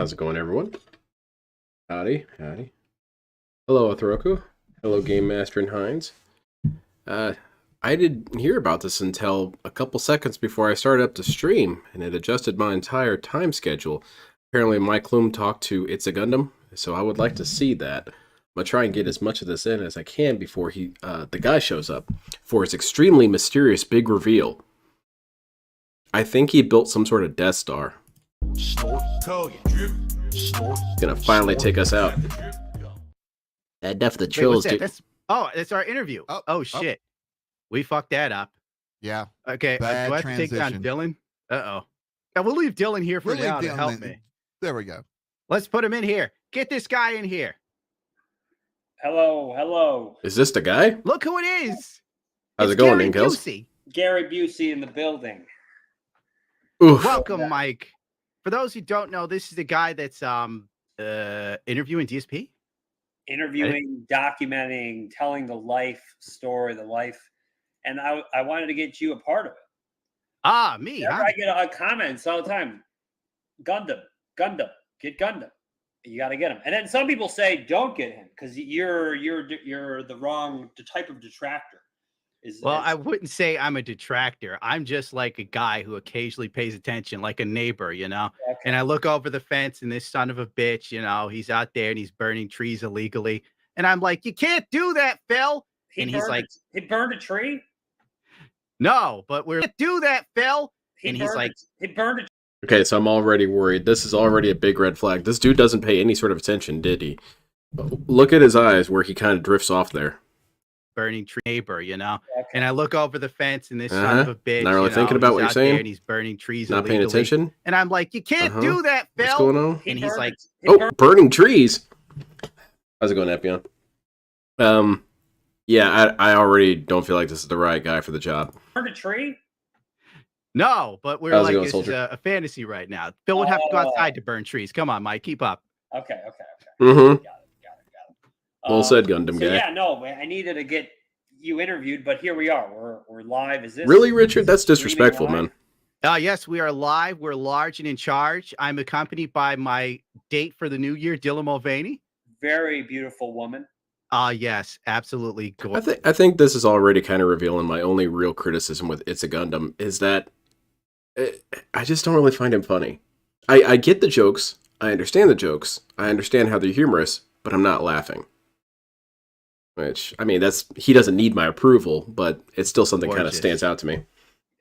How's it going, everyone? Howdy, howdy. Hello, Athroku. Hello, Game Master and Hines. I didn't hear about this until a couple seconds before I started up the stream, and it adjusted my entire time schedule. Apparently, Mike Loom talked to It's a Gundam, so I would like to see that. I'm gonna try and get as much of this in as I can before the guy shows up for his extremely mysterious big reveal. I think he built some sort of Death Star. Gonna finally take us out. That Death the Trolls. That's our interview. Oh shit. We fucked that up. Yeah. Okay. Do I have to take down Dylan? Uh-oh. Yeah, we'll leave Dylan here for now to help me. There we go. Let's put him in here. Get this guy in here. Hello. Is this the guy? Look who it is. How's it going, Inkels? Gary Busey in the building. Oof. Welcome, Mike. For those who don't know, this is the guy that's interviewing DSP. Interviewing, documenting, telling the life story, and I wanted to get you a part of it. Ah, me. Huh? I get comments all the time. Gundam, get Gundam. You got to get him. And then some people say don't get him because you're the wrong type of detractor. I wouldn't say I'm a detractor. I'm just like a guy who occasionally pays attention, like a neighbor, you know. Okay. And I look over the fence, and this son of a bitch, you know, he's out there and he's burning trees illegally. And I'm like, you can't do that, Phil. He's like, he burned a tree. No, but we're do that, Phil. He burned a. Okay, so I'm already worried. This is already a big red flag. This dude doesn't pay any sort of attention, did he? Look at his eyes where he kind of drifts off there. Burning tree neighbor, you know, and I look over the fence, and this son of a bitch, not really thinking about what you're saying, and he's burning trees, not paying attention, and I'm like, you can't do that, Phil. What's going on? And he's like, burning trees. How's it going, Epion? Yeah, I already don't feel like this is the right guy for the job. Burned a tree? No, but we're like, this is a fantasy right now. Phil would have to go outside to burn trees. Come on, Mike, keep up. Okay. Mm-hmm. Got it. Well said, Gundam guy. Yeah, no, I needed to get you interviewed, but here we are. We're live. Is this really, Richard? That's disrespectful, man. Yes, we are live. We're large and in charge. I'm accompanied by my date for the new year, Dylan Mulvaney. Very beautiful woman. Yes, absolutely. I think this is already kind of revealing my only real criticism with It's a Gundam is that I just don't really find him funny. I get the jokes. I understand the jokes. I understand how they're humorous, but I'm not laughing. Which, I mean, he doesn't need my approval, but it's still something kind of stands out to me.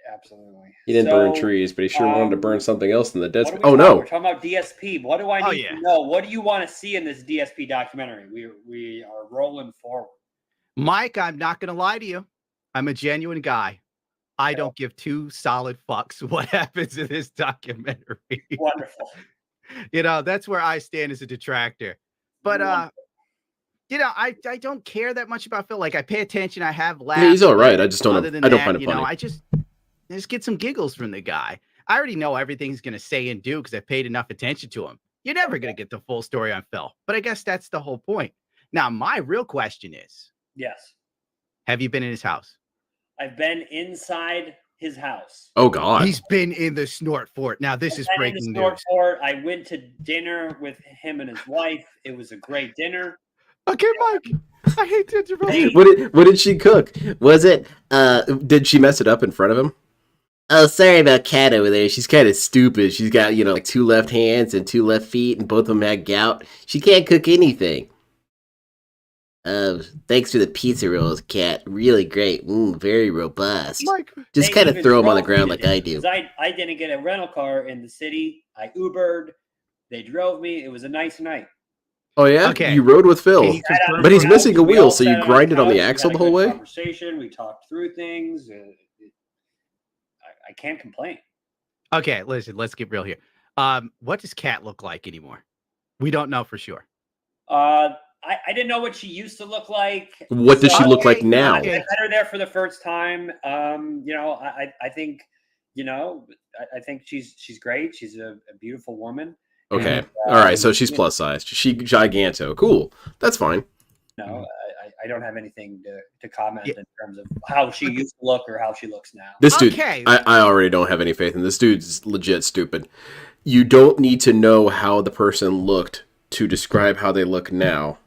Absolutely. He didn't burn trees, but he sure wanted to burn something else in the dead space. Oh, no. We're talking about DSP. What do I need to know? What do you want to see in this DSP documentary? We are rolling forward. Mike, I'm not going to lie to you. I'm a genuine guy. I don't give two solid fucks what happens in this documentary. Wonderful. You know, that's where I stand as a detractor. But, you know, I don't care that much about Phil. Like, I pay attention. I have laughs. Yeah, he's all right. I just don't. I don't find it funny. Know, I just get some giggles from the guy. I already know everything he's going to say and do because I paid enough attention to him. You're never going to get the full story on Phil. But I guess that's the whole point. Now, my real question is, yes, have you been in his house? I've been inside his house. Oh, God. He's been in the Snort Fort. Now, this is breaking news. I went to dinner with him and his wife. It was a great dinner. Okay, Mike. I hate to interrupt. What did she cook? Was it did she mess it up in front of him? Oh, sorry about Kat over there. She's kind of stupid. She's got, you know, like 2 left hands and 2 left feet, and both of them had gout. She can't cook anything. Thanks for the pizza rolls, Kat. Really great. Very robust. Mike, just kind of throw them on the ground like I do. I didn't get a rental car in the city. I Ubered. They drove me. It was a nice night. Oh, yeah? Okay. You rode with Phil. But he's missing a wheel, so you grinded on the axle the whole way? Conversation. We talked through things. I can't complain. Okay, listen, let's get real here. What does Kat look like anymore? We don't know for sure. I didn't know what she used to look like. What does she look like now? I met her there for the first time. You know, I think, you know, I think she's great. She's a beautiful woman. Okay. All right. So she's plus sized. She giganto. Cool. That's fine. No, I don't have anything to comment in terms of how she used to look or how she looks now. This dude, I already don't have any faith in this dude's legit stupid. you don't need to know how the person looked to describe how they look now.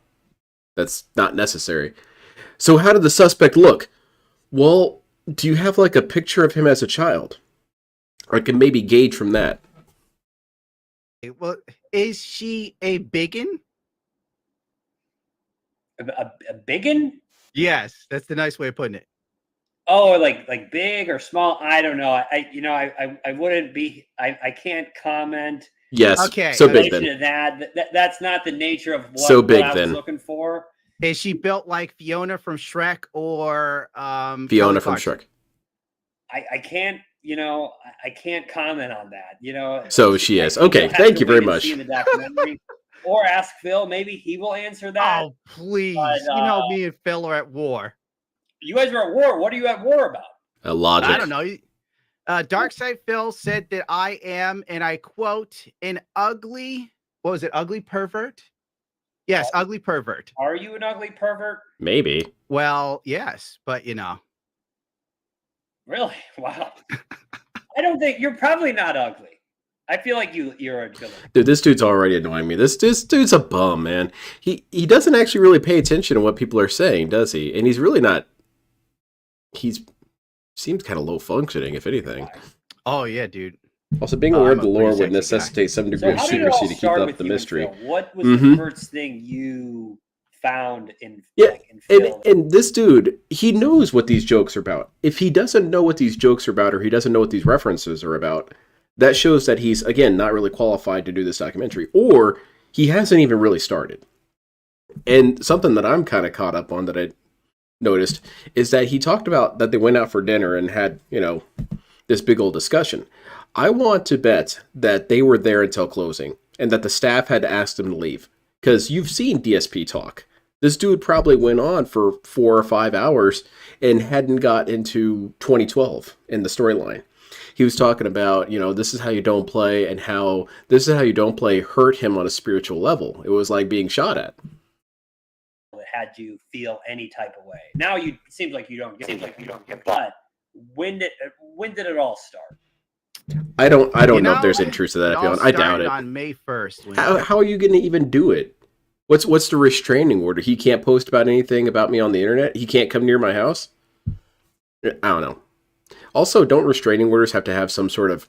That's not necessary. So how did the suspect look? Well, do you have like a picture of him as a child? I can maybe gauge from that. Well, is she a biggin? A biggin? Yes, that's the nice way of putting it. Oh, like big or small? I don't know. I wouldn't be. I can't comment. Yes. Okay. So In big relation then. to that's not the nature of what, So big what I was then. looking for. Is she built like Fiona from Shrek or Fiona Kelly from Clarkson? Shrek. I can't. I can't comment on that. So she is. You'll Okay. have Thank to you very wait and much. see the documentary, or ask Phil. Maybe he will answer that. Oh, please. But, Me and Phil are at war. You guys are at war. What are you at war about? Logic. I don't know. Darkside Phil said that I am, and I quote, an ugly, what was it, ugly pervert? Yes, ugly pervert. Are you an ugly pervert? Maybe. Well, yes, but Really? Wow. I don't think you're probably not ugly. I feel like you're a villain. Dude, this dude's already annoying me. This dude's a bum, man. He doesn't actually really pay attention to what people are saying, does he? And he's really not. Seems kind of low functioning, if anything. Oh yeah, dude. Also, being aware of the I'm a lore pretty would sexy guy. necessitate some degree So of how did it all secrecy to keep start up with the you and mystery. Phil? What was Mhm. the first thing you found in Yeah, in Phil? And this dude, he knows what these jokes are about. If he doesn't know what these jokes are about, or he doesn't know what these references are about, that shows that he's, again, not really qualified to do this documentary, or he hasn't even really started. And something that I'm kind of caught up on that I noticed is that he talked about that they went out for dinner and had, this big old discussion. I want to bet that they were there until closing and that the staff had to ask them to leave. Because you've seen DSP talk. This dude probably went on for 4 or 5 hours and hadn't got into 2012 in the storyline. He was talking about, this is how you don't play, and how this is how you don't play hurt him on a spiritual level. It was like being shot at. That had you feel any type of way. Now it seems like you don't get. But when did it all start? I don't know if there's any truth to that. It all I doubt it. on May 1st. How are you going to even do it? What's the restraining order? He can't post about anything about me on the internet? He can't come near my house? I don't know. Also, don't restraining orders have to have some sort of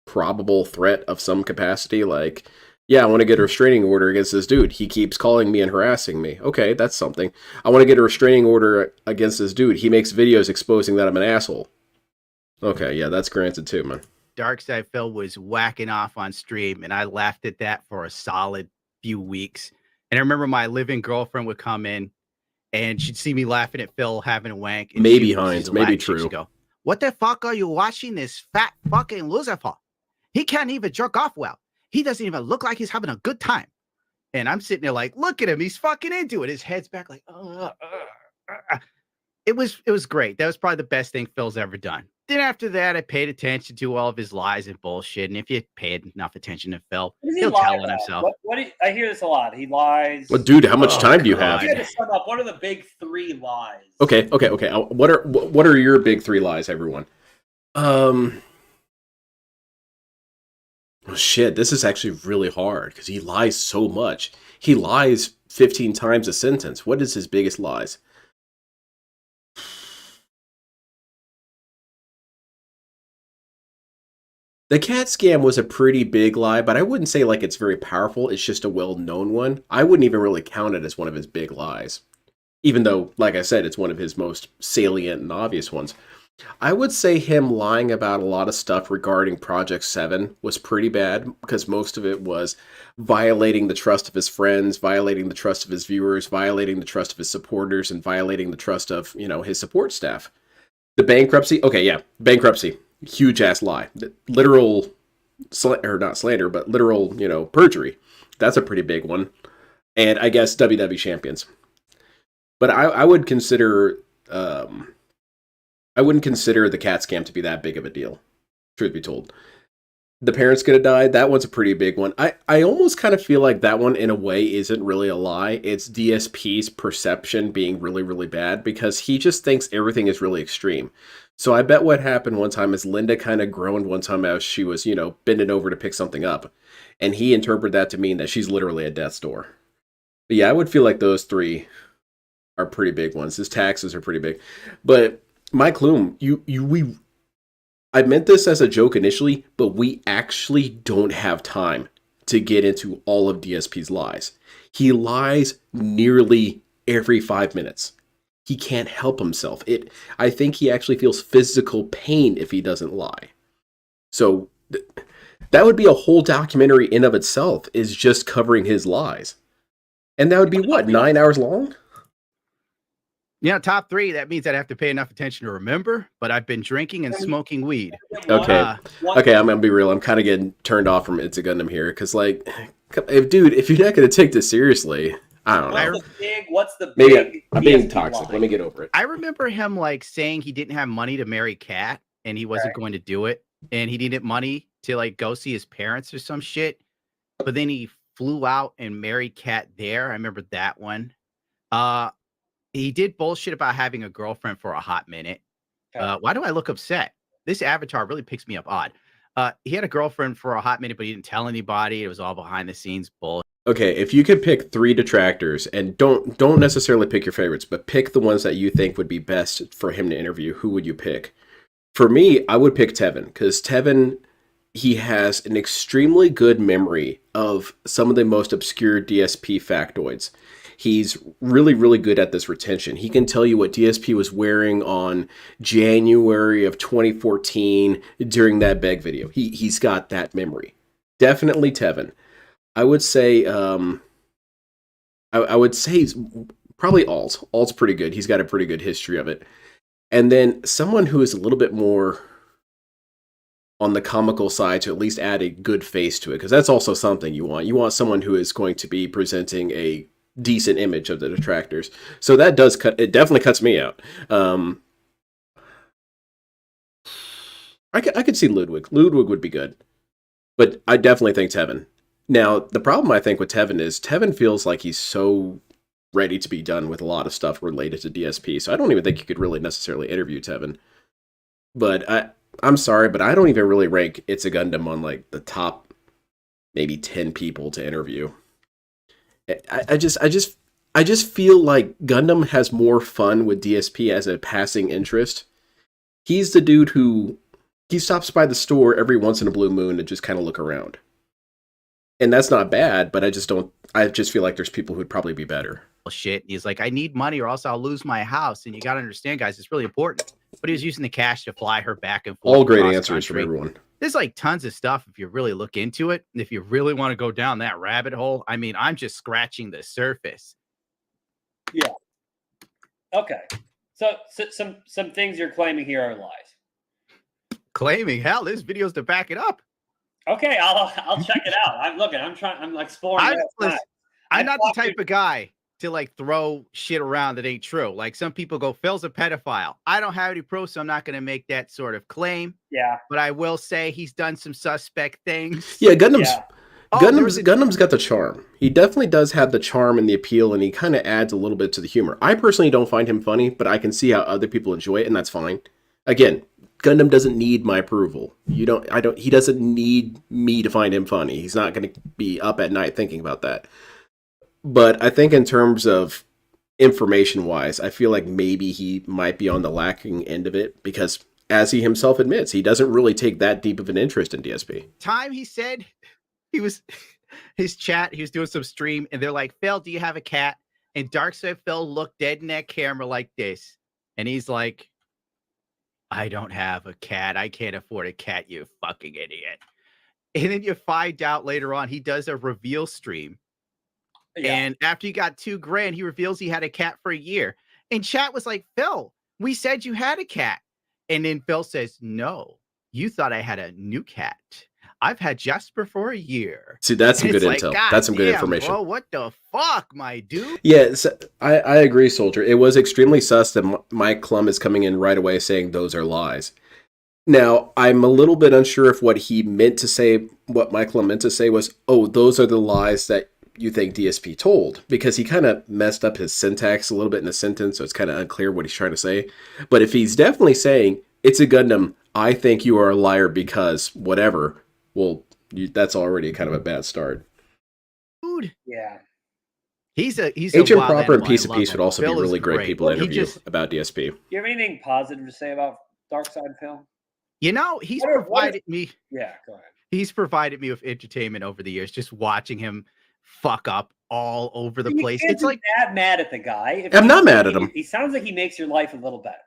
probable threat of some capacity? Like, yeah, I want to get a restraining order against this dude. He keeps calling me and harassing me. Okay, that's something. I want to get a restraining order against this dude. He makes videos exposing that I'm an asshole. Okay, yeah, that's granted too, man. Darkside Phil was whacking off on stream, and I laughed at that for a solid few weeks. And I remember my living girlfriend would come in, and she'd see me laughing at Phil having a wank. And Maybe Hines, maybe true. She'd go, "What the fuck are you watching this fat fucking loser for? He can't even jerk off well. He doesn't even look like he's having a good time." And I'm sitting there like, look at him. He's fucking into it. His head's back like, It was great. That was probably the best thing Phil's ever done. Then after that, I paid attention to all of his lies and bullshit. And if you paid enough attention to Phil, he'll tell on himself. I hear this a lot. He lies. Well, dude, how much time do you have? If you had to sum up, what are the big 3 lies? Okay. What are your big 3 lies, everyone? Oh shit, this is actually really hard because he lies so much. He lies 15 times a sentence. What is his biggest lies? The cat scam was a pretty big lie, but I wouldn't say like it's very powerful. It's just a well-known one. I wouldn't even really count it as one of his big lies. Even though, like I said, it's one of his most salient and obvious ones. I would say him lying about a lot of stuff regarding Project 7 was pretty bad, because most of it was violating the trust of his friends, violating the trust of his viewers, violating the trust of his supporters, and violating the trust of, his support staff. The bankruptcy, bankruptcy. Huge ass lie. Literal, or not slander, but literal, perjury. That's a pretty big one. And I guess WWE champions. But I would consider, I wouldn't consider the cat scam to be that big of a deal, truth be told. The parents gonna die, that one's a pretty big one. I almost kind of feel like that one, in a way, isn't really a lie. It's DSP's perception being really, really bad, because he just thinks everything is really extreme. So I bet what happened one time is Linda kind of groaned one time as she was, bending over to pick something up. And he interpreted that to mean that she's literally at death's door. But yeah, I would feel like those three are pretty big ones. His taxes are pretty big. But Mike Bloom, I meant this as a joke initially, but we actually don't have time to get into all of DSP's lies. He lies nearly every 5 minutes. He can't help himself. I think he actually feels physical pain if he doesn't lie. So that would be a whole documentary in of itself, is just covering his lies. And that would be what, 9 hours long? Yeah, top 3. That means I'd have to pay enough attention to remember, but I've been drinking and smoking weed. Okay. Okay, I'm going to be real. I'm kind of getting turned off from It's a Gundam here. Because, like, if you're not going to take this seriously, I don't know. What's the Maybe big I'm being DSP toxic. line? Let me get over it. I remember him like saying he didn't have money to marry Kat and he wasn't going to do it. And he needed money to like go see his parents or some shit. But then he flew out and married Kat there. I remember that one. He did bullshit about having a girlfriend for a hot minute. Okay. Why do I look upset? This avatar really picks me up odd. He had a girlfriend for a hot minute, but he didn't tell anybody. It was all behind the scenes bullshit. Okay, if you could pick 3 detractors, and don't necessarily pick your favorites, but pick the ones that you think would be best for him to interview, who would you pick? For me, I would pick Tevin, because Tevin, he has an extremely good memory of some of the most obscure DSP factoids. He's really, really good at this retention. He can tell you what DSP was wearing on January of 2014 during that Beg video. He's got that memory. Definitely Tevin. I would say, I would say probably Alt. Alt's pretty good. He's got a pretty good history of it. And then someone who is a little bit more on the comical side to at least add a good face to it, because that's also something you want. You want someone who is going to be presenting a decent image of the detractors. So that does it definitely cuts me out. I could see Ludwig. Ludwig would be good. But I definitely think Tevin. Now, the problem I think with Tevin is Tevin feels like he's so ready to be done with a lot of stuff related to DSP. So I don't even think you could really necessarily interview Tevin. But I'm sorry, but I don't even really rank It's a Gundam on like the top maybe 10 people to interview. I just feel like Gundam has more fun with DSP as a passing interest. He's the dude who he stops by the store every once in a blue moon to just kind of look around. And that's not bad, but I just feel like there's people who'd probably be better. Shit. He's like, I need money or else I'll lose my house. And you got to understand, guys, it's really important. But he was using the cash to fly her back and forth. All great answers from everyone. There's like tons of stuff if you really look into it. And if you really want to go down that rabbit hole, I mean, I'm just scratching the surface. Yeah. Okay. So some things you're claiming here are lies. Claiming? Hell, there's videos to back it up. Okay, I'll check it out. I'm exploring. I'm not the type of guy to like throw shit around that ain't true. Like some people go, Phil's a pedophile. I don't have any proof, so I'm not going to make that sort of claim. Yeah. But I will say he's done some suspect things. Yeah, Gundam's got the charm. He definitely does have the charm and the appeal, and he kind of adds a little bit to the humor. I personally don't find him funny, but I can see how other people enjoy it, and that's fine. Again, Gundam doesn't need my approval. He doesn't need me to find him funny. He's not going to be up at night thinking about that. But I think in terms of information-wise, I feel like maybe he might be on the lacking end of it because, as he himself admits, he doesn't really take that deep of an interest in DSP. Time he said he was doing some stream, and they're like, Phil, do you have a cat? And Darkseid Phil looked dead in that camera like this, and he's like, I don't have a cat. I can't afford a cat, you fucking idiot. And then you find out later on he does a reveal stream. Yeah. And after he got $2,000, he reveals he had a cat for a year. And chat was like, Phil, we said you had a cat. And then Phil says, no, you thought I had a new cat. I've had Jasper for a year. See, that's some good intel. That's some good information. Bro, what the fuck, my dude? Yeah, so I agree, Soldier. It was extremely sus that Mike Klum is coming in right away saying those are lies. Now, I'm a little bit unsure if what Mike Klum meant to say was, oh, those are the lies that you think DSP told, because he kind of messed up his syntax a little bit in the sentence, so it's kind of unclear what he's trying to say. But if he's definitely saying it's a Gundam. I think you are a liar because whatever. Well, that's already kind of a bad start. Dude, Yeah. he's a Agent wild Proper and animal. Piece I of love Peace him. would also Phil be is really great great. people to He interview just, about DSP. Do you have anything positive to say about Dark Side Phil? you know, he's What if- provided me. Yeah, go ahead. He's provided me with entertainment over the years, just watching him fuck up all over the You place. can't It's be like, that mad at the guy. If I'm he- not mad at him. He sounds like he makes your life a little better.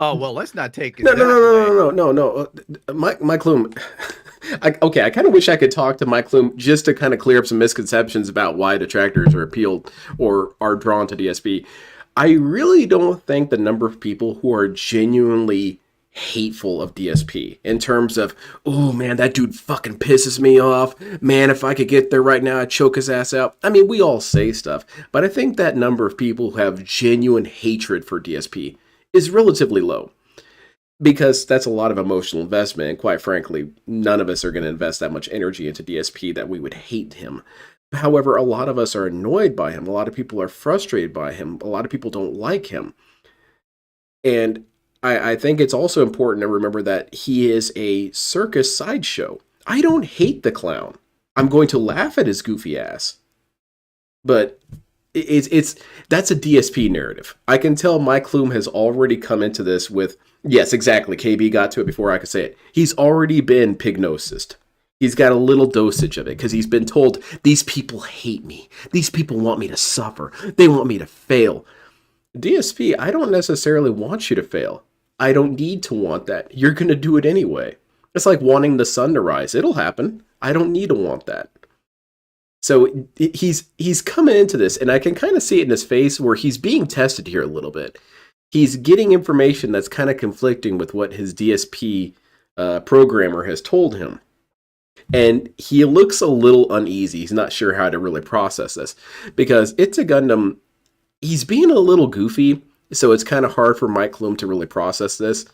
oh well, let's not take it. No, that no, no, way. no, no, no, no. Mike Loom. I kind of wish I could talk to Mike Loom just to kind of clear up some misconceptions about why detractors are appealed or are drawn to DSP. I really don't think the number of people who are genuinely hateful of DSP in terms of, oh man, that dude fucking pisses me off. Man, if I could get there right now, I'd choke his ass out. I mean, we all say stuff, but I think that number of people who have genuine hatred for DSP is relatively low. Because that's a lot of emotional investment, and quite frankly, none of us are going to invest that much energy into DSP that we would hate him. However, a lot of us are annoyed by him. A lot of people are frustrated by him. A lot of people don't like him. And I think it's also important to remember that he is a circus sideshow. I don't hate the clown. I'm going to laugh at his goofy ass. But it's that's a DSP narrative. I can tell Mike Loom has already come into this with, yes, exactly. KB got to it before I could say it. He's already been pignosis. He's got a little dosage of it because he's been told, these people hate me. These people want me to suffer. They want me to fail. DSP, I don't necessarily want you to fail. I don't need to want that. You're going to do it anyway. It's like wanting the sun to rise. It'll happen. I don't need to want that. So he's coming into this, and I can kind of see it in his face where he's being tested here a little bit. He's getting information that's kind of conflicting with what his DSP programmer has told him. And he looks a little uneasy. He's not sure how to really process this. Because It's a Gundam, he's being a little goofy, so it's kind of hard for Mike Loom to really process this.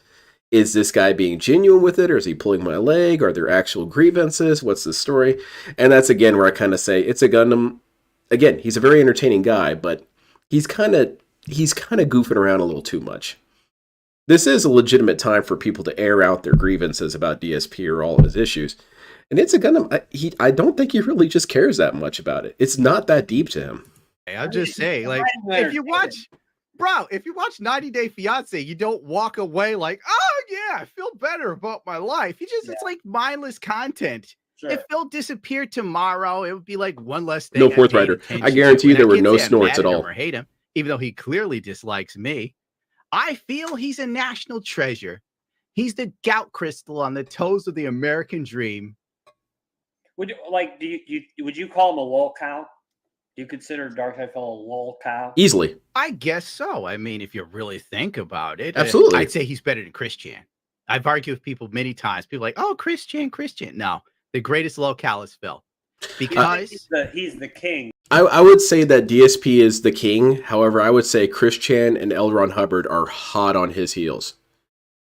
Is this guy being genuine with it, or is he pulling my leg? Are there actual grievances? What's the story? And that's, again, where I kind of say, It's a Gundam. Again, he's a very entertaining guy, but he's kind of goofing around a little too much. This is a legitimate time for people to air out their grievances about DSP or all of his issues. And It's a Gundam, I don't think he really just cares that much about it. It's not that deep to him. Hey, I'll just say, like, if you watch 90 Day Fiance, you don't walk away like, oh yeah, I feel better about my life. It's like mindless content. Sure. If Phil disappeared tomorrow, it would be like one less thing. No I Fourth paid Rider. attention I guarantee you to. there were And I no can't say I'm snorts mad at him all. or hate him, even though he clearly dislikes me. I feel he's a national treasure. He's the gout crystal on the toes of the American dream. Would you call him a lol cow? Do you consider Darkseid Phil a lol cow? Easily. I guess so. I mean, if you really think about it, Absolutely. I'd say he's better than Christian. I've argued with people many times. People are like, oh, Christian. No, the greatest locale is Phil. Because he's the king. I would say that DSP is the king. However, I would say Chris Chan and L. Ron Hubbard are hot on his heels.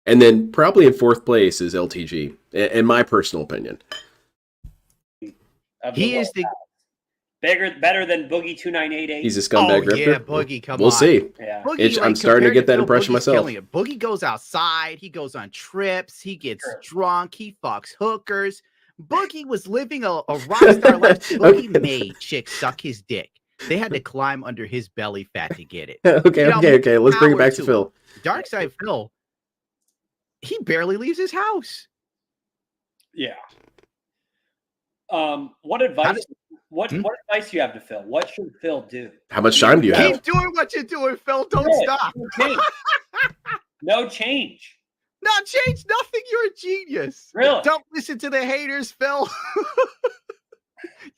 And then probably in fourth place is LTG, in my personal opinion. He is the better than Boogie 2988. He's a scumbag grifter. Yeah, Boogie, come on. We'll see. Yeah. Boogie, I'm starting to get that impression Boogie's myself. killing it. Boogie goes outside. He goes on trips. He gets drunk. He fucks hookers. Boogie was living a rock star life. Boogie made chicks suck his dick. They had to climb under his belly fat to get it. Okay. Let's bring it back to Phil. Darkseid Phil, he barely leaves his house. Yeah. What advice? What advice do you have to Phil? What should Phil do? How much time do you have? Keep doing what you're doing, Phil. Don't stop. No change. Not change nothing. You're a genius. Really? Don't listen to the haters, Phil.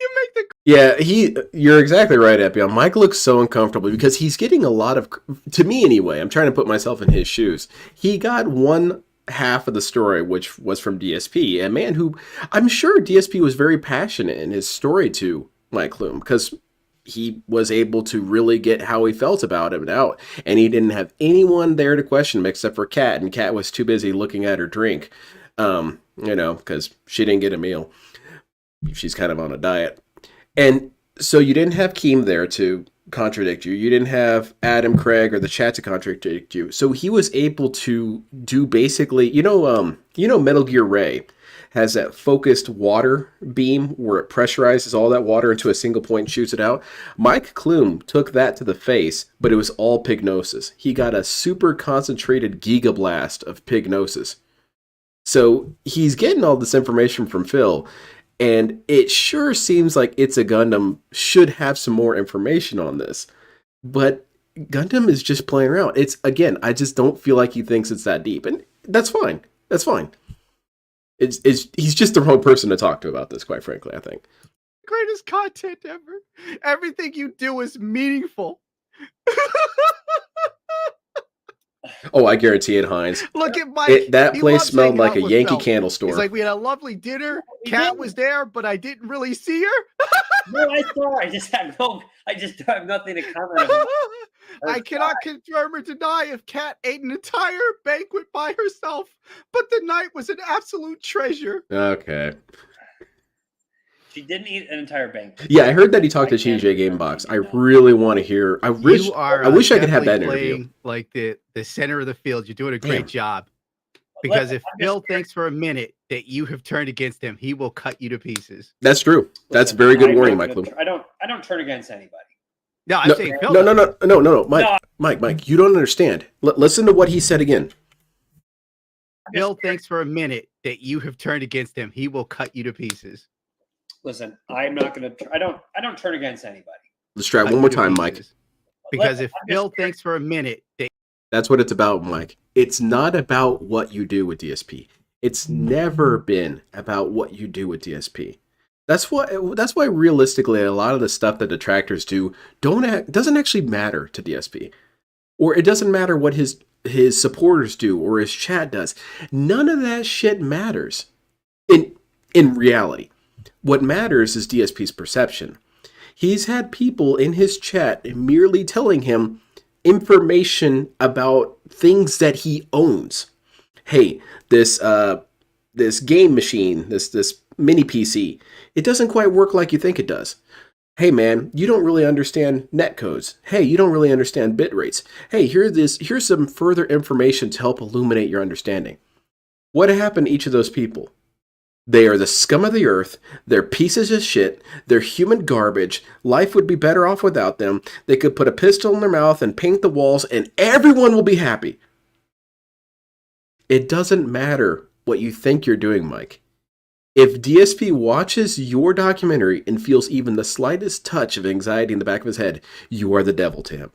You make the You're exactly right, Epion. Mike looks so uncomfortable because he's getting a lot of, to me anyway, I'm trying to put myself in his shoes. He got one half of the story, which was from DSP, a man who I'm sure DSP was very passionate in his story to Mike Loom because he was able to really get how he felt about him out, and he didn't have anyone there to question him except for Kat, and Kat was too busy looking at her drink, because she didn't get a meal. She's kind of on a diet. And so you didn't have Keem there to contradict you. You didn't have Adam, Craig, or the chat to contradict you. So he was able to do basically, Metal Gear Ray has that focused water beam where it pressurizes all that water into a single point and shoots it out. Mike Klum took that to the face, but it was all pignosis. He got a super concentrated gigablast of pignosis. So he's getting all this information from Phil, and it sure seems like It's a Gundam should have some more information on this. But Gundam is just playing around. I just don't feel like he thinks it's that deep. And that's fine. That's fine. He's just the wrong person to talk to about this, quite frankly, I think. Greatest content ever. Everything you do is meaningful. Oh, I guarantee it, Heinz. Look at Mike. That He place loves smelled hanging like out a with Yankee Phil. candle store. He's like, we had a lovely dinner. Kat was there, but I didn't really see her. No, I saw. I just have nothing to comment on. I cannot confirm or deny if Kat ate an entire banquet by herself, but the night was an absolute treasure. Okay. She didn't eat an entire banquet. Yeah, I heard that he talked to TJ Gamebox. I really want to hear. I wish I could have that interview. Playing like the center of the field. You're doing a great job. Because if Phil thinks for a minute that you have turned against him, he will cut you to pieces. That's true. That's very good warning, Michael. I don't turn against anybody. No, I'm saying Phil. No, Mike, you don't understand. Listen to what he said again. Phil thinks for a minute that you have turned against him, he will cut you to pieces. Listen, I'm not going to. I don't turn against anybody. Let's try it one more time, Mike. Because if Phil thinks for a minute that that's what it's about, Mike. It's not about what you do with DSP. It's never been about what you do with DSP. That's why realistically a lot of the stuff that detractors do doesn't actually matter to DSP. Or it doesn't matter what his supporters do or his chat does. None of that shit matters in reality. What matters is DSP's perception. He's had people in his chat merely telling him information about things that he owns. Hey, this game machine, this mini PC, it doesn't quite work like you think it does. Hey man, you don't really understand netcodes. Hey, you don't really understand bit rates. Hey, here's some further information to help illuminate your understanding. What happened to each of those people? They are the scum of the earth. They're pieces of shit. They're human garbage. Life would be better off without them. They could put a pistol in their mouth and paint the walls and everyone will be happy. It doesn't matter what you think you're doing, Mike. If DSP watches your documentary and feels even the slightest touch of anxiety in the back of his head, you are the devil to him.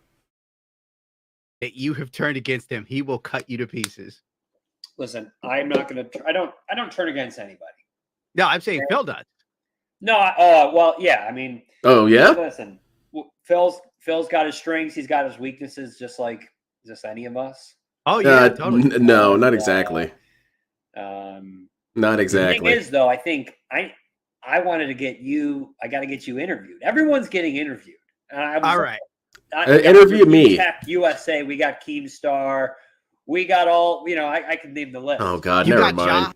that you have turned against him, he will cut you to pieces. Listen, I'm not going to. I don't turn against anybody. No, I'm saying Phil does. No, well, yeah. I mean, oh yeah. Listen, Phil's got his strengths. He's got his weaknesses, just like any of us. Oh yeah, totally. No, not exactly. Not exactly. The thing is, though, I think I wanted to get you. I got to get you interviewed. Everyone's getting interviewed. All right. Interview me. Tech USA. We got Keemstar. We got all. I can name the list. Oh God, never mind.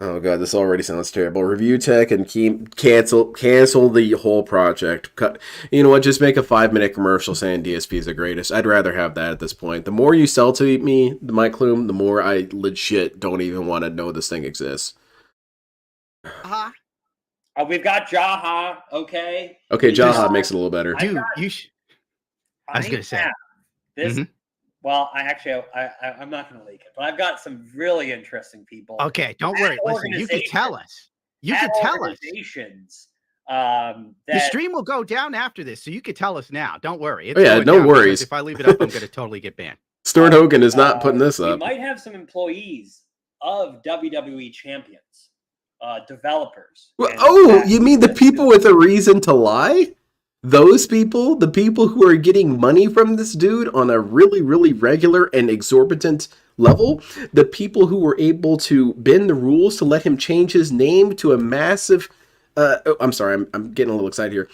Oh God, this already sounds terrible. Review Tech and cancel the whole project. Cut. You know what? Just make a 5-minute commercial saying DSP is the greatest. I'd rather have that at this point. The more you sell to me, the Mike Klum, the more I legit don't even want to know this thing exists. We've got Jaha. Okay. Okay, Jaha makes it a little better. Dude, I was gonna say this. Mm-hmm. Well, I'm not going to leak it, but I've got some really interesting people. Okay, don't worry. Listen, you can tell us. You can tell us. The stream will go down after this, so you can tell us now. Don't worry. It's no worries. If I leave it up, I'm going to totally get banned. Stuart Hogan is not putting this up. We might have some employees of WWE champions, developers. Well, you mean the people with a reason to lie? Those people, the people who are getting money from this dude on a really, really regular and exorbitant level, the people who were able to bend the rules to let him change his name to a massive, I'm sorry, I'm getting a little excited here.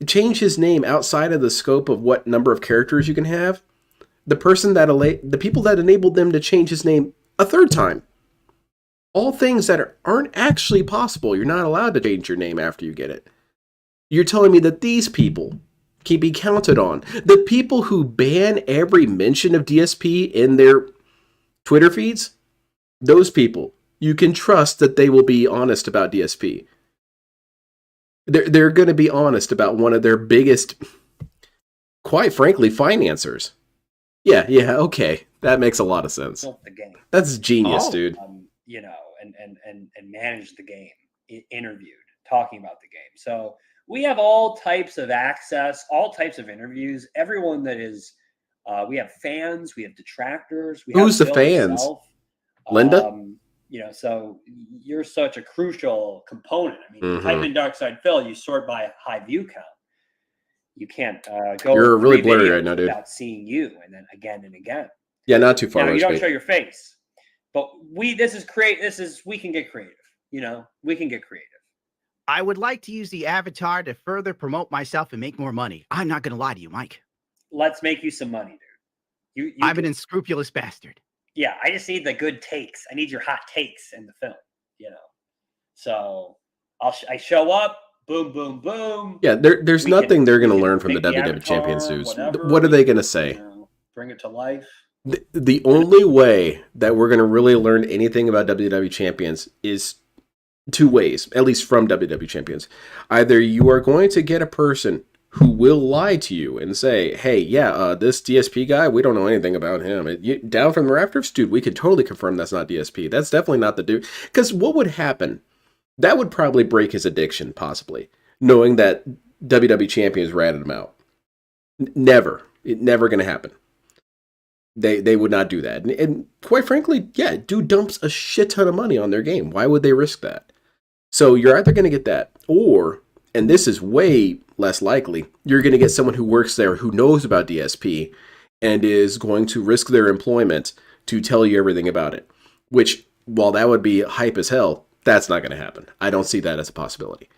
Change his name outside of the scope of what number of characters you can have. The people that enabled them to change his name a third time. All things that aren't actually possible. You're not allowed to change your name after you get it. You're telling me that these people can be counted on. The people who ban every mention of DSP in their Twitter feeds, those people, you can trust that they will be honest about DSP. They're going to be honest about one of their biggest, quite frankly, financiers. Yeah, okay. That makes a lot of sense. Built the game. That's genius, dude. You know, and managed the game, interviewed, talking about the game. So we have all types of access, all types of interviews. Everyone that is, we have fans, we have detractors. Who's the fans? Linda? You know, so you're such a crucial component. I mean, you type in Dark Side Phil, you sort by high view count. You can't go. You're really blurry right now, dude. Without seeing you, and then again and again. Yeah, not too far. Now, you don't show your face, but we can get creative. You know, we can get creative. I would like to use the avatar to further promote myself and make more money. I'm not going to lie to you, Mike. Let's make you some money, dude. I'm an unscrupulous bastard. Yeah, I just need the good takes. I need your hot takes in the film, you know. So I show up, boom, boom, boom. Yeah, there's nothing they're going to learn from the WWE Champions dudes. What are they going to say? You know, bring it to life. The only way that we're going to really learn anything about WWE Champions is two ways, at least from WWE Champions. Either you are going to get a person who will lie to you and say, hey, yeah, this DSP guy, we don't know anything about him. Down from the rafters, dude, we could totally confirm that's not DSP. That's definitely not the dude. Because what would happen? That would probably break his addiction, possibly, knowing that WWE Champions ratted him out. Never going to happen. They would not do that. And quite frankly, yeah, dude dumps a shit ton of money on their game. Why would they risk that? So you're either going to get that, or, and this is way less likely, you're going to get someone who works there who knows about DSP and is going to risk their employment to tell you everything about it. Which, while that would be hype as hell, that's not going to happen. I don't see that as a possibility.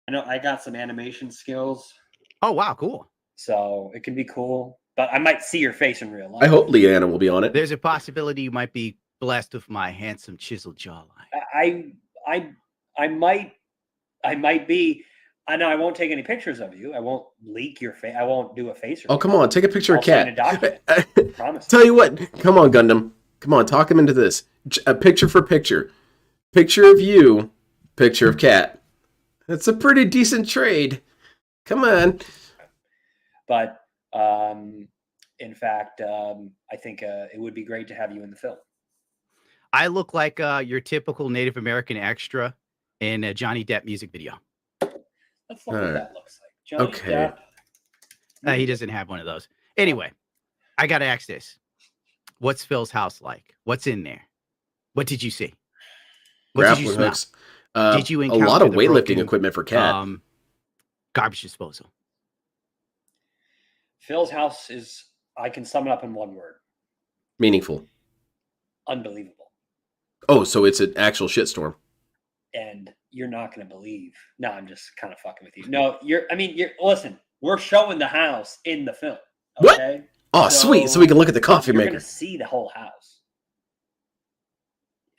I know I got some animation skills. Oh, wow, cool. So it can be cool. But I might see your face in real life. I hope Leanna will be on it. There's a possibility you might be blessed with my handsome chiseled jawline. I might be. I know I won't take any pictures of you. I won't leak your face. I won't do a face. Oh, come on. Take a picture of Cat. Promise. Tell you what. Come on, Gundam. Come on. Talk him into this. A picture for picture. Picture of you. Picture of Cat. That's a pretty decent trade. Come on. But in fact, I think it would be great to have you in the film. I look like your typical Native American extra in a Johnny Depp music video. Let's look what that looks like. Johnny Depp. He doesn't have one of those. Anyway, I got to ask this. What's Phil's house like? What's in there? What did you see? What did you smell? Hooks. Did you encounter a lot of weightlifting broken, equipment for Cat? Garbage disposal. Phil's house is, I can sum it up in one word. Meaningful. Unbelievable. Oh, so it's an actual shitstorm. And you're not going to believe. No, I'm just kind of fucking with you. No, listen, we're showing the house in the film. Okay? What? Oh, so, sweet. So we can look at the coffee maker. You're going to see the whole house.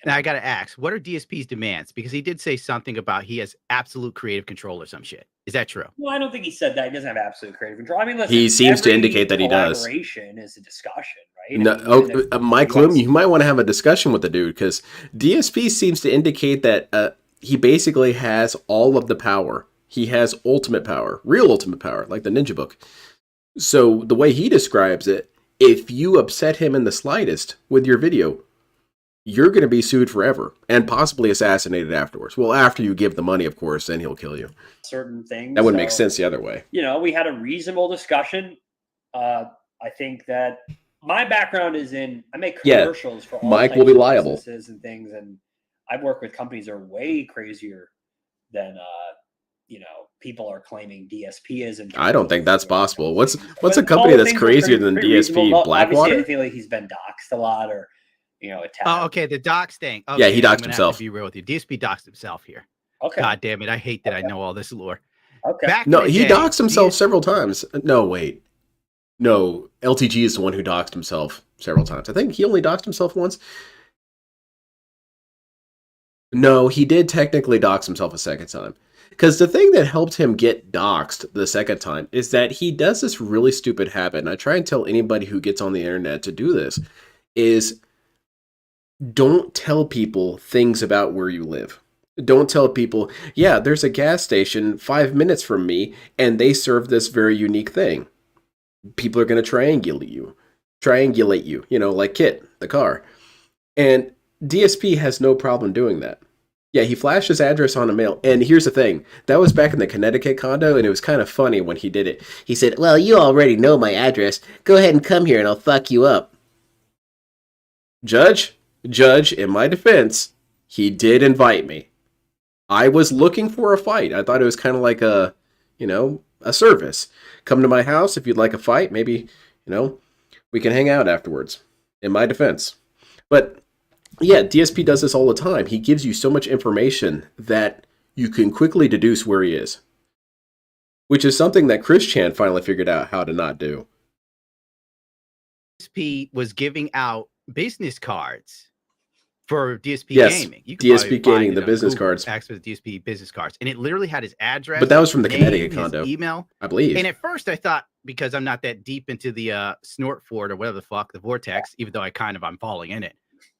Now I got to ask, what are DSP's demands? Because he did say something about he has absolute creative control or some shit. Is that true? Well, I don't think he said that. He doesn't have absolute creative control. I mean, listen, he seems to indicate that he does. Collaboration is a discussion, right? No, Mike Loom, you might want to have a discussion with the dude, because DSP seems to indicate that he basically has all of the power. He has ultimate power, real ultimate power, like the Ninja Book. So the way he describes it, if you upset him in the slightest with your video, you're going to be sued forever and possibly assassinated afterwards. Well, after you give the money, of course, then he'll kill you. Certain things. That wouldn't make sense the other way. You know, we had a reasonable discussion. I think that my background is I make commercials for all Mike types will be of liable. businesses and things, and I've worked with companies that are way crazier than people are claiming DSP is. I don't think that's possible. What's a company that's crazier than DSP? Blackwater? Obviously, I feel like he's been doxxed a lot, or attacked. Oh, okay, the dox thing. Okay, yeah, he doxed himself. To be real with you, DSP doxed himself here. Okay. God damn it! I hate that I know all this lore. Okay. No, he doxed himself several times. No, wait. No, LTG is the one who doxed himself several times. I think he only doxed himself once. No, he did technically dox himself a second time. Because the thing that helped him get doxxed the second time is that he does this really stupid habit, and I try and tell anybody who gets on the internet to do this, is don't tell people things about where you live. Don't tell people, yeah, there's a gas station 5 minutes from me, and they serve this very unique thing. People are going to triangulate you, like KHET, the car. And DSP has no problem doing that. Yeah, he flashed his address on a mail. And here's the thing. That was back in the Connecticut condo, and it was kind of funny when he did it. He said, well, you already know my address. Go ahead and come here and I'll fuck you up. Judge, in my defense, he did invite me. I was looking for a fight. I thought it was kind of like a service. Come to my house if you'd like a fight. Maybe, we can hang out afterwards. In my defense. But yeah, DSP does this all the time. He gives you so much information that you can quickly deduce where he is. Which is something that Chris Chan finally figured out how to not do. DSP was giving out business cards for DSP Yes, Gaming. You DSP Gaming, the business cards. Access to DSP business cards. And it literally had his address. But that was from the name, Connecticut his condo. email. I believe. And at first I thought, because I'm not that deep into the snort fort or whatever the fuck, the vortex, even though I'm falling in it.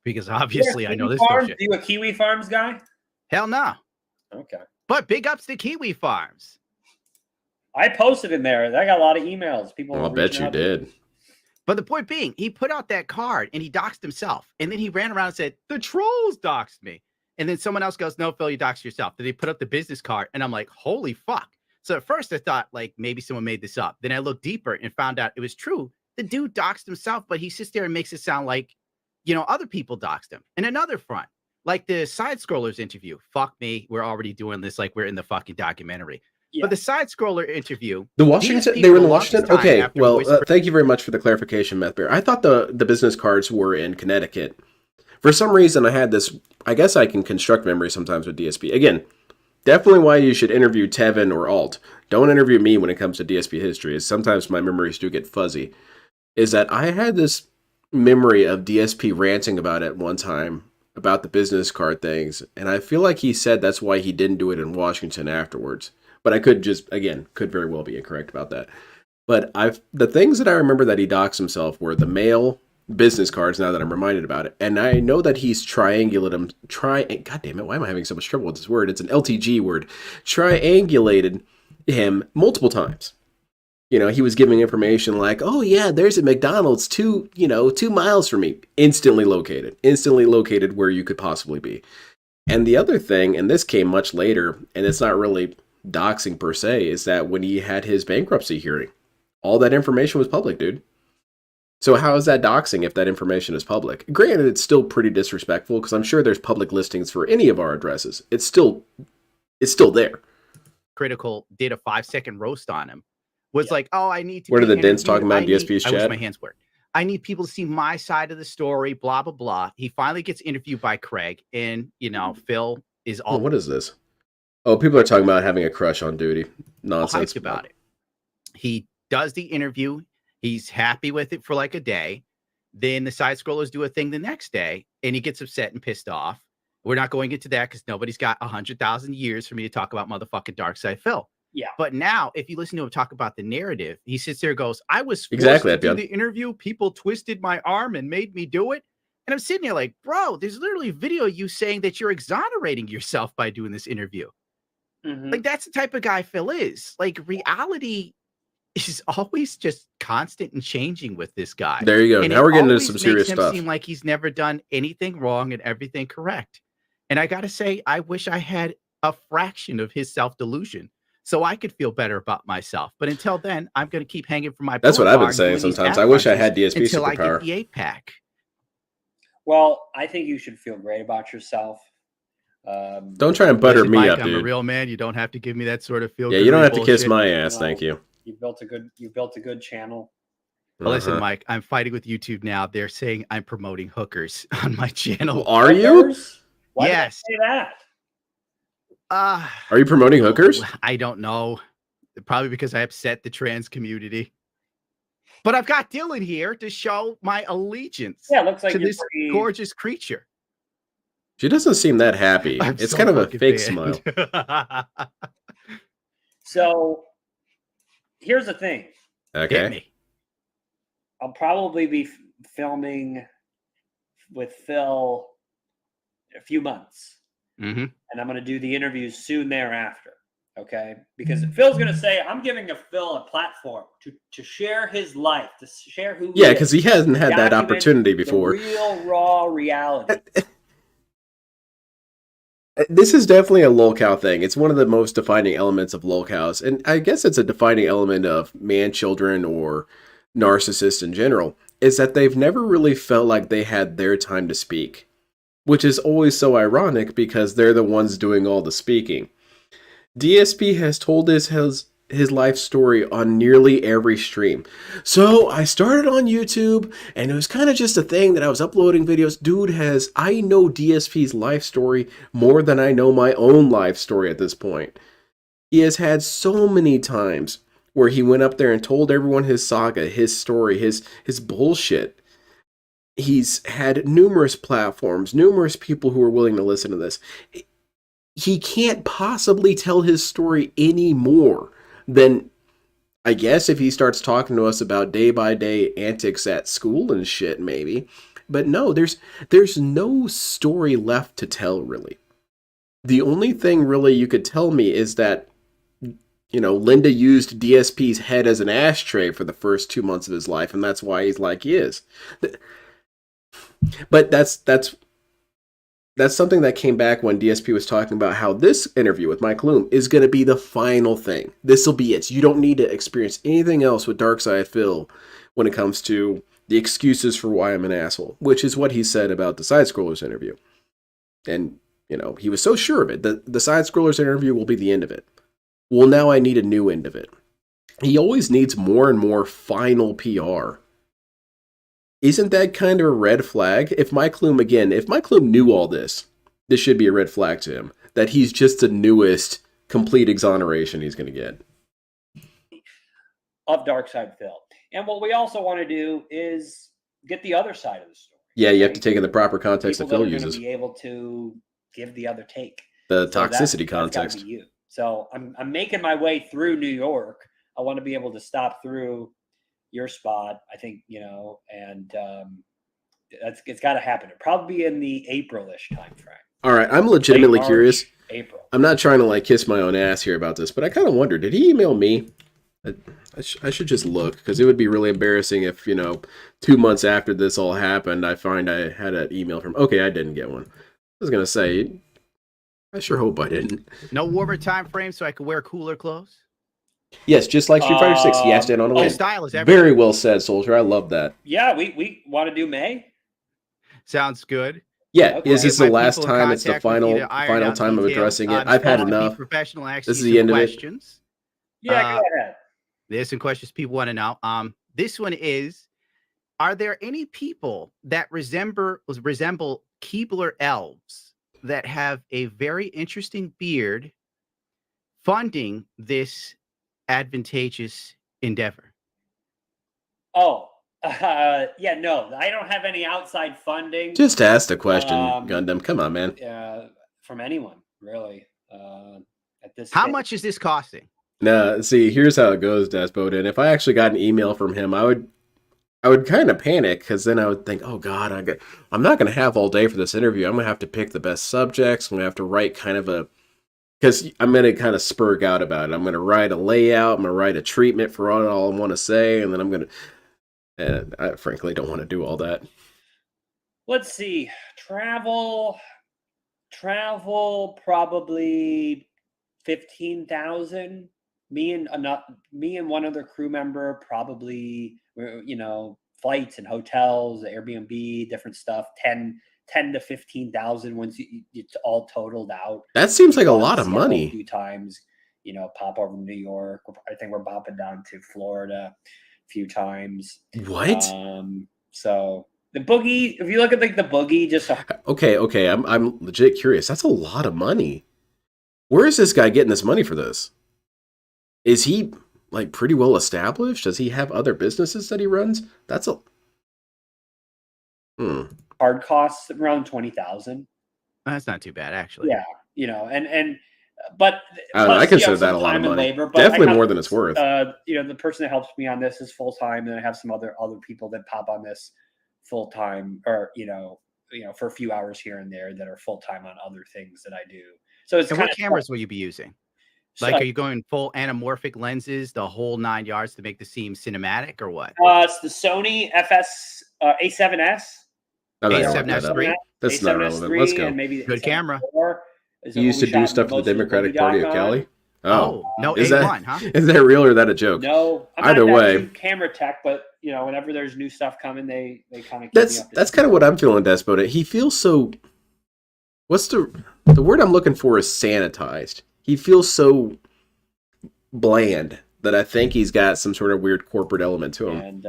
Because obviously I know this Farms? shit. Are you a Kiwi Farms guy? Hell no. Okay. But big ups to Kiwi Farms. I posted in there. I got a lot of emails. People. I'll bet you did. But the point being, he put out that card and he doxed himself. And then he ran around and said, the trolls doxed me. And then someone else goes, no, Phil, you doxed yourself. Then they put up the business card. And I'm like, holy fuck. So at first I thought like maybe someone made this up. Then I looked deeper and found out it was true. The dude doxed himself, but he sits there and makes it sound like, other people doxed him. And another front, like the side scrollers interview. Fuck me. We're already doing this like we're in the fucking documentary. Yeah. But the side scroller interview, they were in Washington. Okay, well, thank you very much for the clarification, Meth Bear. I thought the business cards were in Connecticut. For some reason, I had this. I guess I can construct memory sometimes with DSP. Again, definitely why you should interview Tevin or Alt. Don't interview me when it comes to DSP history. Is sometimes my memories do get fuzzy. Is that I had this memory of DSP ranting about it one time about the business card things, and I feel like he said that's why he didn't do it in Washington afterwards. But I could very well be incorrect about that. But the things that I remember that he doxed himself were the mail business cards, now that I'm reminded about it. And I know that he's triangulated God damn it, why am I having so much trouble with this word? It's an LTG word. Triangulated him multiple times. He was giving information like, oh yeah, there's a McDonald's 2 miles from me. Instantly located where you could possibly be. And the other thing, and this came much later, and it's not really doxing per se, is that when he had his bankruptcy hearing, all that information was public, dude. So how is that doxing if that information is public? Granted, it's still pretty disrespectful because I'm sure there's public listings for any of our addresses. It's still there. Critical did a 5-second roast on him. Was like, oh, I need to. What are the dents talking about DSP's chat? I wish my hands worked. I need people to see my side of the story, blah, blah, blah. He finally gets interviewed by Craig, and, Phil is all. Oh, what is this? Oh, people are talking about having a crush on Duty. Nonsense. About it. He does the interview. He's happy with it for like a day. Then the side scrollers do a thing the next day, and he gets upset and pissed off. We're not going into that because nobody's got 100,000 years for me to talk about motherfucking Darkside Phil. Yeah. But now, if you listen to him talk about the narrative, he sits there and goes, I was forced to do the interview. People twisted my arm and made me do it. And I'm sitting there like, bro, there's literally a video of you saying that you're exonerating yourself by doing this interview. Mm-hmm. Like, that's the type of guy Phil is. Like, reality is always just constant and changing with this guy. There you go. And now we're getting into some serious stuff. stuff. Seem like he's never done anything wrong and everything correct. And I got to say, I wish I had a fraction of his self-delusion, so I could feel better about myself. But until then, I'm going to keep hanging from my. That's what I've been saying sometimes. I wish I had DSP until superpower. I get the 8-pack. Well, I think you should feel great about yourself. Don't try and butter me up, dude. I'm a real man. You don't have to give me that sort of feel. Yeah, you don't have to kiss my ass. Thank you. You built a good channel. Well, listen, Mike, I'm fighting with YouTube now. They're saying I'm promoting hookers on my channel. Are you? Why yes. Did I say that? Are you promoting hookers? I don't know. Probably because I upset the trans community. But I've got Dylan here to show my allegiance. Yeah, it looks like to this gorgeous creature. She doesn't seem that happy. I'm It's so kind of a fucking fake banned. smile. So here's the thing. Hit Okay. me. I'll probably be filming with Phil in a few months, Mm-hmm. and I'm going to do the interviews soon thereafter. Okay, because Phil's going to say I'm giving Phil a platform to share his life, to share who. Yeah, because he hasn't had that document opportunity the before. real raw reality. This is definitely a lolcow thing. It's one of the most defining elements of lolcows, and I guess it's a defining element of man children or narcissists in general, is that they've never really felt like they had their time to speak, which is always so ironic because they're the ones doing all the speaking. DSP has told his life story on nearly every stream. So I started on YouTube, and it was kind of just a thing that I was uploading videos. I know DSP's life story more than I know my own life story at this point. He has had so many times where he went up there and told everyone his saga, his story, his bullshit. He's had numerous platforms, numerous people who are willing to listen to this. He can't possibly tell his story any more than, I guess, if he starts talking to us about day by day antics at school and shit, maybe. But no, there's no story left to tell, really. The only thing really you could tell me is that, Linda used DSP's head as an ashtray for the first 2 months of his life, and that's why he's like he is. But that's something that came back when DSP was talking about how this interview with Mike Loom is going to be the final thing. This will be it. You don't need to experience anything else with Darkside Phil when it comes to the excuses for why I'm an asshole, which is what he said about the Side Scrollers interview. And, he was so sure of it. The Side Scrollers interview will be the end of it. Well, now I need a new end of it. He always needs more and more final PR. Isn't that kind of a red flag? If Mike Loom knew all this, this should be a red flag to him. That he's just the newest complete exoneration he's going to get. Of Darkside Phil. And what we also want to do is get the other side of the story. Yeah, you have to take in the proper context that Phil uses. To be able to give the other take. The toxicity context. That's gotta be you. So I'm making my way through New York. I want to be able to stop through your spot, I think, and it's got to happen. It'll probably be in the April-ish time frame. All right, I'm legitimately curious. April. I'm not trying to kiss my own ass here about this, but I kind of wonder, did he email me? I should just look, because it would be really embarrassing if 2 months after this all happened, I find I had an email from. Okay, I didn't get one. I was gonna say, I sure hope I didn't. No warmer time frame, so I could wear cooler clothes. Yes, just like Street Fighter 6, he asked it on a His list. style is everything. Very well said, Soldier. I love that. Yeah, we want to do May. Sounds good. Yeah, Okay. is this Get the my last people in time? It's the contact with you final to iron out time of details. addressing it. I'm I've had supposed to be enough. Professional. Ask This you is the some end of it. questions. Yeah, go ahead. There's some questions people want to know. This one is: are there any people that resemble Keebler elves that have a very interesting beard funding this advantageous endeavor? Oh, yeah, no, I don't have any outside funding. Just ask the question, Gundam. Come on, man. From anyone, really. At this How stage. much is this costing? Nah, see, here's how it goes, Despot. And if I actually got an email from him, I would kind of panic, because then I would think, oh God, I'm not going to have all day for this interview. I'm going to have to pick the best subjects. I'm going to have to write because I'm going to kind of spurg out about it. I'm going to write a layout. I'm going to write a treatment for all I want to say. And then I'm going to, and I frankly don't want to do all that. Let's see. Travel probably 15,000. Me and one other crew member probably, flights and hotels, Airbnb, different stuff, 10 to 15,000 once it's all totaled out. That seems like a lot of money. A few times, pop over to New York. I think we're bopping down to Florida a few times. What? So the boogie, if you look at the boogie, just okay, I'm legit curious. That's a lot of money. Where is this guy getting this money for this? Is he pretty well established? Does he have other businesses that he runs? That's a hard costs around 20,000. That's not too bad, actually. Yeah, but I don't know, I plus, you consider have that some a lot of time and money. labor, but I Definitely have, more than it's worth. The person that helps me on this is full time, and I have some other people that pop on this full time, or for a few hours here and there that are full time on other things that I do. So it's And kind what of cameras will you be using? Like, are you going full anamorphic lenses, the whole 9 yards to make the scene cinematic, or what? It's the Sony A7S. I'm not gonna look A7S that up. III? That's not relevant. Let's go. And maybe Good camera. He used to do stuff for the Democratic Party of Cali. Oh, no, is A1, huh? Is that real or is that a joke? No, I'm Either not that way, too camera tech, but whenever there's new stuff coming, they kind of that's kind of what I'm feeling, Despota. He feels so. What's the word I'm looking for? Is sanitized. He feels so bland that I think he's got some sort of weird corporate element to him. And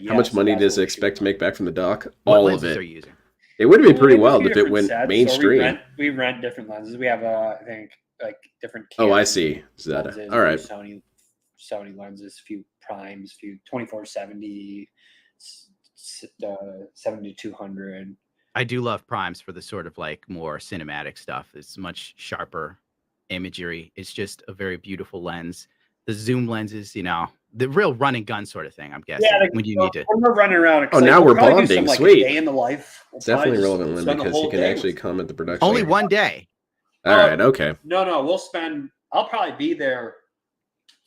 how much money does it expect to make back from the dock? What All lenses of it. are you using? It would be pretty wild if it went mainstream. So we rent different lenses. We have I think like different. Oh, I see. All right. Sony lenses, few primes, few 24-70, 70-200. I do love primes for the sort of like more cinematic stuff. It's much sharper imagery. It's just a very beautiful lens. The zoom lenses, the real run and gun sort of thing, I'm guessing. Yeah, when you need to. When we're running around. Oh, now we're bonding. Sweet. Day in the life. It's definitely relevant, Lynn, because you can actually comment the production. Only one day. All right. Okay. No. I'll probably be there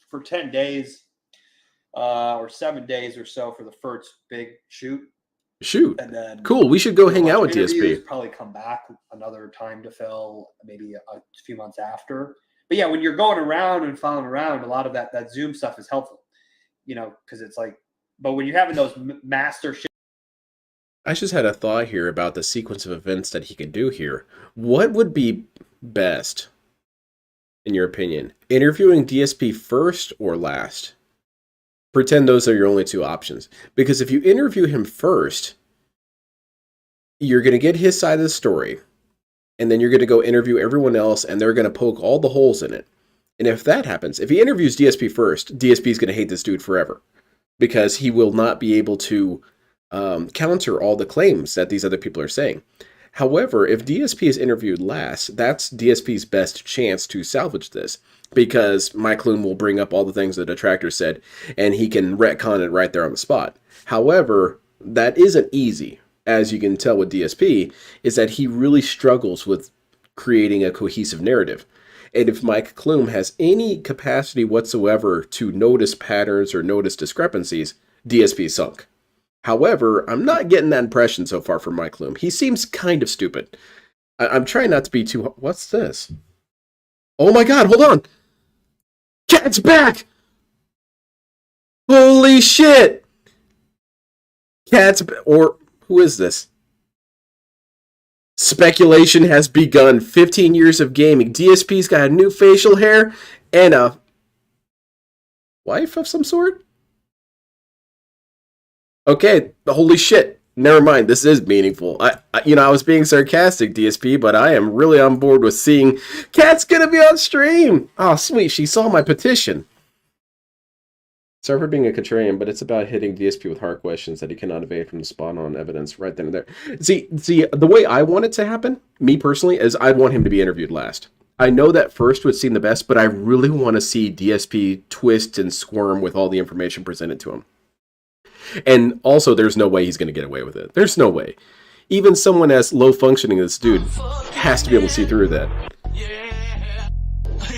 for 10 days or 7 days or so for the first big shoot. And then cool. We should go hang out with DSP. Probably come back another time to fill, maybe a few months after. But yeah, when you're going around and following around, a lot of that Zoom stuff is helpful, because it's like, but when you're having those master shit. I just had a thought here about the sequence of events that he could do here. What would be best, in your opinion? Interviewing DSP first or last? Pretend those are your only two options. Because if you interview him first, you're going to get his side of the story. And then you're going to go interview everyone else, and they're going to poke all the holes in it. And if that happens, if he interviews DSP first, DSP is going to hate this dude forever. Because he will not be able to counter all the claims that these other people are saying. However, if DSP is interviewed last, that's DSP's best chance to salvage this. Because Mike Loom will bring up all the things the Detractor said, and he can retcon it right there on the spot. However, that isn't easy. As you can tell with DSP, is that he really struggles with creating a cohesive narrative. And if Mike Klum has any capacity whatsoever to notice patterns or notice discrepancies, DSP sunk. However, I'm not getting that impression so far from Mike Klum. He seems kind of stupid. I'm trying not to be too... What's this? Oh my god, hold on! KHET's back! Holy shit! Or... Who is this? Speculation has begun. 15 years of gaming. DSP's got a new facial hair and a wife of some sort? Okay, holy shit. Never mind, this is meaningful. I was being sarcastic, DSP, but I am really on board with seeing KHET's gonna be on stream. Oh, sweet, she saw my petition. Sorry for being a contrarian, but it's about hitting DSP with hard questions that he cannot evade from the spot-on evidence right then and there. See, the way I want it to happen, me personally, is I want him to be interviewed last. I know that first would seem the best, but I really want to see DSP twist and squirm with all the information presented to him. And also, there's no way he's going to get away with it. There's no way. Even someone as low-functioning as this dude has to be able to see through that. Here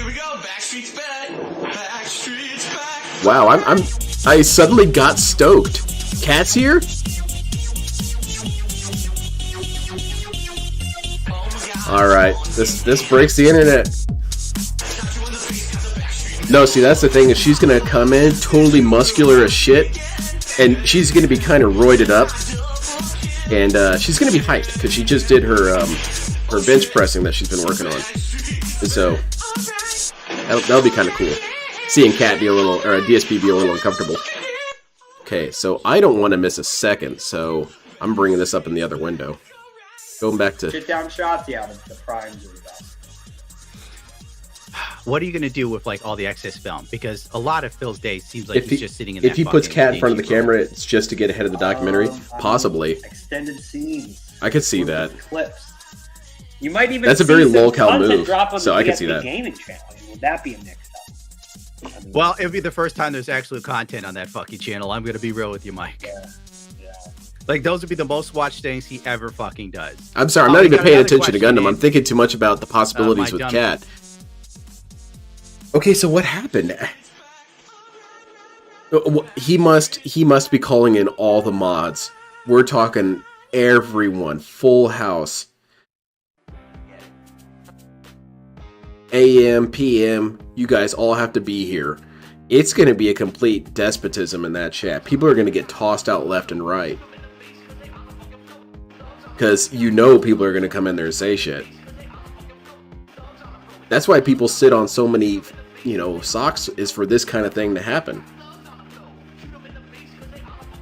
we go, Backstreet's back. Backstreet's back. Wow, I suddenly got stoked. KHET's here? Alright, this breaks the internet. No, see, that's the thing, is she's gonna come in totally muscular as shit, and she's gonna be kind of roided up, and she's gonna be hyped, because she just did her bench pressing that she's been working on. And so, that'll be kind of cool. Seeing KHET be a little, or a DSP be a little uncomfortable. Okay, so I don't want to miss a second, so I'm bringing this up in the other window. Going back to... Sit down shots, yeah, the primes are the best. What are you going to do with like all the excess film? Because a lot of Phil's days seems like he's just sitting in that If he puts KHET in front of the room. camera, it's just to get ahead of the documentary? Possibly. Extended scenes. I could see with that. clips. You might even That's a see very some lol-cal content move, drop on so the I could see DSP that. gaming channel. I mean, would that be a mix up? I mean, Well, it'll be the first time there's actual content on that fucking channel. I'm gonna be real with you, Mike. yeah. Like those would be the most watched things he ever fucking does. I'm sorry, I'm Oh, not we even got paying another attention to question Gundam. in. I'm thinking too much about the possibilities my with dumb- Cat. Okay, so what happened? He must be calling in all the mods. We're talking everyone, full house. AM, PM, you guys all have to be here. It's going to be a complete despotism in that chat. People are going to get tossed out left and right. Because you know people are going to come in there and say shit. That's why people sit on so many, socks, is for this kind of thing to happen.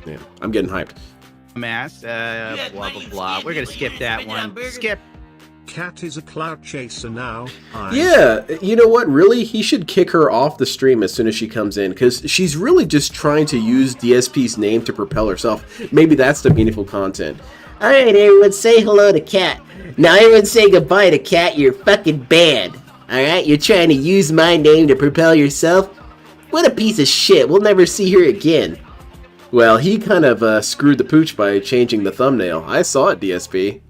Yeah, I'm getting hyped. Mass, blah, blah, blah. We're gonna skip that one. Skip. Cat is a clout chaser now. Yeah, you know what? Really, he should kick her off the stream as soon as she comes in, because she's really just trying to use DSP's name to propel herself. Maybe that's the meaningful content. Alright, everyone, say hello to Cat. Now everyone say goodbye to Cat, you're fucking banned. Alright, you're trying to use my name to propel yourself? What a piece of shit, we'll never see her again. Well, he kind of screwed the pooch by changing the thumbnail. I saw it, DSP.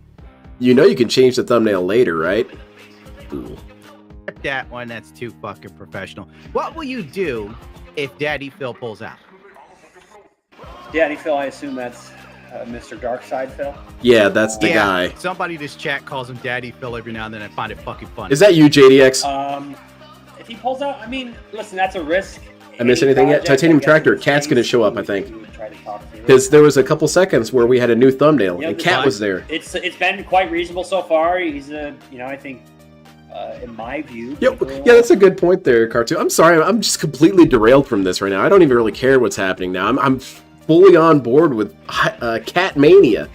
You know you can change the thumbnail later, right? Fool. Skip that one. That's too fucking professional. What will you do if Daddy Phil pulls out? Daddy Phil, I assume that's Mr. Darkside Phil. Yeah, that's the guy. Somebody in this chat calls him Daddy Phil every now and then. I find it fucking funny. Is that you, JDX? If he pulls out, I mean, listen, that's a risk. I miss Any anything yet? project, Titanium I guess, Tractor. in Cat's space, gonna show up, you I think. would try to talk through it. Because there was a couple seconds where we had a new thumbnail, Yeah, and the Cat time- was there. It's been quite reasonable so far. He's I think, in my view. Yep. Yeah, that's a good point there, Cartoon. I'm sorry, I'm just completely derailed from this right now. I don't even really care what's happening now. I'm fully on board with Cat Mania.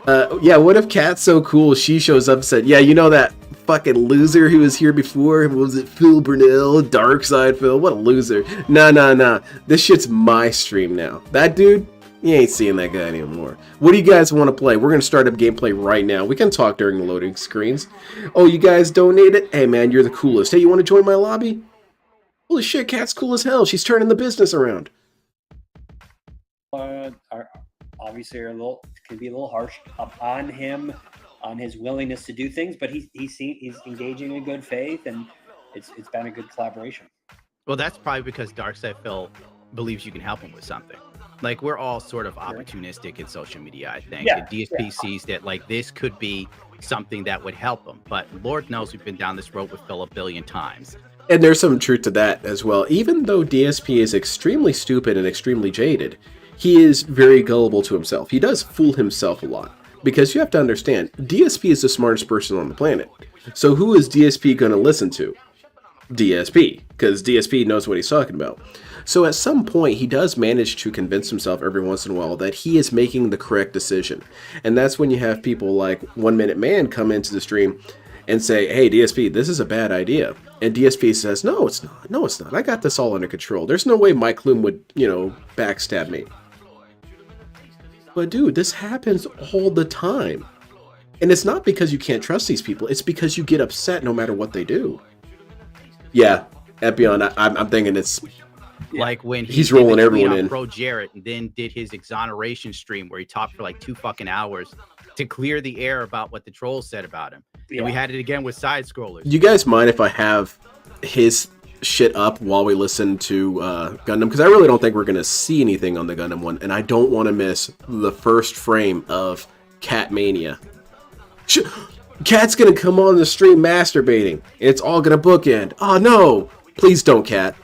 Yeah, what if Cat's so cool, she shows up and said, yeah, you know that fucking loser who was here before? What was it, Phil Burnell, Darkside Phil? What a loser. Nah. This shit's my stream now. That dude, you ain't seeing that guy anymore. What do you guys want to play? We're going to start up gameplay right now. We can talk during the loading screens. Oh, you guys donated? Hey, man, you're the coolest. Hey, you want to join my lobby? Holy shit, Cat's cool as hell. She's turning the business around. Obviously can be a little harsh on him, on his willingness to do things, but he's engaging in good faith, and it's been a good collaboration. Well, that's probably because Darkside Phil believes you can help him with something. Like, we're all sort of opportunistic in social media, I think. Yeah, And DSP sees that, like, this could be something that would help him. But Lord knows we've been down this road with Phil a billion times. And there's some truth to that as well. Even though DSP is extremely stupid and extremely jaded, he is very gullible to himself. He does fool himself a lot. Because you have to understand, DSP is the smartest person on the planet. So who is DSP going to listen to? DSP. Because DSP knows what he's talking about. So at some point, he does manage to convince himself every once in a while that he is making the correct decision. And that's when you have people like 1 Minute Man come into the stream and say, hey, DSP, this is a bad idea. And DSP says, no, it's not. No, it's not. I got this all under control. There's no way Mike Bloom would, backstab me. But dude, this happens all the time. And it's not because you can't trust these people. It's because you get upset no matter what they do. Yeah, Epion, I'm thinking it's... Like when he's did the rolling tweet everyone on in. Pro Jarrett, and then did his exoneration stream where he talked for like 2 fucking hours to clear the air about what the trolls said about him. Yeah. And we had it again with side scrollers. Do you guys mind if I have his shit up while we listen to Gundam? Because I really don't think we're going to see anything on the Gundam one, and I don't want to miss the first frame of Cat Mania. Cat's going to come on the stream masturbating, and it's all going to bookend. Oh no! Please don't, Cat.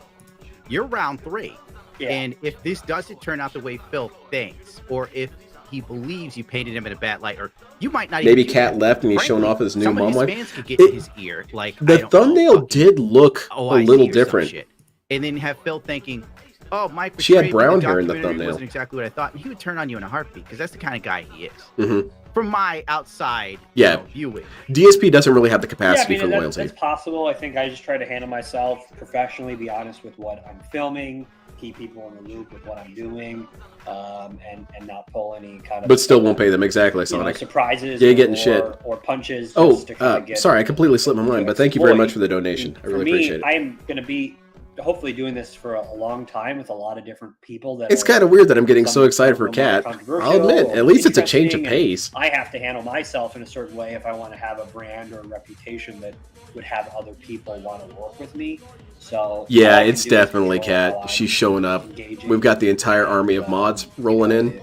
You're round 3. Yeah. And if this doesn't turn out the way Phil thinks, or if he believes you painted him in a bad light, or you might not Maybe even do Cat that. left and he's showing Frankly, off his new some of mom his life. fans could get in his ear. Like, I The don't know, thumbnail fucking, did look "Oh, a I see," little or some different. shit. And then have Phil thinking, oh, Mike, She had betrayed me, brown hair in the documentary thumbnail. wasn't exactly what I thought. And he would turn on you in a heartbeat, because that's the kind of guy he is. Mm-hmm. From my outside viewing. DSP doesn't really have the Yeah, capacity for that's loyalty. possible. I think I just try to handle myself professionally, be honest with what I'm filming, keep people in the loop with what I'm doing, and not pull any kind of. But still won't pay them, exactly, Sonic. Surprises. Yeah, getting shit. Or punches. Oh, just to kind of get, sorry, I completely slipped my mind, but thank you very much for the donation. I really appreciate it. I am going to be hopefully doing this for a long time with a lot of different people. That It's kind of weird that I'm getting so excited for Cat. I'll admit, at least it's a change of pace. I have to handle myself in a certain way if I want to have a brand or a reputation that would have other people want to work with me. So yeah, it's definitely Cat. She's showing up. We've got the entire army of mods rolling in.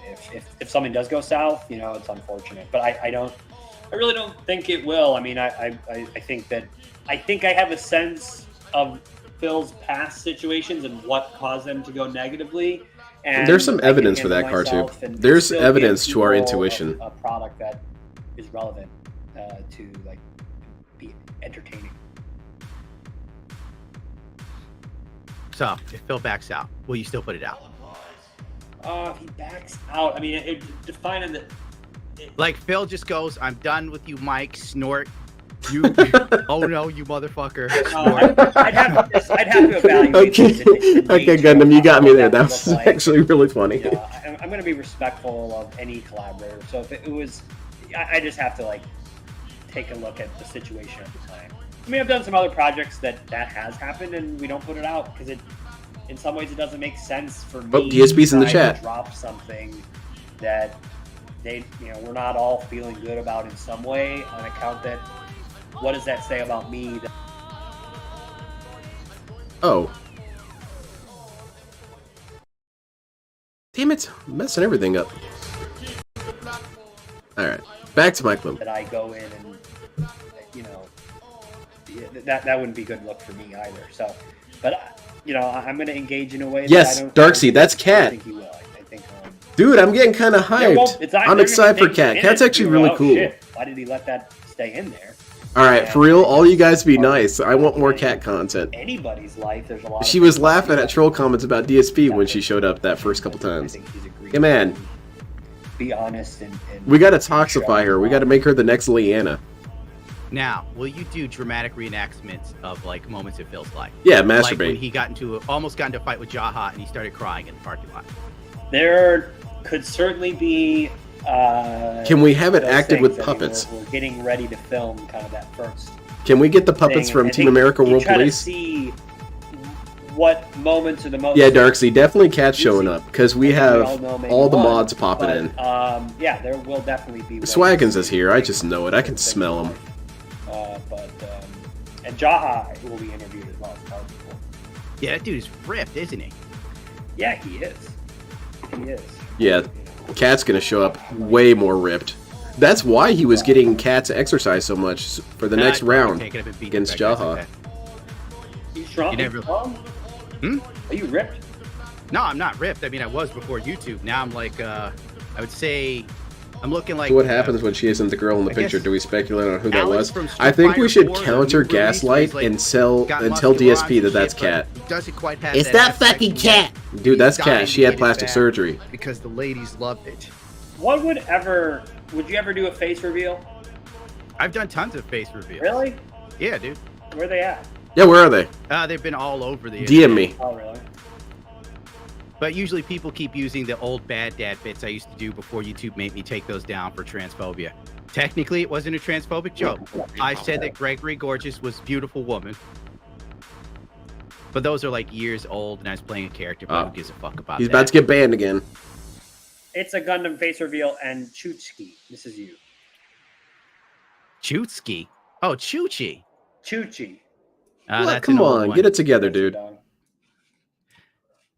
If something does go south, it's unfortunate, but I really don't think it will. I mean, I think I have a sense of Phil's past situations and what caused them to go like and there's some evidence for that, car too. There's evidence to our intuition. A product that is relevant to like be entertaining. So if Phil backs out, will you still put it out? If he backs out, I mean, defining the. Like Phil just goes, "I'm done with you, Mike." Snort. You. Oh no, you motherfucker. I'd have to evaluate. Okay, Gundam, you got me there. That was actually really funny. I'm going to be respectful of any collaborator. So if it was, I just have to like take a look at the situation at the time. I mean, I've done some other projects that has happened, and we don't put it out because in some ways, it doesn't make sense for me. Oh, DSP's in the chat. To drop something that we're not all feeling good about in some way on account that. What does that say about me? Oh. Damn it, I'm messing everything up. Alright, back to Mike Bloom. That I go in and, that wouldn't be a good look for me either. So, but, I'm going to engage in a way yes, that I don't... Darkseid, that's Cat. I think he will. I think, dude, I'm getting kind of hyped. I'm excited for Cat. Cat's actually really cool. Shit. Why did he let that stay in there? Alright, for real, all you guys be nice. I want more Cat content. Anybody's life, there's a lot. She was laughing at troll comments about DSP when she showed up that first couple times. Hey man, be honest and we gotta toxify her. We gotta make her the next Leanna. Now, will you do dramatic reenactments of like moments in Phil's life? Yeah, masturbate. Like when he almost got into a fight with Jaha and he started crying in the parking lot. There could certainly be. Can we have it acted with puppets? We're getting ready to film kind of that first. Can we get the puppets from Team America World Police? To see what moments are the most. Yeah, Darkseid, definitely Cat showing up because we have all the mods popping in. Yeah, there will definitely be. Swaggins is here. I just know it. I can smell him. And Jaha will be interviewed as well. Yeah, that dude is ripped, isn't he? Yeah, he is. He is. Yeah. Cat's gonna show up way more ripped. That's why he was getting Cat to exercise so much for the next round against Jaha. You shrunk? Are you ripped? No, I'm not ripped. I mean, I was before YouTube. Now I'm like, I would say, I'm looking like. So what happens when she isn't the girl in the picture? Do we speculate on who that was? From I think we should Street counter Gaslight and tell DSP that that's Cat. Doesn't quite have It's not fucking Cat. Dude, that's Cat. She had plastic surgery. Because the ladies loved it. Would you ever do a face reveal? I've done tons of face reveals. Really? Yeah, dude. Where are they at? Yeah, where are they? They've been all over the DM me. Oh, really? But usually people keep using the old bad dad bits I used to do before YouTube made me take those down for transphobia. Technically, it wasn't a transphobic joke. I said that Gregory Gorgeous was a beautiful woman. But those are like years old, and I was playing a character, but who gives a fuck about that? He's about to get banned again. It's a Gundam face reveal, and Chutski, this is you. Chutski? Oh, Chuchi. Chuchi. Well, come on, get it together, dude.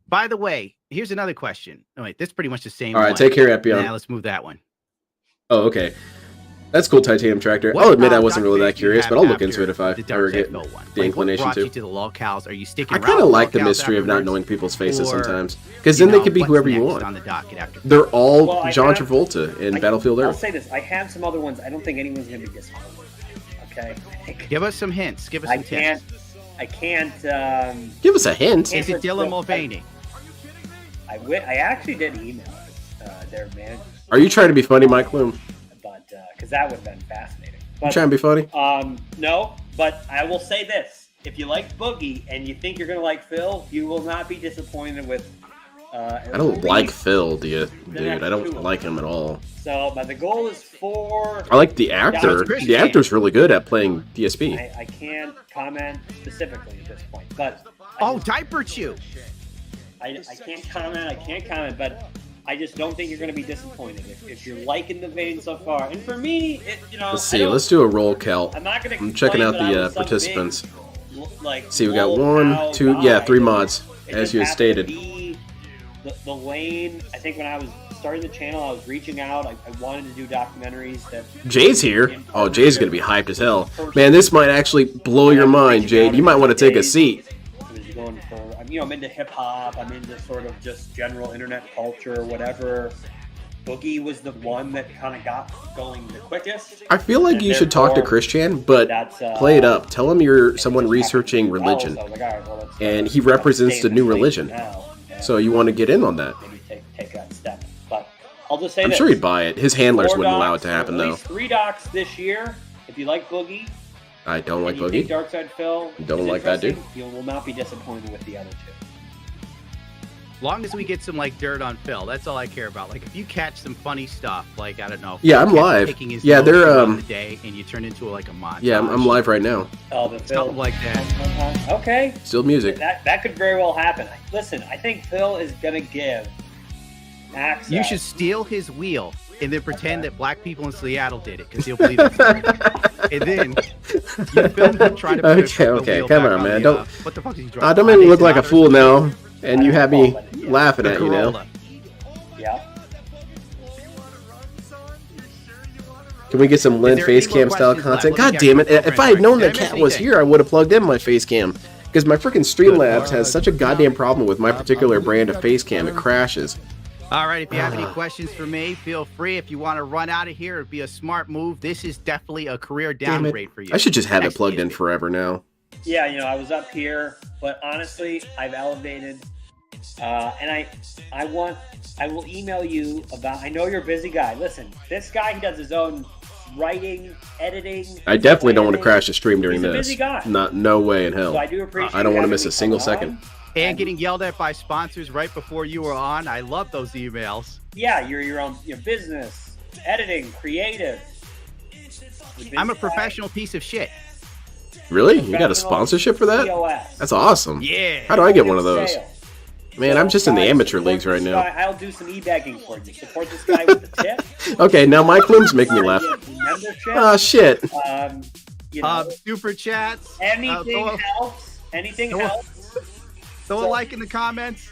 By the way, here's another question. Oh, wait, this is pretty much the same All right, one. take care, Epion. Now let's move that one. Oh, okay. That's cool, Titanium Tractor. I'll admit I wasn't really that curious, but I'll look into it if I ever get the inclination to. to. The locales? Are you sticking I kind of like the mystery of not knowing people's faces sometimes, because then they could be whoever you want. On the docket after They're all John Travolta in Battlefield Earth. I'll say this: I have some other ones. I don't think anyone's going to be disappointed. Okay. Give us some hints. Give us some tips. I can't. Give us a hint. Is it Dylan Mulvaney? I actually did email their manager. Are you trying to be funny, Mike Bloom? But because that would have been fascinating. But, You trying to be funny? No, but I will say this: if you like Boogie and you think you're gonna like Phil, you will not be disappointed with. I don't like Phil, dude. I don't like him at all. So, but the goal is 4. I like the actor. The actor's really good at playing DSP. I can't comment specifically at this point, but Diaper Chew. I can't comment, but I just don't think you're going to be disappointed if you're liking the vein so far. And for me, let's see. Let's do a roll count. I'm not going to. I'm checking out the participants. See, we got 1, 2, 3 mods, as you had stated. The lane. I think when I was starting the channel, I was reaching out. I wanted to do documentaries that. Jay's here. Oh, Jay's gonna be hyped as hell. Man, this might actually blow your mind, Jade. You might want to take a seat. Going for, I'm into hip hop. I'm into sort of just general internet culture, whatever. Boogie was the one that kind of got going the quickest. I feel like you should talk to Christian, but play it up. Tell him you're someone researching religion, and he represents the new religion. So you want to get in on that. Maybe take that step. But I'll just say I'm sure he'd buy it. His handlers wouldn't allow it to happen, though. 3 docs this year. If you like Boogie, I don't like you Boogie. think Darkside Phil, Don't like that dude. You will not be disappointed with the other 2. Long as we get some like dirt on Phil, that's all I care about. Like if you catch some funny stuff, like I don't know. Yeah, I'm live. Yeah, they're the day and you turn into like a montage. Yeah, I'm live right now. Oh, the Phil. Something like that. Okay. Still music. That could very well happen. Listen, I think Phil is gonna give access. You should steal his wheel and then pretend that black people in Seattle did it because he'll believe it. And then you film him trying to put okay, come on, man. Don't. What the fuck is he driving? Don't make me look like a fool now. And you have me laughing at you now. Yeah. Can we get some Lynn face cam style content? God damn it! If I had known that Cat was here, I would have plugged in my face cam. Because my freaking Streamlabs has such a goddamn problem with my particular brand of face cam. It crashes. All right, if you have any questions for me, feel free. If you want to run out of here, it'd be a smart move. This is definitely a career downgrade for you. I should just have it plugged in forever now. Yeah, I was up here, but honestly, I've elevated, and I will email you about. I know you're a busy guy. Listen, this guy, he does his own writing, editing. I definitely don't want to crash the stream during He's a this. busy guy. No way in hell. So I do appreciate. I don't want to miss a single second. And getting yelled at by sponsors right before you were on. I love those emails. Yeah, you're your own business, editing, creative. I'm a professional piece of shit. Really? You got a sponsorship for that? That's awesome. Yeah. How do I get one of those? Man, I'm just in the amateur leagues right now. I'll do some e-bagging for you. Support this guy with the tip. Okay, now my plumes make me laugh. Oh, shit. Super chats. Anything helps. Anything helps. Throw a like in the comments.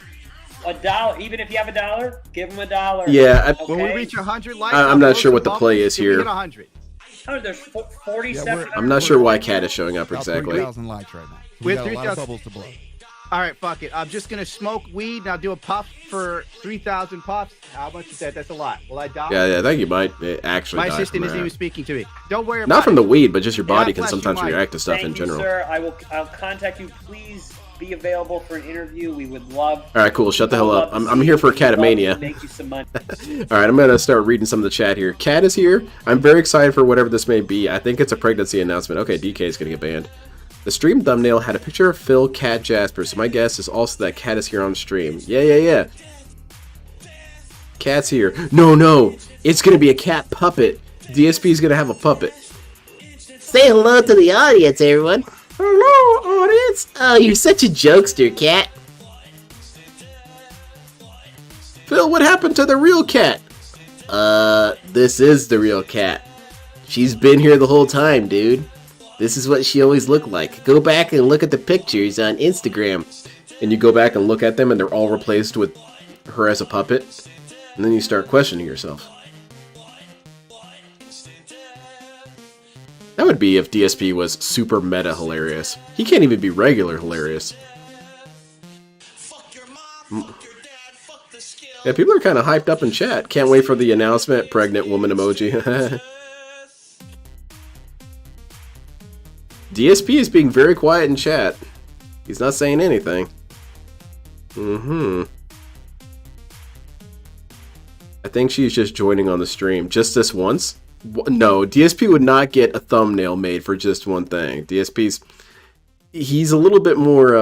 $1, even if you have $1, give him $1. Yeah. When we reach 100 likes, I'm not sure what the play is here. 100. There's 47. I'm not sure why Cat is showing up exactly. 3,000 likes right now. We got a lot of 3,000 bubbles to blow. All right, fuck it. I'm just gonna smoke weed and I'll do a puff for 3,000 puffs. How much is that? That's a lot. Will I die? Yeah, I think you might actually. My die assistant from isn't that. even speaking to me. Don't worry about Not from it. the weed, but just your body can bless you, sometimes Mike. react to stuff Thank in general. you, sir. I'll contact you. Please be available for an interview. We would love. All right, cool. Shut the hell up. I'm here for Catamania. Make you some money. All right, I'm gonna start reading some of the chat here. Cat is here. I'm very excited for whatever this may be. I think it's a pregnancy announcement. Okay, DK is gonna get banned. The stream thumbnail had a picture of Phil, Cat, Jasper, so my guess is also that Cat is here on stream. Yeah. Cat's here. No, it's gonna be a cat puppet. DSP's gonna have a puppet. Say hello to the audience, everyone. Hello, audience. Oh, you're such a jokester, Cat. Phil, what happened to the real Cat? This is the real Cat. She's been here the whole time, dude. This is what she always looked like. Go back and look at the pictures on Instagram. And you go back and look at them and they're all replaced with her as a puppet. And then you start questioning yourself. That would be if DSP was super meta hilarious. He can't even be regular hilarious. Yeah, people are kind of hyped up in chat. Can't wait for the announcement. Pregnant woman emoji. DSP is being very quiet in chat. He's not saying anything. I think she's just joining on the stream. Just this once? No, DSP would not get a thumbnail made for just one thing. DSP's he's a little bit more,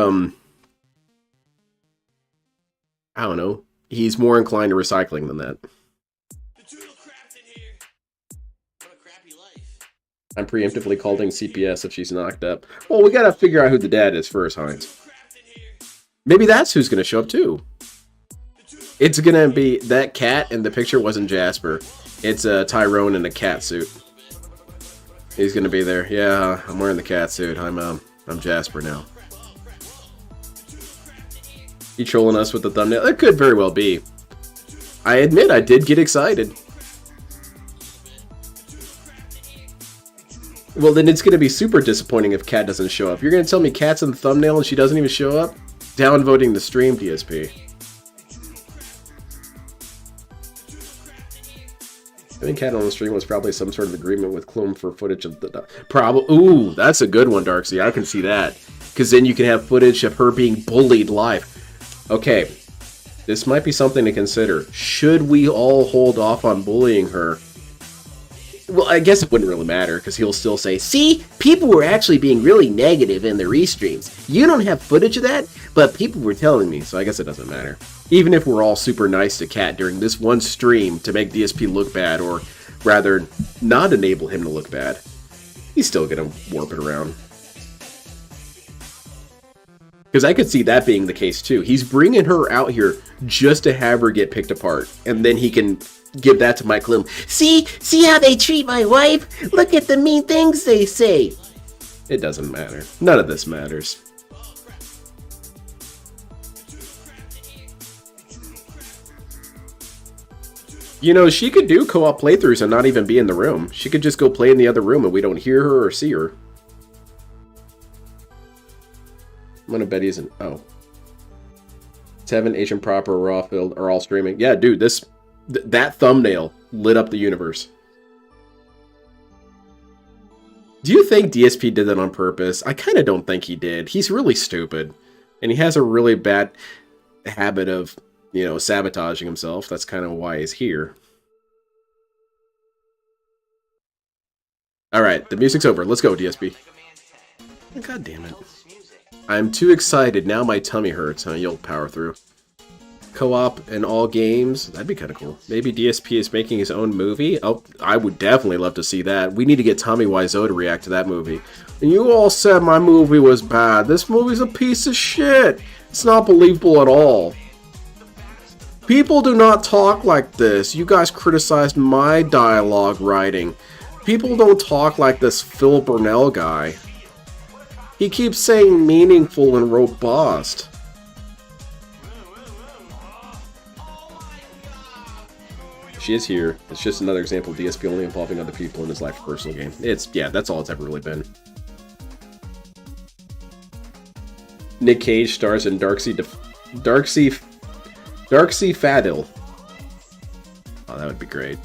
I don't know. He's more inclined to recycling than that. I'm preemptively calling CPS if she's knocked up. Well, we gotta figure out who the dad is first, Heinz. Maybe that's who's gonna show up too. It's gonna be that cat in the picture wasn't Jasper. It's Tyrone in a cat suit. He's gonna be there. Yeah, I'm wearing the cat suit. I'm Jasper now. You trolling us with the thumbnail? It could very well be. I admit I did get excited. Well, then it's gonna be super disappointing if Cat doesn't show up. You're gonna tell me Cat's in the thumbnail and she doesn't even show up? Downvoting the stream, DSP. I think Cat on the stream was probably some sort of agreement with Clone for footage of the... Ooh, that's a good one, Darksea. I can see that. Because then you can have footage of her being bullied live. Okay, this might be something to consider. Should we all hold off on bullying her? Well, I guess it wouldn't really matter, because he'll still say, see, people were actually being really negative in the restreams. You don't have footage of that, but people were telling me, so I guess it doesn't matter. Even if we're all super nice to Cat during this one stream to make DSP look bad, or rather, not enable him to look bad, he's still gonna warp it around. Because I could see that being the case too. He's bringing her out here just to have her get picked apart. And then he can give that to Mike Bloom. See how they treat my wife? Look at the mean things they say. It doesn't matter. None of this matters. You know, she could do co-op playthroughs and not even be in the room. She could just go play in the other room and we don't hear her or see her. I'm gonna bet he's in... Oh. Tevin, Asian Proper, Rawfield are all streaming. Yeah, dude, that thumbnail lit up the universe. Do you think DSP did that on purpose? I kind of don't think he did. He's really stupid. And he has a really bad habit of, you know, sabotaging himself. That's kind of why he's here. Alright, the music's over. Let's go, DSP. God damn it. I'm too excited. Now my tummy hurts. Huh? You'll power through. Co-op in all games. That'd be kind of cool. Maybe DSP is making his own movie. Oh, I would definitely love to see that. We need to get Tommy Wiseau to react to that movie. And you all said my movie was bad. This movie's a piece of shit. It's not believable at all. People do not talk like this. You guys criticized my dialogue writing. People don't talk like this Phil Burnell guy. He keeps saying meaningful and robust. She is here. It's just another example of DSP only involving other people in his life personal game. Yeah, that's all it's ever really been. Nick Cage stars in Darksea Fadil. Oh, that would be great.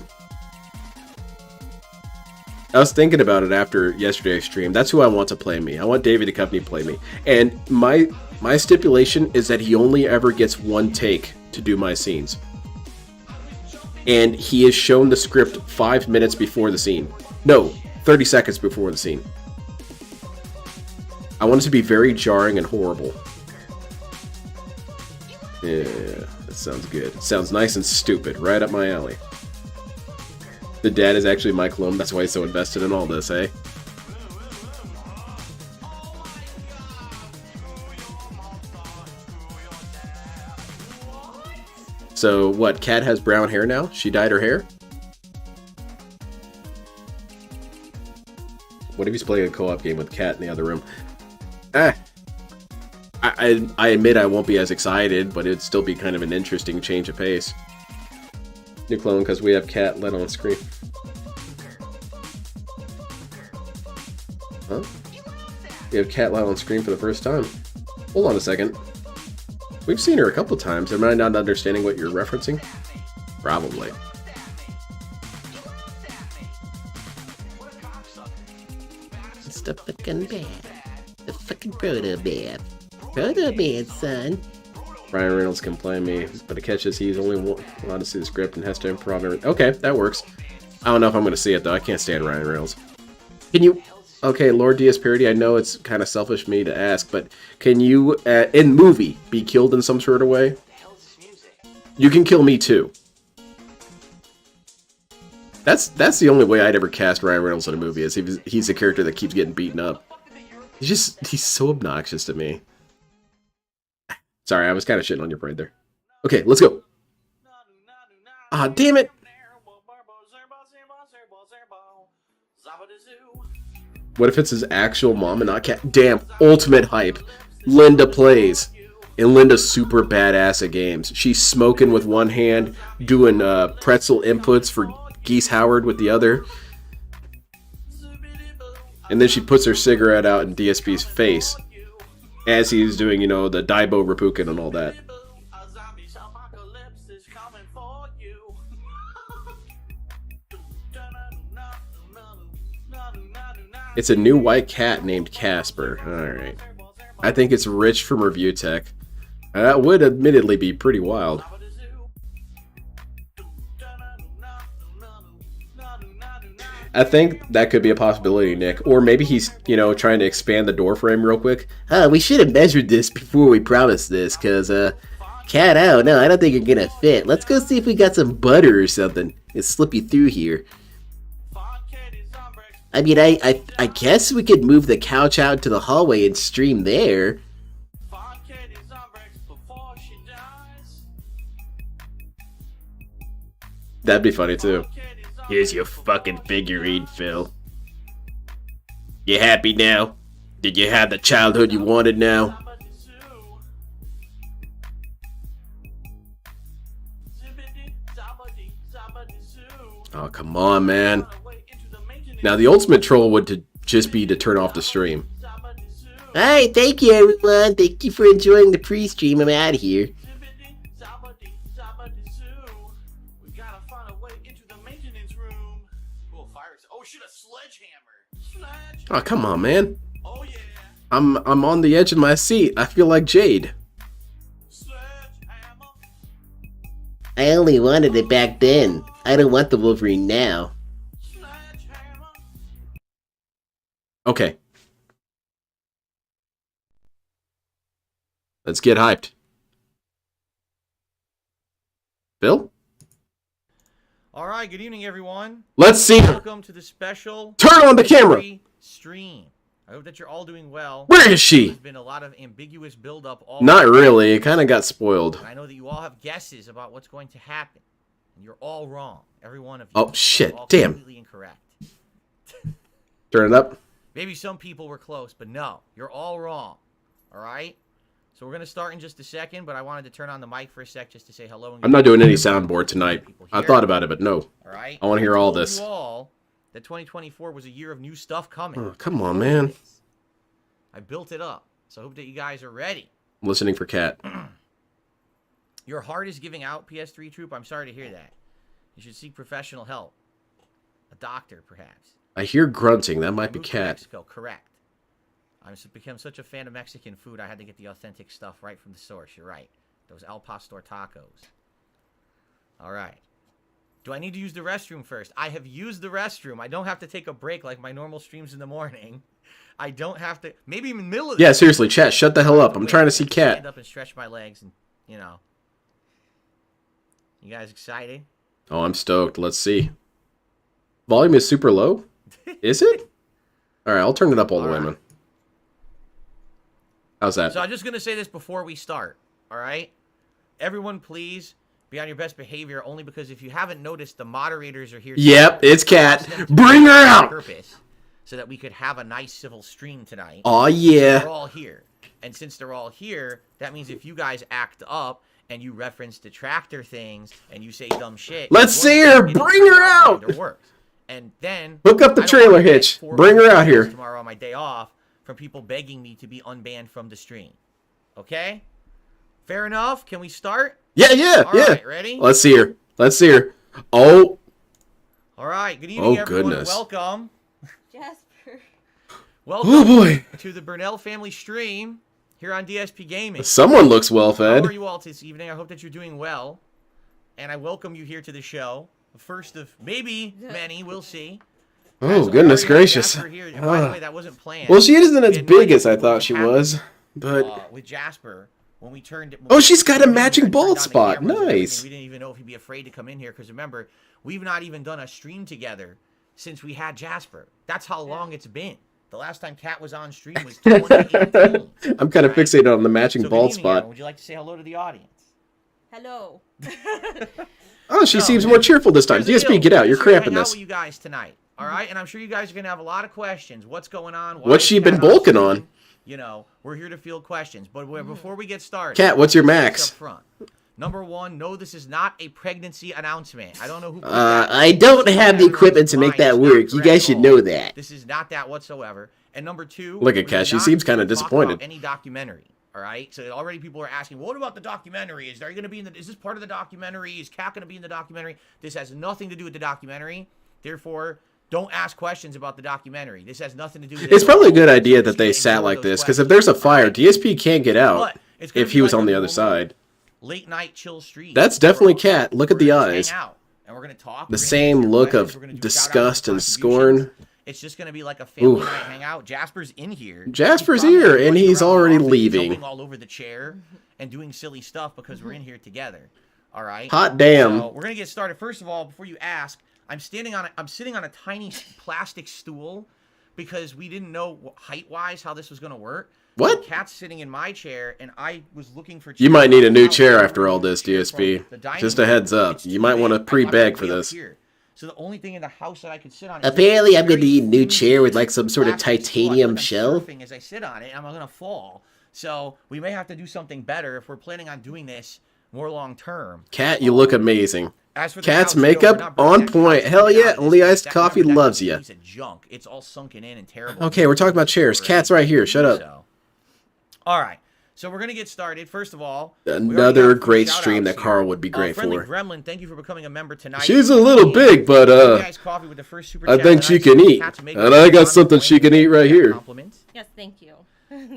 I was thinking about it after yesterday's stream. That's who I want to play me. I want David Duchovny to play me. And my stipulation is that he only ever gets one take to do my scenes. And he is shown the script 5 minutes before the scene. No, 30 seconds before the scene. I want it to be very jarring and horrible. Yeah, that sounds good. It sounds nice and stupid. Right up my alley. The dad is actually Mike Bloom. That's why he's so invested in all this, eh? So, what? Cat has brown hair now? She dyed her hair? What if he's playing a co-op game with Cat in the other room? I admit I won't be as excited, but it'd still be kind of an interesting change of pace. New clone, because we have Cat let on screen. Huh? We have Cat let on screen for the first time. Hold on a second. We've seen her a couple times. Am I not understanding what you're referencing? Probably. It's the fucking bad. The fucking proto-bad. Proto-bad, son. Ryan Reynolds can play me, but the catch is he's only allowed to see the script and has to improv everything. Okay, that works. I don't know if I'm going to see it, though. I can't stand Ryan Reynolds. Can you... Okay, Lord DSP, I know it's kind of selfish of me to ask, but can you, in movie, be killed in some sort of way? You can kill me too. That's the only way I'd ever cast Ryan Reynolds in a movie, is he's a character that keeps getting beaten up. He's so obnoxious to me. Sorry, I was kind of shitting on your parade there. Okay, let's go. Ah, damn it! What if it's his actual mom and not cat? Damn, ultimate hype. Linda plays. And Linda's super badass at games. She's smoking with one hand, doing pretzel inputs for Geese Howard with the other. And then she puts her cigarette out in DSP's face as he's doing, you know, the Daibo Rapukin and all that. It's a new white cat named Casper. Alright. I think it's Rich from Review Tech. That would admittedly be pretty wild. I think that could be a possibility, Nick. Or maybe he's, you know, trying to expand the door frame real quick. We should have measured this before we promised this, cause cat out. No, I don't think you're gonna fit. Let's go see if we got some butter or something and slip you through here. I mean, I guess we could move the couch out to the hallway and stream there. That'd be funny too. Here's your fucking figurine, Phil. You happy now? Did you have the childhood you wanted now? Oh, come on, man. Now, the ultimate troll would just be to turn off the stream. Alright, thank you everyone. Thank you for enjoying the pre-stream. I'm out of here. Oh, come on, man. I'm on the edge of my seat. I feel like Jade. I only wanted it back then. I don't want the Wolverine now. Okay. Let's get hyped. Bill? All right, good evening, everyone. Let's see her. Welcome to the special Turn on the camera. Stream. I hope that you're all doing well. Where is she? There's been a lot of ambiguous build-up. Not really. It kind of got spoiled. I know that you all have guesses about what's going to happen. And you're all wrong. Every one of you. Oh, shit. You're all Damn. completely incorrect. Turn it up. Maybe some people were close, but no. You're all wrong. All right? So we're going to start in just a second, but I wanted to turn on the mic for a sec just to say hello. And I'm not doing any soundboard tonight. I thought about it, but no. All right? I want to hear all this. You all that 2024 was a year of new stuff coming. Oh, come on, man. I built it up. So I hope that you guys are ready. I'm listening for Cat. Your heart is giving out, PS3 Troop. I'm sorry to hear that. You should seek professional help. A doctor, perhaps. I hear grunting. That might be Cat. Mexico, correct. I've become such a fan of Mexican food, I had to get the authentic stuff right from the source. You're right. Those El Pastor tacos. All right. Do I need to use the restroom first? I have used the restroom. I don't have to take a break like my normal streams in the morning. I don't have to. Maybe in the middle of Yeah, seriously, chat. Shut the hell up. I'm trying to see Cat. Stand up and stretch my legs, and you know. You guys excited? Oh, I'm stoked. Let's see. Volume is super low. Is it? All right, I'll turn it up all the way, man. How's that? So I'm just gonna say this before we start. All right, everyone, please be on your best behavior. Only because if you haven't noticed, the moderators are here. Yep, it's Cat. Bring her out. Purpose, so that we could have a nice civil stream tonight. Oh yeah. They're all here, and since they're all here, that means if you guys act up and you reference detractor things and you say dumb shit, let's see her. Bring her out. And then hook up the trailer hitch. Bring her out here tomorrow on my day off from people begging me to be unbanned from the stream. Okay? Fair enough? Can we start? Yeah, yeah, all yeah. Right, ready? Let's see her. Let's see her. Oh. All right. Good evening, everyone. Goodness. Welcome. Jasper. Welcome oh, boy. To the Burnell family stream here on DSP Gaming. Someone looks well fed. How are you all this evening? I hope that you're doing well. And I welcome you here to the show. The first of maybe many. We'll see. Oh, goodness gracious. Jasper here, and by the way, that wasn't planned. Well, she isn't as And big mind as I you, thought what she happened, was, but... with Jasper, when we turned... Oh, she's got a matching ball bald spot. Nice. We didn't even know if he'd be afraid to come in here, because remember, we've not even done a stream together since we had Jasper. That's how long it's been. The last time Kat was on stream was 2018. I'm kind of fixated on the matching So bald good evening, spot. Aaron. Would you like to say hello to the audience? Hello. Oh, she seems more cheerful this time. Here's the DSP, deal. get out. We're You're just here to cramping hang out this. with you guys tonight, all right? And I'm sure you guys are gonna have a lot of questions. What's going on? Why What's is she been Kat bulking stream? on? You know, we're here to field questions. But before we get started, Kat, what's your let's max? up front. Number one, no, this is not a pregnancy announcement. I don't know who. put that. I don't have the equipment to make that It's not work. You correct guys at should all. know that. This is not that whatsoever. And number two, Look at we Kat, are she not seems kinda going to talk disappointed. about any documentary. All right, so already people are asking, well, what about the documentary? Is there going to be in the? Is this part of the documentary? Is Kat going to be in the documentary? This has nothing to do with the documentary. Therefore, don't ask questions about the documentary. This has nothing to do with it. It's at probably a all. good idea So that just they ignore sat like those this, because questions, if there's a all fire, right? DSP can't get out But it's gonna if be he was like on a the other normal side. Late night chill stream. That's definitely We're Kat. Look at the gonna eyes. hang out, and we're gonna talk. The We're gonna same answer look questions. of We're gonna do disgust shout-outs and contributions. scorn. It's just gonna be like a family Oof. night hangout. Jasper's in here. Jasper's He's probably here, and running he's around the already office, leaving. jumping all over the chair and doing silly stuff because we're in here together. All right. Hot damn. So we're gonna get started. First of all, before you ask, I'm sitting on a tiny plastic stool because we didn't know height-wise how this was gonna work. What? So Kat's sitting in my chair, and I was looking for. You might need a new chairs. chair after all this, Chair from DSP. the dining Just a room. heads up. It's You too might want to big. pre-beg I'm for way up this. here. So the only thing in the house that I could sit on. is Apparently, I'm very gonna need a new flimsy chair with like some sort of plastic stool. I feel titanium like I'm shell. surfing as I sit on it, and I'm gonna fall. So we may have to do something better if we're planning on doing this more long term. Kat, you look amazing. As for the Kat's couch, makeup we're not bringing on that point. couch Hell out yeah, of only this. iced That- coffee remember, that loves ya. piece of junk. It's all sunken in and terrible. Okay, we're talking about chairs. Kat's right here. Shut up. So, all right. So we're gonna get started. First of all, we already Another got a few great shout-outs stream that here. Carl would be great Friendly for. Gremlin, thank you for becoming a member tonight. She's a little And big, but you guys coffee with the first super I chat think she tonight. can eat. Kat's making And I got on something point. she can eat right here. Compliments. Yes, thank you.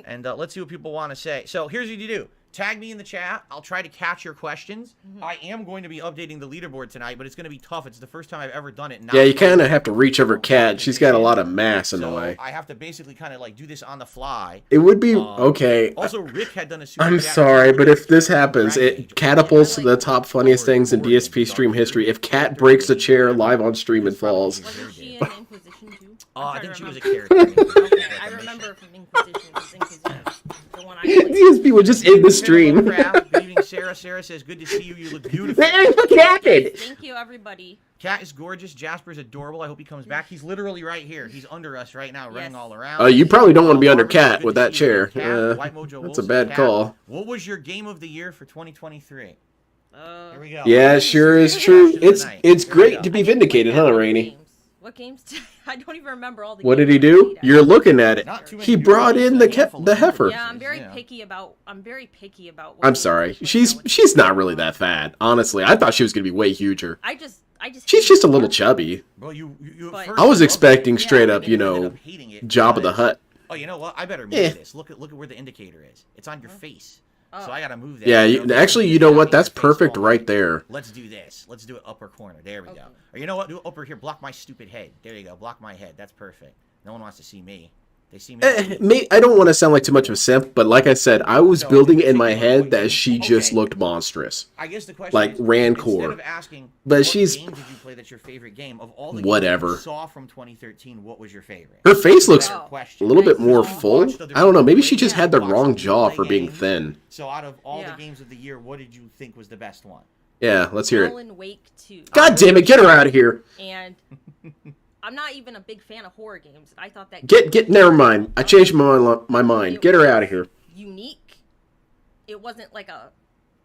And let's see what people want to say. So here's what you do. Tag me in the chat. I'll try to catch your questions. I am going to be updating the leaderboard tonight, but it's going to be tough. It's the first time I've ever done it. Yeah, you kind of have to reach over Kat. She's got a lot of mass in the So way. I have to basically kind of like do this on the fly. It would be okay. Also, Rick had done a super I'm chat. sorry, but if this happens, it catapults to the top funniest things in DSP stream history. If Kat breaks a chair live on stream and falls. Wasn't she in Inquisition too? I I'm think she trying was a to remember. character. Okay, I remember from Inquisition. It was Inquisition. The one I played. DSP was just in the stream. Good evening, Sarah. Sarah says, good to see you. You look beautiful. What fucking happened? Thank you, everybody. Cat is gorgeous. Jasper's adorable. I hope he comes back. He's literally right here. He's under us right now, running Yes. all around. You probably don't want to be under Barbara, Kat good with to that see you. chair. Kat, White Mojo That's a Wolves, bad Kat, call. What was your game of the year for 2023? Here we go. Yeah, it sure is true. It's Here we great go. to be vindicated, huh, Rainey? What games? I don't even remember all the. What games did he I do? played, You're actually. looking at it. Not too many He brought in viewers, a handful the of heifer. viewers. Yeah, I'm very Yeah. picky about. I'm very picky about. What I'm games I sorry. play She's now. not really that fat. Honestly, I thought she was gonna be way huger. I just. She's hate just a little Star chubby. Well, you But- first I was loved it, expecting Yeah, straight and up, then you ended know, up hating it Job of the because- Hut. Oh, you know what? I better move Yeah. this. Look at where the indicator is. It's on your face. Oh. So I gotta move that. Yeah, You know, actually, you know what? That's perfect right there. Let's do this. Let's do it upper corner. There we Okay. go. Or you know what? Do it upper here. Block my stupid head. There you go. Block my head. That's perfect. No one wants to see me. They see me. I don't want to sound like too much of a simp, but like I said, I was No, building take in my one head point. that she just Okay. looked monstrous. I guess the question like is, Rancor. instead of asking, But what she's- game did you play that's your favorite game of all the Whatever. games you saw from 2013? What was your favorite? Her face looks Wow. a Question. little bit more Nice. full. I don't know. Maybe she just had the wrong jaw for being thin. So out of all Yeah. the games of the year, what did you think was the best one? Yeah, let's hear it. Alan Wake 2. God damn it, get her out of here. And I'm not even a big fan of horror games. I thought that Never mind. I changed my mind. Get her out of here. Unique. It wasn't like a.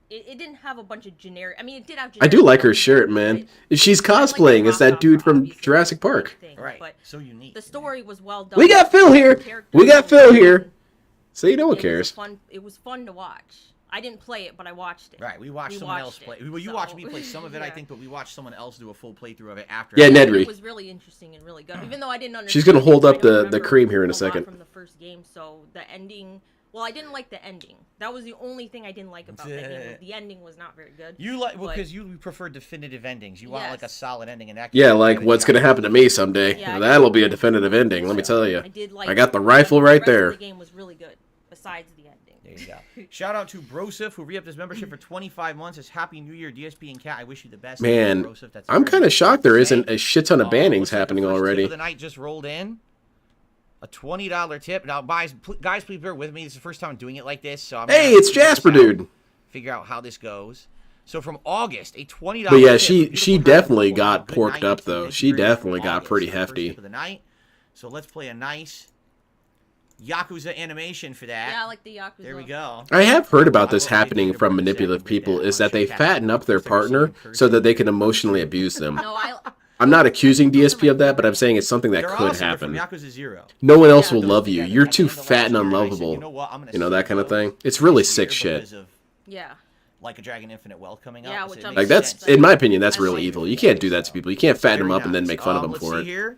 It didn't have a bunch of generic. I mean, it did have. I Generic do like her elements, shirt, man. but She's I like the cosplaying as that rock dude opera, from obviously, Jurassic that's the Park. thing, Right. But So unique. the story was well done. We got Phil here. The characters We got were Phil well here. done. See, no one It was cares. It was fun to watch. I didn't play it, but I watched it. Right, we watched someone else play. it, Well, you so- watched me play some of it, I yeah. think, but we watched someone else do a full playthrough of it after. Yeah, I- Nedry. It was really interesting and really good. Even though I didn't understand. She's gonna hold it, up I the remember cream here in a lot second. From the first game, so the ending Well, I didn't like the ending. That was the only thing I didn't like about that game. Was the ending was not very good. You like but- because you prefer definitive endings. You want like a Yes. solid ending, and that. Yeah, like what's gonna happen to me someday. Yeah, I That'll did- be a definitive ending. Let me tell you. I did like. I got the rifle right the rest there. Of the game was really good. Besides the ending. There you go. Shout out to Brosif who re-upped his membership for 25 months. Says Happy New Year, DSP and Cat. I wish you the best. Man, Brosif, that's I'm very kind of nice shocked to there say. isn't a shit ton of bannings Looks like happening the first tip already. of the night just rolled in. A $20 tip. Now, guys, please bear with me. This is the first time I'm doing it like this, so I'm Hey, gonna it's figure this Jasper, out, dude. Figure out how this goes. So from August, a $20. But yeah, tip, she beautiful definitely time, got good porked night. up though. Thank She you very much definitely from got August, pretty the first hefty. tip of the night. So let's play a nice Yakuza animation for that. Yeah, I like the Yakuza. There we go. I have heard about this happening from manipulative people is that they fatten up their partner so that they can emotionally abuse them. No, I'm not accusing DSP of that, but I'm saying it's something that They're could awesome. They're from happen. Yakuza 0. No one else will Those love you. together You're at the too end of fat and last year, I said, unlovable. you know what, I'm gonna You know, that kind of save thing. It's really sick because shit. of, yeah. like a Dragon Infinite Wealth coming out. Yeah, I which said it I'm makes Like that's, sense. in my opinion, that's I real like evil. it. You can't do that to people. You can't fatten them Very up and then nice. make fun of them Let's for see it. here.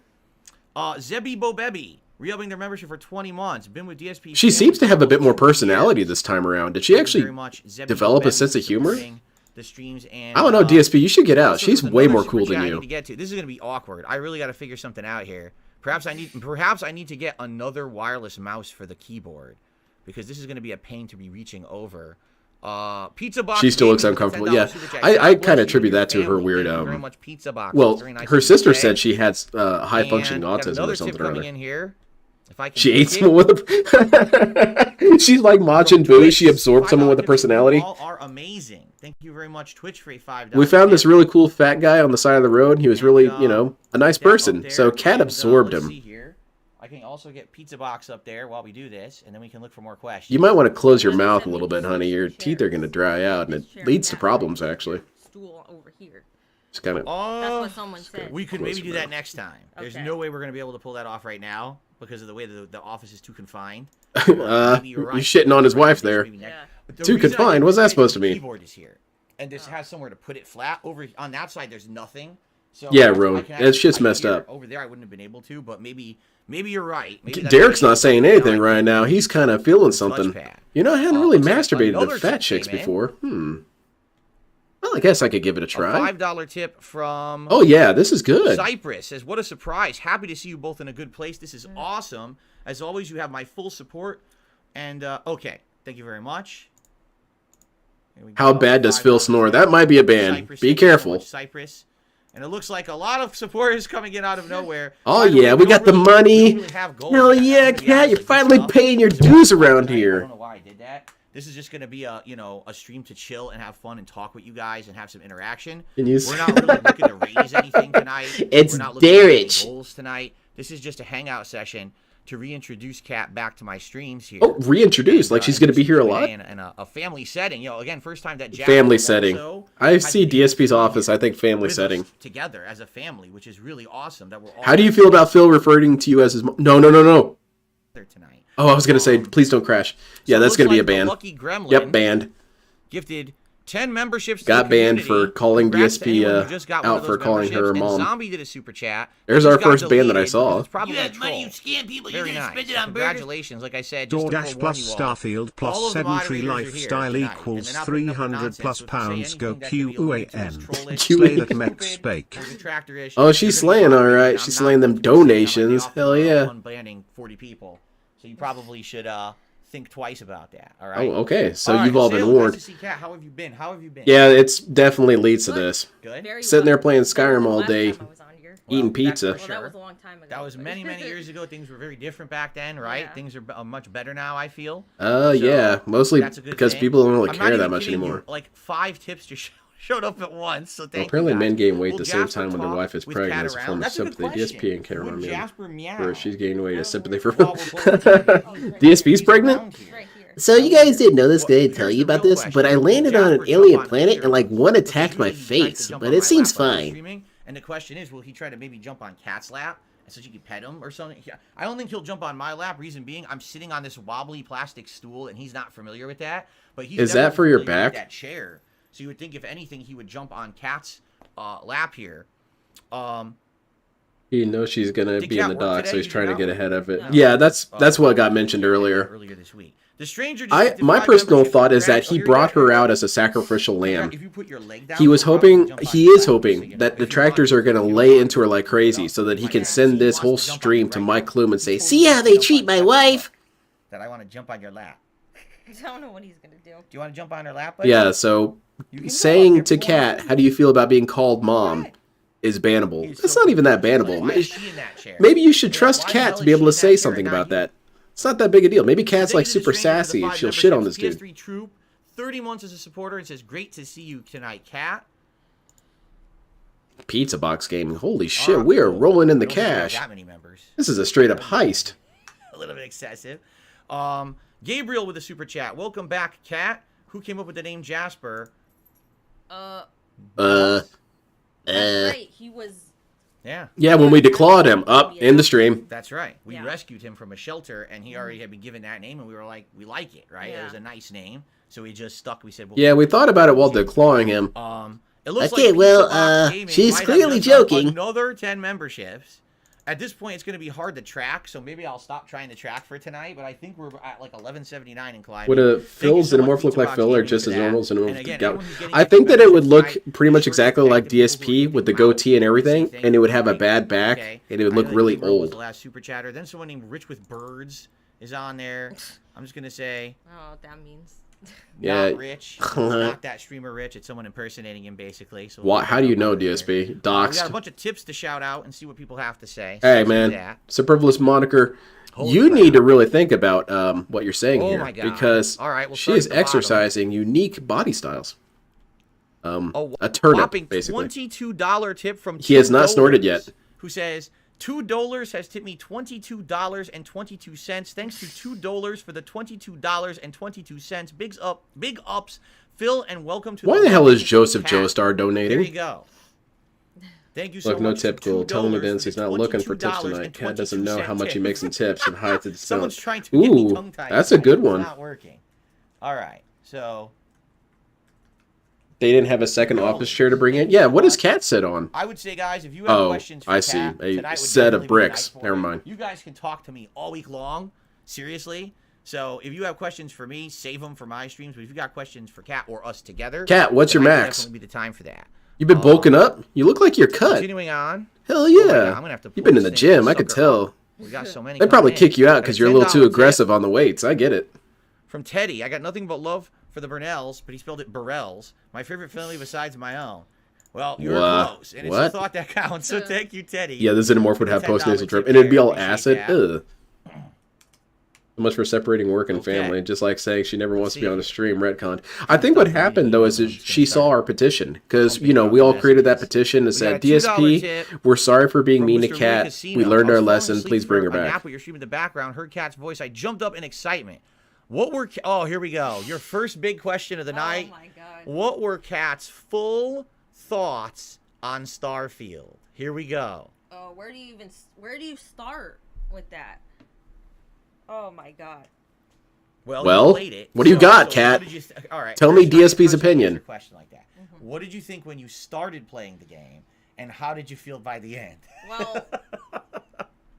Zebi Bobebi, re-upping their membership for 20 months. Been with DSP. She seems to have a bit more personality this time around. Did she Thank you actually very much, Zebi develop a Bobebi, sense of for humor? supporting The streams and I don't know, DSP. You should get out. also, She's there's way another more super cool chat than I need you. to get to. This is gonna be awkward. I really got to figure something out here. Perhaps I need to get another wireless mouse for the keyboard because this is gonna be a pain to be reaching over. Pizza box. She still looks Gaming, uncomfortable. $10 Yeah, super chat. I God kind bless of you attribute and your that to her family. weird. Thank you very much, Pizza box. Well, That's very nice her of you to sister say. said she had high functioning And got autism another or something tip or coming other. in here. If I can She click ate it. someone with a. She's like Majin Buu. She absorbed someone with a personality. You all are amazing. Thank you very much, Twitch, for a $5. We found this really cool fat guy on the side of the road. He was really, And, you know, a nice that up person. there, So Cat and, absorbed let's him. see here. I can also get Pizza Box up there while we do this, and then we can look for more questions. You might want to close your mouth a little bit, honey. Your teeth are going to dry out, and it leads to problems, actually. Stool over here. It's kind of. That's what someone said. We could Close maybe your do that mouth. next time. There's Okay. no way we're going to be able to pull that off right now because of the way the office is too confined. You're shitting on his wife there. Yeah. But the Too reason I confined? did What's that this is supposed to the mean? Keyboard is here, and this has somewhere to put it flat. Over on that side, there's nothing. So Yeah, I Roan, can that actually shit's type messed here. up. Over there, I wouldn't have been able to, but maybe you're right. Maybe that's Derek's what I not saying did. anything Now I right can now. He's kind of feeling something. touchpad. You know, I hadn't really looks like masturbated another to fat tip chicks came in. before. Well, I guess I could give it a A try. $5 tip from Oh yeah, this is good. Cyprus says, "What a surprise! Happy to see you both in a good place. This is awesome. As always, you have my full support." And okay, thank you very much. Here we How go. bad does Phil $5 snore? tip. That might be a ban. Cyprus, Be thank you so careful. much, Cyprus. And it looks like a lot of support is coming in out of nowhere. Oh By the way, yeah, we got the don't money. really have goals Hell yet. yeah, I'm gonna be Cat, honest you're with finally stuff. paying your So dues tonight, around I here. don't know why I did that. This is just going to be a stream to chill and have fun and talk with you guys and have some interaction. Can you We're not really looking to raise anything tonight. It's We're not looking to raise any Darich. goals tonight. This is just a hangout session to reintroduce Kat back to my streams here. Oh, reintroduced. Like she's gonna be here a lot. In a family setting. You know, again, first time that Jack Family also setting. I had see to be DSP's here office. I think family with us setting. together as a family, which is really awesome. That we're all How do you feel about Phil referring to you as his? No. together tonight. Oh, I was gonna say, please don't crash. Yeah, So it that's looks gonna be a like the ban. Lucky Gremlin Yep, banned. gifted 10 memberships to Got the banned community. for calling Congrats to DSP, anyone who just got one out of for those calling her memberships. mom. And Zombie did a super chat. There's It our just got first ban that I deleted saw. because it's probably You a had money, you troll. scam people, you Very didn't nice. spend it So on burgers. congratulations, like I said, just to DoorDash forewarn plus you all. Starfield plus All of the sedentary moderators are here lifestyle tonight, and equals they're not putting up with 300 nonsense, plus so if you say pounds. Go anything that could be a little bit QUAM. trollish, Slay the stupid, Mex Spake. or detractor-ish, Oh, she's you're gonna be slaying, all fine. right. I'm She's not slaying them looking to say that I'm donations. like Hell yeah. unbanning 40 people. So you probably should think twice about that, all right? Oh, okay. So All you've right, all been Salem, warned. Nice to see Kat. How have you been? How have you been? Yeah, it's definitely leads to Good. this. Good? Very Sitting there well. playing Better than Skyrim all last day, time I was on here. eating Well, that's pizza. for Well, sure. that was a long time ago. That was but- many, many years ago. Things were very different back then, right? Yeah. Things are much better now, I feel. Yeah, mostly That's a good because thing. people don't really I'm not care even that much kidding you, anymore. Like 5 tips just showed up at once, so thank Apparently you men guys. gain weight Will the same Jasper time when their talk wife is with pregnant Kat as a around? form of That's a good sympathy. DSP question. and Karen Would Romeo. Jasper meow? Or she's gaining weight as sympathy for While we're both- DSP's pregnant? Around here. Right here. So you guys didn't know this, Well, did I here's tell the you about real this? But I question. landed Will on an Jasper alien jump on planet here? and like one Because attacked my usually he tries to face, jump but on it my seems lap while we're fine. streaming, and the question is, will he try to maybe jump on Kat's lap so she could pet him or something? I don't think he'll jump on my lap. Reason being, I'm sitting on this wobbly plastic stool, and he's not familiar with that. But he's Is that definitely for your familiar with back? That chair. So you would think, if anything, he would jump on Kat's lap here. He knows she's gonna Did be in Cat the work dock, today? so he's You trying to did get not? ahead of it. No. Yeah, that's Oh, what got mentioned earlier. Earlier this week. The stranger just My personal thought is that he brought her out as a sacrificial lamb. If you put your leg down, He was you'll probably hoping, jump on he your is back, hoping so, that if detractors you are going to want- lay into her like you crazy know, so that he like can that. send He this wants whole to jump on stream you to right Mike now. Klum and He say, told see me how to they jump treat on my your wife? lap, that I want to jump on your lap. I don't know what he's gonna do. Do you want to jump on her lap? Buddy? Yeah, so You can go saying up to if you Kat, want. how do you feel about being called mom, Right. is bannable. He's That's so not even that confused. bannable. Why is she in that chair? Maybe you should Yeah, trust why the Kat hell to is be able she to in say that chair something and about not you? that. It's not that big a deal. Maybe Kat's Thank like you to super the stranger for the sassy. 5 She'll shit on memberships. this dude. PS3 Troop, 30 months as a supporter, and says, great to see you tonight, Kat. Pizza box gaming. Holy shit, Alright, we are cool. rolling in the We don't think we have cash. that many members. This is a straight up heist. A little bit excessive. Gabriel with a super chat. Welcome back, Kat. Who came up with the name Jasper? That's right. He was. Yeah, Yeah, when we declawed him up in the stream. that's right. We Yeah. rescued him from a shelter, and he already had been given that name, and we were like, we like it, right? It Yeah. was a nice name, so we just stuck. We said, well, Yeah, we thought about it while declawing him. It looks Okay, like well, Pizza Box Gaming she's might have clearly just done joking. Another 10 memberships. At this point, it's going to be hard to track, so maybe I'll stop trying to track for tonight. But I think we're at like 1179 in climbing. Would a Thank you Phil's so much, Xenomorph look Pizza like Box Phil or Gaming, just for as that. normal And Xenomorph again, got? everyone who's getting I extra think that it would memberships look tonight, pretty be much sure to exactly thank like the people who DSP are with the keeping them goatee and out. everything, Say and it would thank have a you. bad back, Okay. and it would I look know really Gabriel was old. the last super chatter. Then someone named Rich with Birds is on there. I'm just going to say, Oh, what that means. Yeah. not Rich. It's not that streamer Rich. It's someone impersonating him, basically. So Why, how do you know over here. DSP? We got a Doxed. bunch of tips to shout out and see what people have to say. So Hey let's do man, that. superfluous moniker. Holy You crap. need to really think about what you're saying Oh here, my God. because All right, we'll she start is at the bottom. exercising unique body styles. A A turnip, whopping basically. $22 tip from He has not $2, snorted yet. Who says $2 has tipped me $22.22. Thanks to $2 for the $22.22. Big ups, Phil, and welcome to. Why the hell is lovely Joseph Cat. Joestar There you donating? go. Thank you so Look, no much. tip for cool. Tell him $2 against for he's the not looking for tips $22 tonight. and Cat doesn't know 22 how much he tip. makes in tips and hides it. Someone's trying to get me Ooh, tongue-tied. that's a good It's one. not working. All right, so They didn't have a second No. office chair to bring in? Yeah, what does Cat sit on? I would say, guys, if you have Oh, questions for I see. Kat, A tonight would set of definitely be a bricks. night for Never it. mind. You guys can talk to me all week long, seriously. So if you have questions for me, save them for my streams. But if you got questions for Kat or us together, Cat, what's your tonight would max? Definitely be the time for that. You've been bulking up? You look like you're cut. Continuing on. Hell Oh my God, yeah. I'm gonna have to You've pull been in this the thing gym, I could sucker tell. up. We got so many. They'd probably coming in. kick you out Got because you're a little too $10 tip aggressive on the weights. I get it. From Teddy, I got nothing but love for the Burnells, but he spelled it Burrells. My favorite family besides my own. Well, you're What? close, and it's What? a thought that counts. So thank you, Teddy. Yeah, the Xenomorph would have $10 post-nasal drip, tip and it'd be there. all Appreciate acid. that. Ugh. So much for separating work and Okay. family, just like saying she never wants to be see. on the stream, retconned. I think what happened, though, is that she saw our petition, because, Don't you know, be we all messages. created that petition that We said, got a $2 DSP, tip we're sorry for being from mean to Mr. Lee Cat. Casino. We learned I our was falling lesson. asleep Please bring her for a nap back. with your stream in the background. Heard Cat's voice. I jumped up in excitement. What were? Oh, here we go. Your first big question of the night. Oh my god. What were Cat's full thoughts on Starfield? Here we go. Oh, where do you start with that? Oh my god. Well, Well, you played it. what do you got, Cat? what did you all right. Tell me first time- DSP's first time I opinion. asked a question like that. What did you think when you started playing the game, and how did you feel by the end? Well,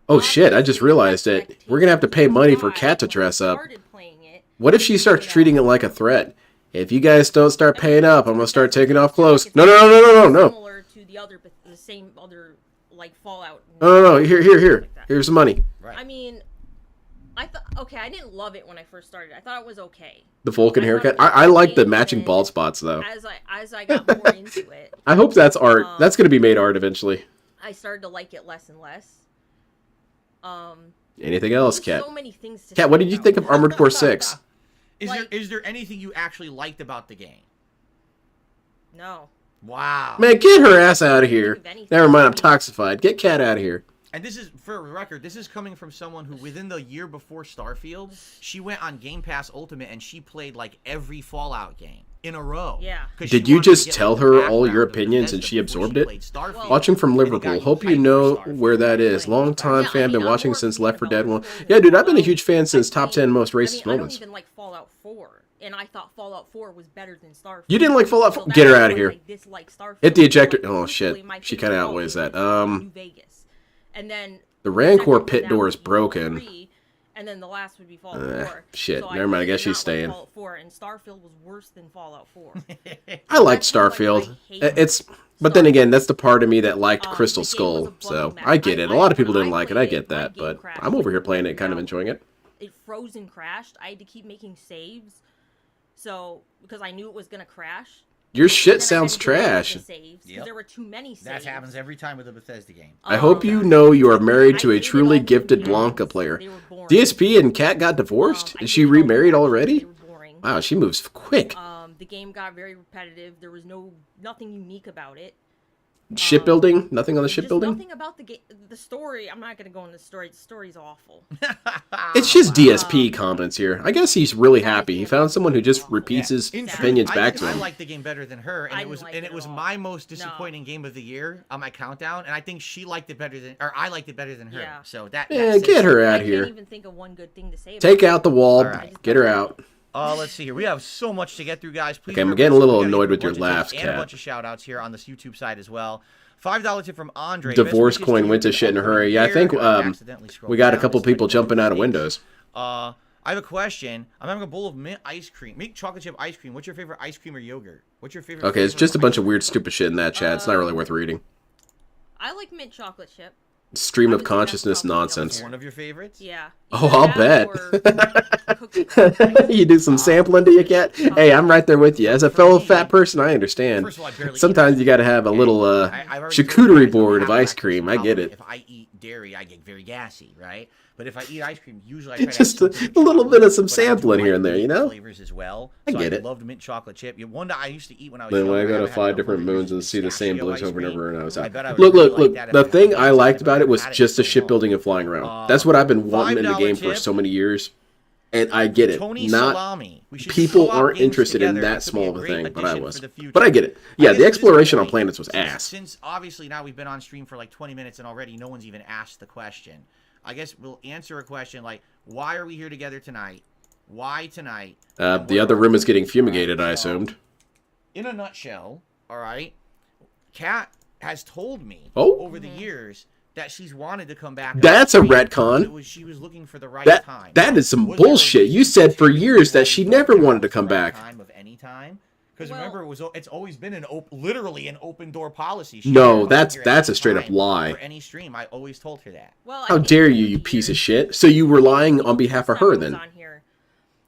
Oh, shit, I just realized it. We're going to have to pay money for Cat to dress up. started playing it. What if she starts treating it like a threat? If you guys don't start paying up, I'm going to start taking off clothes. No, no, no, no, no, no. Similar to the same other like Fallout. No, no, no. Here. Here's some money. Right. I mean, I thought okay. I didn't love it when I first started. I thought it was okay. The Vulcan I haircut. thought it was I like the okay, matching and bald spots, though. As I got more into it, I hope that's art. That's going to be made art eventually. I started to like it less and less. Anything else, There's Cat? so many things to Cat, what say did you about think of it. Armored Core 6? Is there anything you actually liked about the game? No. Wow. Man, get her ass out of here. Think of anything. Never mind, I'm toxified. Get Cat out of here. And this is, for a record, this is coming from someone who, within the year before Starfield, she went on Game Pass Ultimate and she played like every Fallout game in a row. Yeah. 'Cause Did she you wanted to just get, tell like, her the all your background of opinions and Bethesda she before absorbed it? played Starfield. Watching from And it got Liverpool. you Hope you hyped know for Starfield. where that is. Right. Long time Yeah, fan, I mean, been I'm watching more since of a Left 4 Dead 1. Fallout Yeah, dude, I've been a Fallout. huge fan since top 10 most I racist mean, moments. I don't even like Fallout 4, and I thought Fallout 4 was better than Starfield. You didn't like Fallout So 4? that's Get her why out of here. I dislike Starfield. Hit the ejector. Oh, Truthfully, shit. my She favorite kinda Fallout outweighs game that. is New Vegas. And then The Rancor second one pit down door would is be Fallout broken. 3, and then the last would be Fallout 4. Shit, So never mind, I did guess she's not like staying. Fallout 4, and Starfield was worse than Fallout 4. I liked That's how much Starfield. I hate But then Starfield. again, that's the part of me that liked Crystal the game was a Skull. So bundle map. I get it. A lot of people when didn't I like it. I played get my that. game But crashed I'm over here when playing it it, kind of came out. enjoying it. It froze and crashed. I had to keep making saves, so because I knew it was gonna crash. Your And shit then I had sounds to delete trash. the saves, 'cause Yep. there were too many saves. That happens every time with a Bethesda game. I hope you know you are married to a truly gifted Blanca player. They were boring. DSP and Kat got divorced? I Is she hated all the remarried matches. already? They were boring. Wow, she moves quick. The game got very repetitive. There was nothing unique about it. Shipbuilding? Nothing on the Just shipbuilding? nothing about the story. I'm not gonna go into the story. The story's awful. It's just DSP comments here. I guess he's really happy. He found someone who just repeats his In truth, opinions I back think to I him. liked the game better than her, and I it was didn't like it at all. my most No. disappointing game of the year on my countdown, and I think she liked it better than, or I liked it better than her. Yeah. So that. Yeah, says get her something. out I here. can't even think of one good thing to say. About Take it. out the wall. All right. Get her out. Let's see here. We have so much to get through, guys. Please Okay, I'm remember getting a this, little we gotta annoyed give with a your bunch of laughs, tips and a Kat. bunch of shout outs here on this YouTube side as well. $5 tip from Andre. Divorce Best wishes coin to went to you shit in a for the hurry. Yeah, I year. think Accidentally scrolled we got a down. couple This is people like jumping out of mistakes. windows. I have a question. I'm having a bowl of mint ice cream, mint chocolate chip ice cream. What's your favorite ice cream or yogurt? What's your favorite? Okay, it's flavor just a of bunch ice of cream? weird, stupid shit in that chat. It's not really worth reading. I like mint chocolate chip. Stream I of would say that's consciousness probably nonsense. One of your favorites? Yeah. Oh, Either I'll that bet. or cookies. You do some sampling, do you, Kat? Hey, I'm right there with you. As a fellow fat person, I understand. First of all, I barely Sometimes eat you got to have a little I've already told you charcuterie guys board I of have ice lactose cream. I get intolerant. it. If I eat dairy, I get very gassy, right? But if I eat ice cream, usually I try to Just have a something with little bit chocolate, of some but I do sampling here like and there, you mint know? Flavors as well. I So get it. Loved mint chocolate chip. One that I used to eat when I was Then when I younger, go to had 5 a different Lovely moons and see the same pistachio bliss ice over and cream. over, and I was I out. bet I would Look, really look, like look. that if The I had thing it. I liked about it was Had it just the so shipbuilding long. and flying around. That's what I've been wanting in the $5 game for tip. so many years. And I get it. Tony Not Salami. We should people co-op aren't games interested in together. that It could small be a of a great thing, but I addition was. for the future. But I get it. I Yeah, guess the at this exploration on point, planets was since- ass. Since obviously now we've been on stream for like 20 minutes and already no one's even asked the question. I guess we'll answer a question like, why are we here together tonight? Why tonight? And The what other are room our is getting goals? fumigated, I Alright, so, assumed. in a nutshell, all right, Kat has told me Oh. over the years that she's wanted to come back. That's a on stream. retcon. She was looking for the right time. That is some Was there a bullshit. You reason said for she years that hadn't she thought never now wanted to was the come right back. Time of any time? Because Well- remember, it's always been literally an open door policy. She No, said, that's "I'm here a any straight up time lie. For any stream, I always told her that. Well, I How think dare you, over you the piece of years- shit? So you were lying on behalf of Last time her I was then? on here,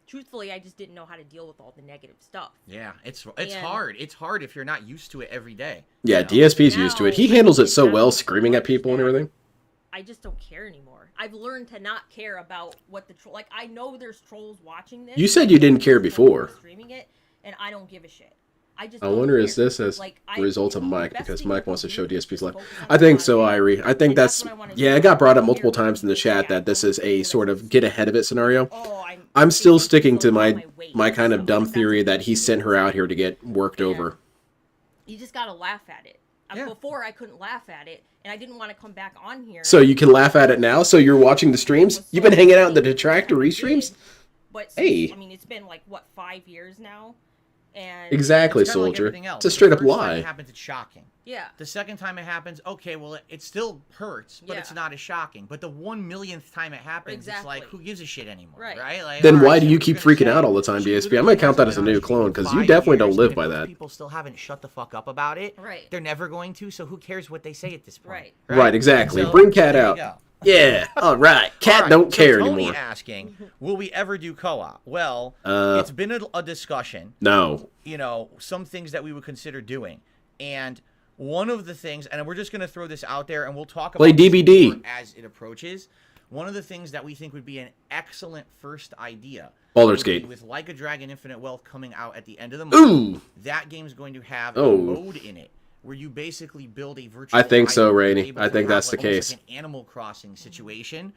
truthfully, I just didn't know how to deal with all the negative stuff. Yeah, it's And- hard. It's hard if you're not used to it every day. Yeah, you know? DSP's used to it. He Now, handles it it's so gotten well, so screaming at much people and that everything. I just don't care anymore. I've learned to not care about what the like. I know there's trolls watching this. You said you didn't care there's people before. streaming it, and I don't give a shit. I just. I don't wonder care. is this as Like, a result of the Mike, best because thing Mike you wants to can show do is DSP's life. focus on I think the so, content. Irie. I think And that's what I wanna yeah. do. It got brought up I'm multiple here times in the to chat chat. that this is a Don't sort listen of to get ahead of it scenario. Oh, I'm still thinking sticking so to on my weight. kind of So dumb that's theory what that he you sent do. her out here to get worked Yeah. over. You just gotta laugh at it. Yeah. Before I couldn't laugh at it, and I didn't want to come back on here. So you can laugh at it now. So you're watching the streams. You've been hanging out in the Detractor restreams. But Hey. I mean, it's been like what 5 years now, and Exactly, It's kinda like soldier. everything else. It's a straight The up first time lie. it happens, it's shocking. Yeah. The second time it happens, okay, well, it still hurts, but it's Yeah. not as shocking. But the 1 millionth time it happens, it's like, Exactly. who gives a shit anymore, Right. right? Like, Then all why right, do so you we're keep gonna freaking say out all the time, she DSP? I'm literally gonna count that as a hasn't new been on clone stream because in you 5 definitely don't years, live and by if those that. people still haven't shut the fuck up about it. Right. They're never going to, so who cares what they say at this point? Right. Right, exactly. So, Bring Cat there you out. go. Yeah. All right. Cat All right, don't so care Tony anymore. asking, will we ever do co-op? Well, it's been a discussion. No. You know, some things that we would consider doing. And one of the things, and we're just going to throw this out there, and we'll talk about Play this DBD. more as it approaches. One of the things that we think would be an excellent first idea Baldur's would be Gate. with Like a Dragon Infinite Wealth coming out at the end of the month. Ooh. That game's going to have Oh. a mode in it where you basically build a virtual I think so, island, Rainey. able I to think have, that's the like, almost case. like an Animal Crossing situation.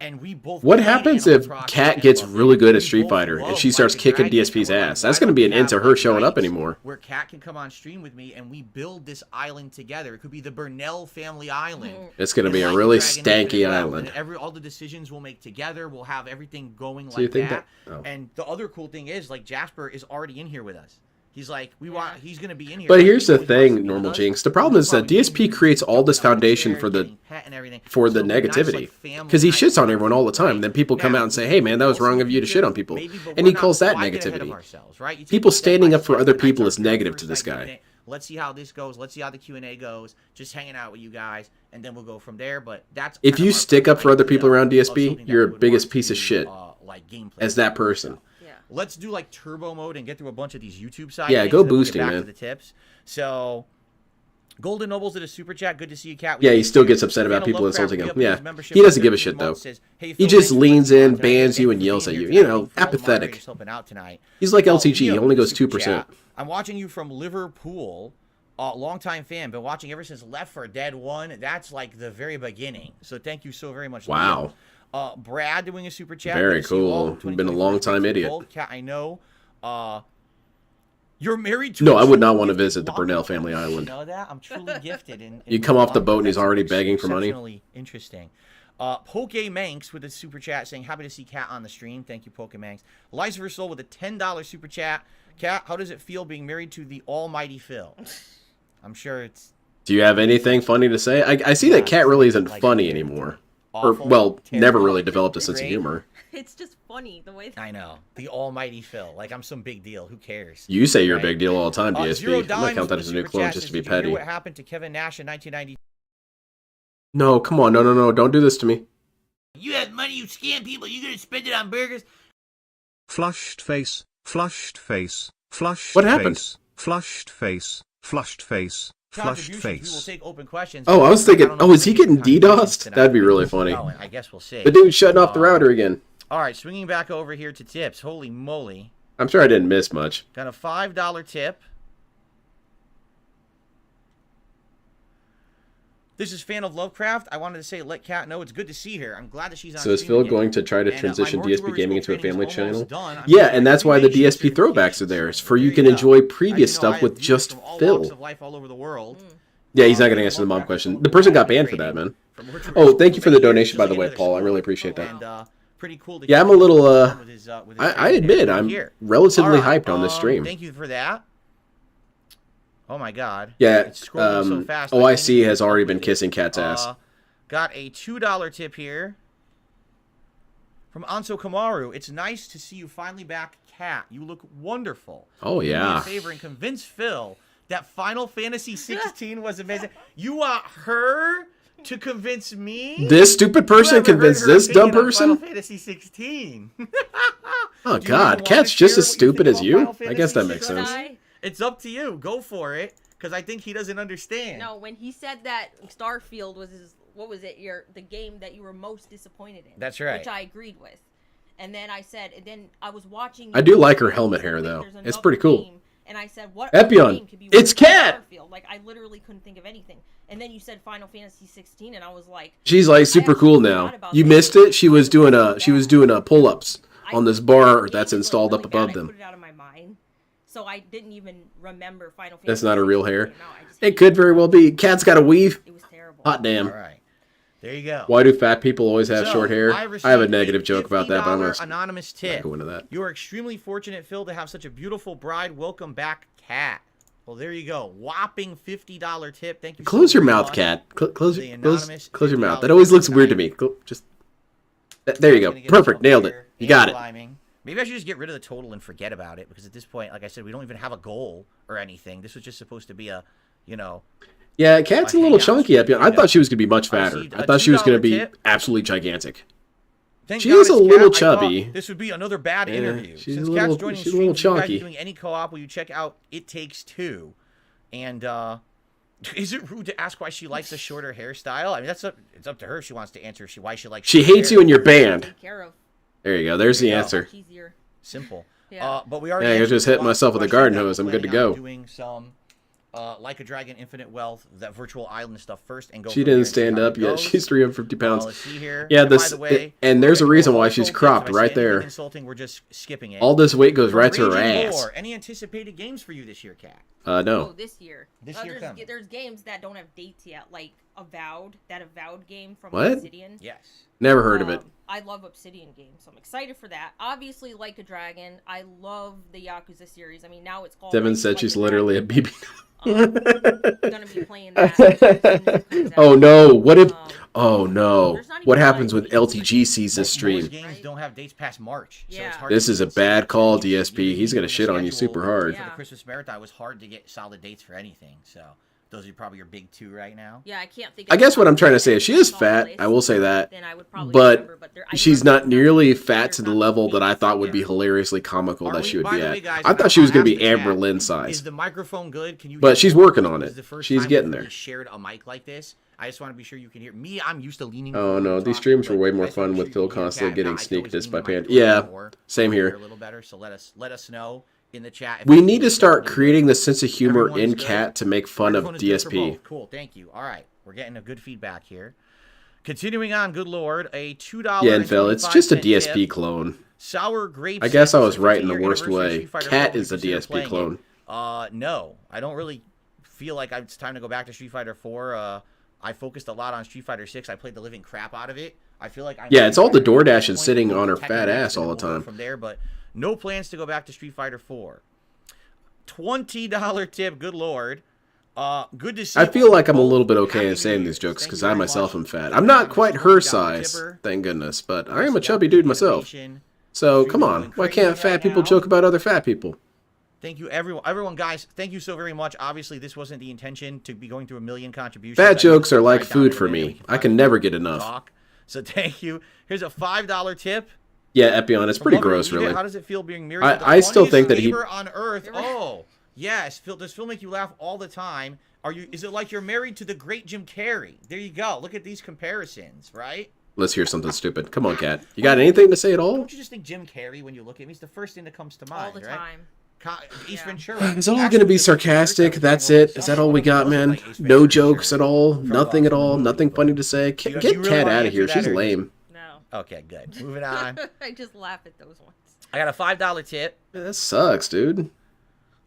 And we both What played happens Animal if Crossing Cat and gets loved really it. good at We Street both Fighter and love she starts Like a kicking Dragon, DSP's and we're like, ass? That's why going to be don't an we end to have, her like, showing up nights anymore. Where Cat can come on stream with me and we build this island together. It could be the Burnell family island. It's going to And be a Like really Dragon stanky Infinite Wealth. island. And all the decisions we'll make together. We'll have everything going So you like think that. that- oh. And the other cool thing is, like, Jasper is already in here with us. He's like, he's gonna be in here. But like, here's he the always wants to thing, be with Normal us. Jinx. The problem is that DSP creates all this foundation for the negativity, because he shits on everyone all the time. Then people come out and say, "Hey, man, that was wrong of you to shit on people," and he calls that negativity. People standing up for other people is negative to this guy. Let's see how this goes. Let's see how the Q&A goes. Just hanging out with you guys, and then we'll go from there. But that's if you stick up for other people around DSP, you're a biggest piece of shit as that person. Let's do like turbo mode and get through a bunch of these YouTube sites. Yeah, go boosting, man. To the tips. So, Golden Nobles did a super chat. Good to see you, Cat. Yeah, he still gets upset about people insulting him. Yeah, he doesn't give a shit though. He just leans in, bans you, and yells at you. You know, apathetic. He's like LTG. He only goes 2%. I'm watching you from Liverpool. Longtime fan. Been watching ever since Left 4 Dead 1. That's like the very beginning. So thank you so very much. Wow. Brad doing a super chat. Very cool. You've been a long time idiot. Cat, I know. You're married to. No, I would not want to visit the Burnell family island. You know that? I'm truly gifted. You come off the boat and he's already begging for money. Interesting. Pokemanx with a super chat saying happy to see Cat on the stream. Thank you, Pokemanx. Liza Soul with a $10 super chat. Cat, how does it feel being married to the almighty Phil? I'm sure it's. Do you have anything funny to say? I see that Cat really isn't funny anymore. Awful, or, well, terrible, never really developed a sense of humor. It's just funny the way. I know. The almighty Phil. Like, I'm some big deal. Who cares? You say you're a big deal all the time, DSP. Zero I'm going to count that as a new clone just to be petty. What happened to Kevin Nash in 1990? No, come on. No. Don't do this to me. You have money, you scam people. You going to spend it on burgers? Flushed face, flushed face, flushed What happened? face, flushed face, flushed face, flushed face. We will take open questions. Oh, I was thinking, is he getting DDoSed? That'd be really funny. I guess we'll see. The dude's shutting off the router again. All right, swinging back over here to tips. Holy moly. I'm sure I didn't miss much. Got a $5 tip. This is Fan of Lovecraft. I wanted to say, let Kat know it's good to see her. I'm glad that she's on. So is Phil going to try to transition DSP Gaming Gaming into a family channel? Done. Yeah, and that's why the DSP throwbacks are there. For you can enjoy previous stuff with just Phil. All over the world. Yeah, he's not going to answer the mom question. The person got banned for that, man. Oh, thank you for the donation, by the way, Paul. I really appreciate that. And, pretty cool. Yeah, I'm a little, I admit, I'm relatively hyped on this stream. Thank you for that. Oh my god. Yeah, it's scrolling so fast. OIC has already been kissing Cat's ass. Got a $2 tip here from Anso Kamaru. It's nice to see you finally back, Cat. You look wonderful. Oh, yeah. Do me a favor and convince Phil that Final Fantasy 16 was amazing. You want her to convince me? This stupid person convinced this dumb person? Final Fantasy 16. Oh, God. Cat's just as stupid as you? I guess that makes sense. It's up to you. Go for it, because I think he doesn't understand. No, when he said that Starfield was his, what was it? The game that you were most disappointed in. That's right. Which I agreed with. And then I said, and then I was watching. I do like her helmet hair though. It's pretty cool. And I said, what? Epion. It's Cat. Like I literally couldn't think of anything. And then you said Final Fantasy 16, and I was like, she's like super cool now. You missed it. She was doing pull-ups on this bar that's installed up above them. I put it out of my mind. So I didn't even remember Final Fantasy. That's not her real hair. It could very well be. Cat's got a weave. It was terrible. Hot damn. All right. There you go. Why do fat people always have short hair? I have a negative joke about that, but I'm going to anonymous tip. Go into that. You are extremely fortunate, Phil, to have such a beautiful bride. Welcome back, Cat. Well, there you go. Whopping $50 tip. Thank you. Close your mouth, Cat. Close your mouth. That always looks weird to me. Just there you go. Perfect. Nailed it. You got it. Maybe I should just get rid of the total and forget about it, because at this point, like I said, we don't even have a goal or anything. This was just supposed to be a, Yeah, Cat's a little chunky. I thought she was going to be much fatter. I thought she was going to be absolutely gigantic. Thank she God is a it's little Cat. chubby. This would be another bad interview. She's Since a little, Cat's joining she's a little streams, chunky. you guys are doing any co-op, will you check out It Takes Two? And is it rude to ask why she likes a shorter hairstyle? I mean, it's up to her if she wants to answer why she likes. She hates you and your band. Take care of. There you go. There's the answer. Easier. Simple. Yeah. But we already. Yeah, I just hit myself with a garden hose. I'm good to go. Doing some, like a Dragon, Infinite Wealth, that virtual island stuff first, and go. She didn't stand up yet. She's 350 pounds. Let's see here. Yeah, and by the way, and there's a reason why she's cropped right there. Insulting, we're just skipping it. All this weight goes right to her ass. Any anticipated games for you this year, Cat? No. Oh, this year. This year coming. There's games that don't have dates yet, like Avowed, that Avowed game from What? Obsidian. Yes. Never heard of it. I love Obsidian games, so I'm excited for that. Obviously, Like a Dragon. I love the Yakuza series. I mean, now it's called. Devin said Like she's a literally a Dragon. BB. Gonna be playing that as soon as it comes Oh out. no! What if? Oh no! There's not What even happens live when games. LTG sees this Most stream? games don't have dates past March. So Yeah. it's hard This to is a even bad see call, it. DSP. He's gonna Even shit the on you schedule super hard. For the Yeah. Christmas marathon, it was hard to get solid dates for anything. So those are probably your big two right now. Yeah, I can't think. I of guess what I'm trying to say if is she is fat. I will say that, Then I would probably but remember, I she's remember not nearly fat there's to the not level that I dates. thought would be Yeah. hilariously comical Are that we- she would by be the at. way, guys, I thought she was I'll gonna ask be the Amber chat, Lynn Is size. the microphone good? Can you? But hear she's me? working on This it. is the first She's time getting we've there. Shared a mic like this. I just want to be sure you can hear me. I'm used to leaning. Oh forward no, and these talking, streams were but way I more just wanna fun be with sure Phil you can hear constantly Kat. getting Now, I can sneak always dissed lean by the mic Panda. towards me Yeah, more. same You can hear here. a little better. So let us know in the chat. if We anything need to is start happening. creating the sense of humor Everyone's in good? Cat to make fun of Microphone is good for DSP. both. Cool, thank you. All right, we're getting a good feedback here. Continuing on, good lord, a $2. Yeah, and Phil, it's just a DSP clone. Sour grapes. I guess I was for right in the 50-year worst anniversary way. Street Fighter Cat 4, is a would you consider DSP playing clone. it? No, I don't really feel like it's time to go back to Street Fighter 4. I focused a lot on Street Fighter 6. I played the living crap out of it. I feel like Yeah, it's all the DoorDash and point sitting of on her protecting fat it, ass and all then the we'll go time. from there, but no plans to go back to Street Fighter 4. $20 tip, good lord. Good to see. I feel like I'm a little bit both. okay Happy in New saying Year's. these jokes Thank because you I very myself much. am fat. Thank I'm you not very quite much. her $20 size, tipper. thank goodness, but I am a Obviously, chubby got dude the myself. animation. So Stream come is on, going why crazy can't fat right people now. joke about other fat people? Thank you, everyone, guys. Thank you so very much. Obviously, this wasn't the intention to be going through a million contributions. Fat I jokes usually are like write down food in a for minute. We me. can I can finally never get enough. talk. So thank you. Here's a $5 tip. Yeah, Epion, it's From pretty Lover gross, Edith. really. How does it feel being married I- to the I still funniest think that he- neighbor on earth? Oh, yes. Phil, does Phil make you laugh all the time? Is it like you're married to the great Jim Carrey? There you go. Look at these comparisons, right? Let's hear something stupid. Come on, Cat. You got anything to say at all? Don't you just think Jim Carrey when you look at him? He's the first thing that comes to mind, all the right? time. Ace Yeah. Ventura. Is it all Actually, going to be the first sarcastic? time That's I was it? Is that all we watching got, something man? like Ace No Ventura jokes at all? from, Nothing at from the all? movie, Nothing but- funny to say? Do you Get really Cat wanna out of answer here. that, She's or just- lame. No. Okay, good. Moving on. I just laugh at those ones. I got a $5 tip. That sucks, dude.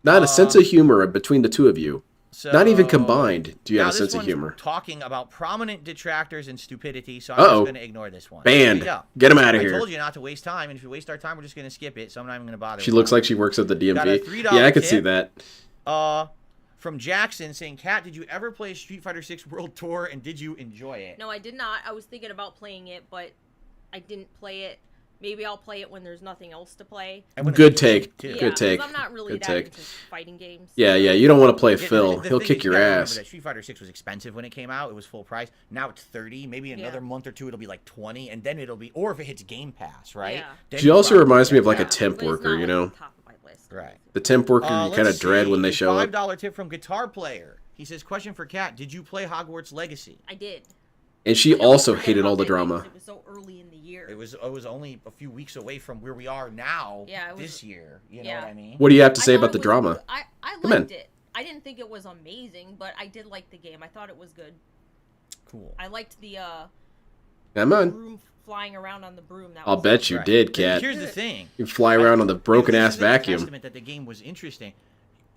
Not a sense of humor between the two of you. So, Not even combined do you now have a this sense of one's humor. talking about prominent detractors and stupidity, so I'm Uh-oh. just going to ignore this one. Banned. There you go. Get him out of I here. told you not to waste time, and if you waste our time, we're just going to skip it, so I'm not even going to bother. She with looks that. like she works at the Got a DMV. $3 Yeah, I could see tip. that. From Jackson saying, Kat, did you ever play Street Fighter 6 World Tour, and did you enjoy it? No, I did not. I was thinking about playing it, but I didn't play it. Maybe I'll play it when there's nothing else to play. And when Good it's take. too. Yeah, Good 'cause take. I'm not really Good that take. into fighting games. Yeah, yeah. You don't want to play Yeah, Phil. the He'll thing kick is, your you gotta remember ass. that Street Fighter 6 was expensive when it came out. It was full price. Now it's 30. Maybe another month or two it'll be like 20, and then it'll be, or if it hits Game Pass, right? Yeah. Then She you also probably reminds me of get like a that. temp But it's worker, not, you like, know? top of my list. Right. The temp worker you Let's kind of dread see, when they a show up. $5 tip from Guitar Player. He says, question for Kat, did you play Hogwarts Legacy? I did. And she I don't also forget hated about all the that game 'cause drama. It was so early in the year. It was only a few weeks away from where we are now Yeah, it was- this year. You know yeah. what I mean? What do you have to I say thought about it the was drama? good. I Come in. liked it. I didn't think it was amazing, but I did like the game. I thought it was good. Cool. I liked the Come on. broom flying around on the broom. That I'll was bet you Right. did, But Cat. Here's the thing. You fly around on the broken ass This is a vacuum. testament that the game was interesting.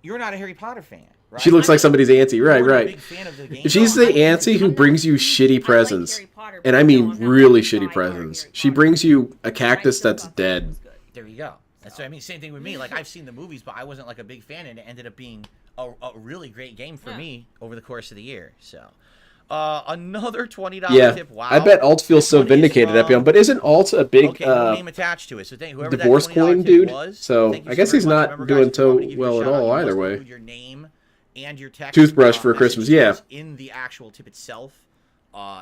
You're not a Harry Potter fan, right? She looks like somebody's auntie. Right, You weren't a right. big fan of the game. She's No, the I'm auntie who not- brings you I shitty like presents. Harry Potter, And but I no, mean I'm not really a shitty die-hard presents. Harry She Potter brings you a fan. I cactus still that's thought the game dead. was good. There you go. That's what I mean. Same thing with me. Like I've seen the movies, but I wasn't like a big fan, and it ended up being a really great game for Yeah. me over the course of the year. So, another $20 Yeah, tip. Wow. I bet Alt feels This so one is vindicated, from- Epion. But isn't Alt a big Okay, no name attached to it. So thank whoever divorce that $20 coin tip dude? was. So, thank you I guess very he's much. not Remember, doing guys, if you want me to so give you a well at shout out, all you either must way. include your name and your text Toothbrush for Christmas, yeah. messages in the actual tip itself.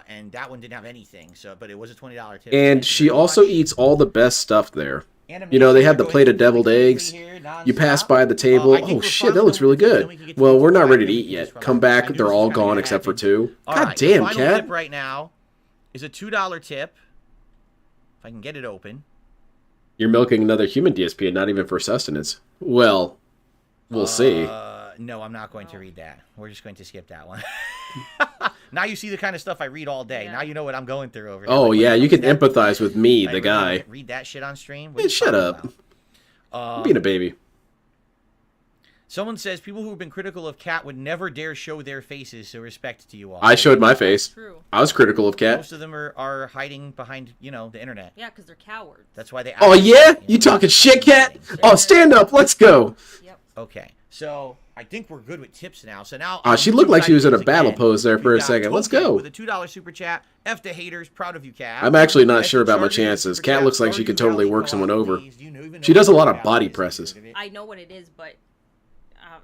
And that one didn't have anything. So, but it was a $20 tip. And Thank you she very also much. eats all the best stuff there. Animation, You know, they have the going plate of through deviled the eggs. here You pass nonstop. by the table. I think Oh we're shit, far that looks enough really then we good. can get to Well, the we're not top ready to five, eat then we can yet. just Come relax. I back, knew they're this all was kinda gone gonna except for happen. two. All God right, the damn, final Cat. tip right now is a $2 tip. If I can get it open. You're milking another human DSP and not even for sustenance. Well, we'll see. No, I'm not going to read that. We're just going to skip that one. Now you see the kind of stuff I read all day. Yeah. Now you know what I'm going through over here. Oh Like, yeah, what you is can that? empathize with me, I the really guy. don't read that shit on stream. What Man, are you shut talking up. about? I'm being a baby. Someone says people who have been critical of Cat would never dare show their faces, so respect to you all. I showed my face. True. I was critical of Cat. Most of them are hiding behind, the internet. Yeah, because they're cowards. That's why they... Oh yeah? You talking shit, Cat? Oh, stand up. Let's go. Yep. Okay, so I think we're good with tips now. So now... She looked like she was in a battle again, pose there for we've a got second. Let's Token go. With a $2 super chat. F to haters. Proud of you, Cat. I'm actually not sure about my Charger, chances. super Cat chat. looks like she Stardew could totally Valley work someone co-op over. please. Do you know- even She know does a what lot of Valley body is? presses. I know what it is, but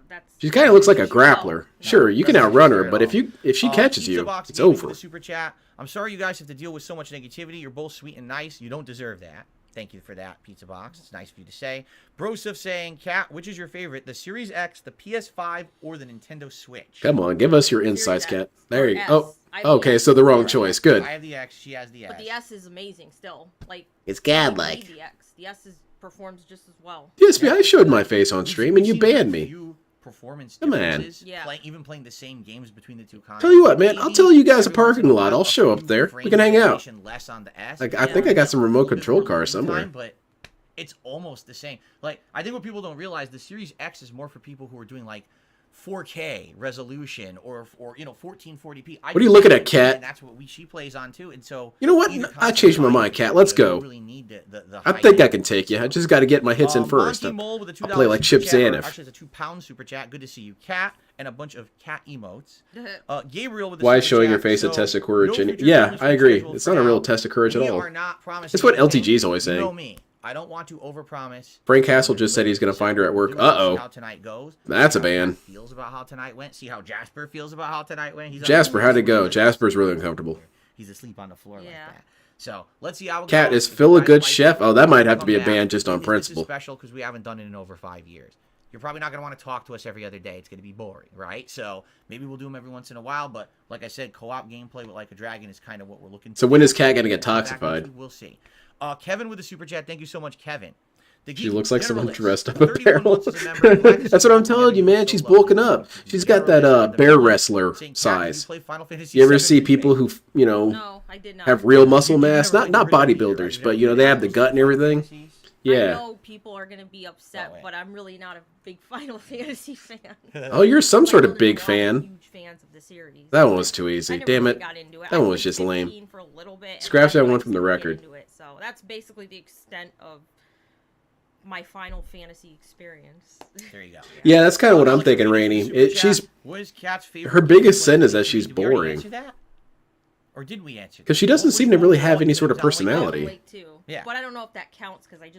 that's. She kind of looks like a No, grappler. no, Sure, you can doesn't outrun her, at but all. if she catches Pizza you, Box it's Gaming with over. a super chat. I'm sorry you guys have to deal with so much negativity. You're both sweet and nice. You don't deserve that. Thank you for that, Pizza Box. It's nice of you to say. Broseph saying, Cat, which is your favorite, the Series X, the PS5, or the Nintendo Switch? Come on, give us your Series insights, X Cat. or There you S. go. I have Oh, okay, so the wrong choice. Good. I have the X. She has the S. But the S is amazing still. Like It's I don't godlike. need the X. The S performs just as well. DSP, I showed my face on stream and you We've seen banned a me. few Performance Come on. differences, Yeah. even playing the same games between the two consoles. Tell you what, man, I'll Maybe tell you guys a every once in parking lot. while, I'll a show up few there. We frames can hang out. variation less on the S. Like, I think I got some remote control car Time, somewhere. but it's almost the same. Like, I think what people don't realize, the Series X is more for people who are doing like 4K resolution or 1440p. What are you looking at, Cat? And that's what she plays on too. And so You know what? either I console changed my is mind, fine, Cat. Let's you go. don't really need the I high think I end. can take you. I just got to get my hits in first. Monty Mole with a $2 I'll play like super Chip chat, or Zaniff. Actually, it's a £2 super chat. Good to see you, Cat, and a bunch of cat emotes. Gabriel with a Why super showing chat. your face a So, test of courage? no And future yeah, games I agree. scheduled It's for not a real now. test of courage at We all. are not promising It's what anything. LTG's always You know saying. me. I don't want to overpromise. Frank Castle just said he's going to find her at work. See Uh-oh. how tonight goes. That's See a how ban. Cat feels about how tonight went. See how Jasper feels about how tonight went. He's Jasper, how'd it go? Jasper's really uncomfortable. He's asleep on the floor like Yeah. that. So let's see how it Cat, goes. is Phil a If you good guys like chef? it, Oh, that might have to come be a back. ban just on This principle. is special because we haven't done it in over 5 years. You're probably not going to want to talk to us every other day. It's going to be boring, right? So maybe we'll do them every once in a while. But like I said, co-op gameplay with Like a Dragon is kind of what we're looking for. So when is Cat going to get Back next toxified? week, We'll see. Kevin with the super chat. Thank you so much, Kevin. The She Geek looks like someone Generalist, dressed up 31 apparel. months as a member. Glad to see That's what I'm you telling you, man. so She's low. bulking up. She's got that bear wrestler Saying, Cat, size. you play Final Fantasy You ever 7 see people remake? who, No, I did not. have real muscle You mass? never Not played the original, bodybuilders, right? but, they have the gut and everything. I Yeah. know people are gonna be upset, Oh, wait. but I'm really not a big Final Fantasy fan. Oh, you're some sort I know of big there's a lot of fan. Huge fans of the series. That one was too I easy. never Damn really it. got into it. That I one was played just lame. 15 for a little bit, and Scratch then that I one from the still get record. into it. So that's basically the extent of my Final Fantasy experience. There you go. Yeah, that's kind of what I'm Alex thinking, Reed with Rainey. the super chat. She's What is Cat's favorite her game biggest when sin it is that comes to she's Did we already boring. answer that? Or did we answer that? because she doesn't Which seem to one really was have the any one sort of that was on Lake personality. Lake too. Yeah. But I don't know if that counts because I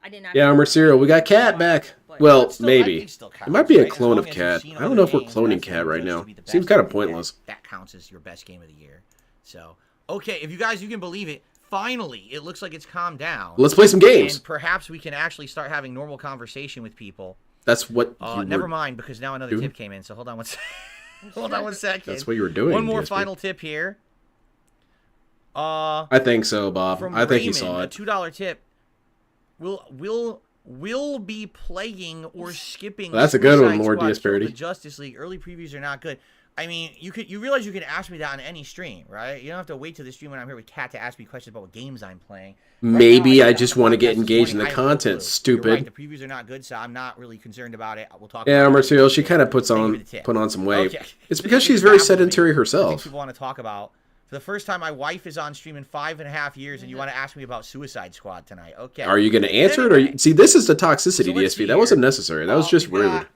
didn't. Yeah, Armor Serial, we got Cat back. But- Well, But still, I maybe. think still It counts, might be a right? As clone long of as you've Cat. seen I don't other know if we're games, cloning that's Cat what right judged now. to be the Seems best kind of game of the year. pointless. That counts as your best game of the year. So, okay, if you guys, you can believe it, finally, it looks like it's calmed down. Let's play some games. And perhaps we can actually start having normal conversation with people. That's what you Never were, mind, because now another doing? tip came in. So hold on one second. Hold on one second. That's what you were doing. One more DSP. final tip here. I think so, Bob. From I think he Raymond, saw a it. $2 tip. We'll be playing or skipping. That's a good one, Suicide Lord Squad Disparity. Kill the Justice League. Early previews are not good. I mean, you realize you can ask me that on any stream, right? You don't have to wait to the stream when I'm here with Kat to ask me questions about what games I'm playing. Right Maybe now, I did just on the want to podcast get this engaged in morning, the I have no content, clue. You're right, stupid. the previews are not good, so I'm not really concerned about it. We'll talk. Yeah, about Armor it. Serial, she kind of put Thank you on for the tip. some weight. Okay. It's because This she's is very baffling me. sedentary I think herself. people want to talk about. For the first time, my wife is on stream in 5.5 years, and you want to ask me about Suicide Squad tonight. Okay. Are you going to answer it? Or Anyway. see, this is the toxicity, So let's DSP. see That wasn't here. necessary. That was just We've got rude.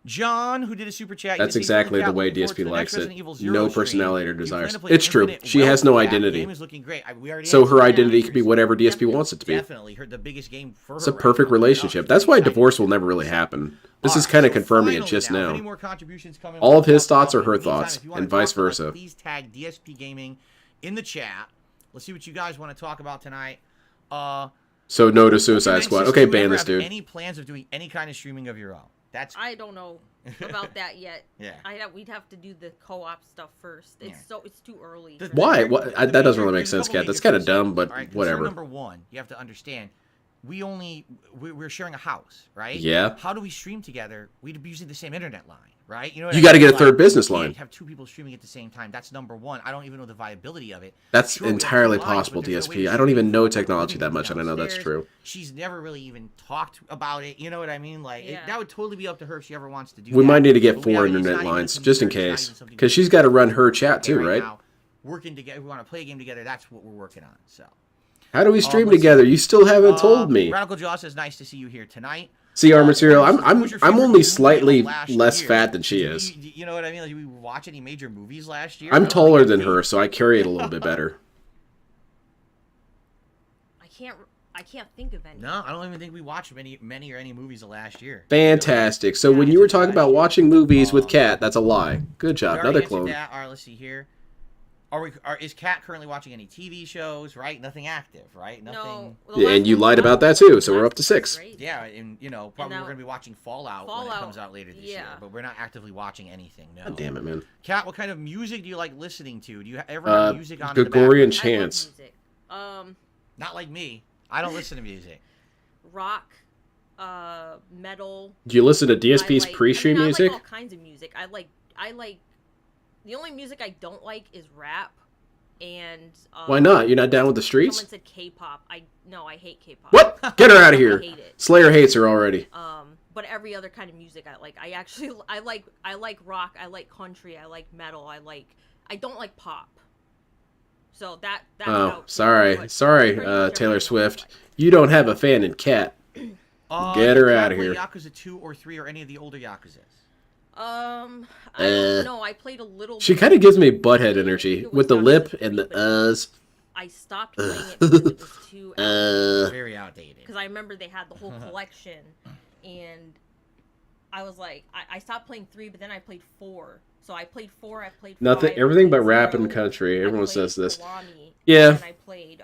John, who did a super chat. That's He says, exactly the "Cat, way looking forward DSP to the likes next it. Resident Evil 0 No stream. personality or You plan desires. to play It's true. Infinite She has no Wealth. That identity. game is looking great. We already So answered her that. identity could be whatever DSP wants it to be. Definitely. Her the biggest game for her. It's a right perfect now. relationship. That's why divorce will never really happen. This is Alright, kind of so confirming it finally just now, if any now. more contributions come in, All we'll of his talk about thoughts are them. her In the meantime, thoughts, if you wanna and vice talk to us, versa. Please tag DSP Gaming in the chat. Let's see what you guys want to talk about tonight. So no to Suicide Squad. Okay, ban ever this have dude. Any plans of doing any kind of streaming of your own? That's I don't know about that yet. Yeah. We'd have to do the co-op stuff first. It's too early. The- for Why? that. What? That doesn't really make There's a sense, couple Cat. That's major kind of concerns. dumb, but All right, concern whatever. number one, you have to understand, we're sharing a house, right? Yeah. How do we stream together? We'd be using the same internet line, right? You know what You I got to mean? get a third Like, business you line. can't have two people streaming at the same time. That's number one. I don't even know the viability of it. That's Sure, we have two entirely lines, possible, but there's no way DSP. to I don't stream even know from technology living that rooms much, and I know that's downstairs. true. She's never really even talked about it. You know what I mean? Like Yeah. that would totally be up to her if she ever wants to do We that. might need to get But we 4 have- it's internet not even a lines, just in computer, it's not case. even something Because we she's can got to run her do chat too, right? now. Working together, if we want to play a game together. That's what we're working on. So. How do we stream let's together? see. You still haven't told me. Radical Jaw says, "Nice to see you here tonight." See, our material. What's your I'm favorite only movie slightly of last less year? fat than she Did is. you know what I mean? Like, did we watch any major movies last year? I'm I don't taller think than we her, did. so I carry it a little bit better. I can't think of any. No, I don't even think we watched many or any movies of last year. Fantastic. So when Yeah, you were it's talking last about year. watching movies with Kat, that's a lie. Good We job. already Another answered clone. that. All right, let's see here. Is Kat currently watching any TV shows? Right, nothing active. Right, nothing. No. Yeah, and you lied about that too, so we're up to 6. Yeah, and probably now- we're gonna be watching Fallout when it comes out later this year. yeah. But we're not actively watching anything. No. God damn it, man. Kat, what kind of music do you like listening to? Do you ever have music on in the Gregorian background? chants. Music. Not like me. I don't listen to music. Rock, metal. Do you listen to DSP's I pre-stream music? I like all kinds of music. I like. The only music I don't like is rap, and. Why not? You're not down with the streets? Someone said K-pop. I hate K-pop. What? Get her out of here. I hate it. Slayer hates her already. But every other kind of music I like. I like rock. I like country. I like metal. I don't like pop. So that. Oh, sorry, Taylor Swift. You don't have a fan in Kat. Get her out of here. Yakuza 2 or 3 or any of the older Yakuzas. I don't know. I played a little. She bit. kind of gives me butthead energy with the lip and the I stopped playing it because it was too Very outdated. because I remember they had the whole collection, and I was like, I stopped playing 3, but then I played 4. So I played 4. I played nothing. 5, Everything I but played rap 0, and country. I Everyone played says this. Kiwami, Yeah. And I played.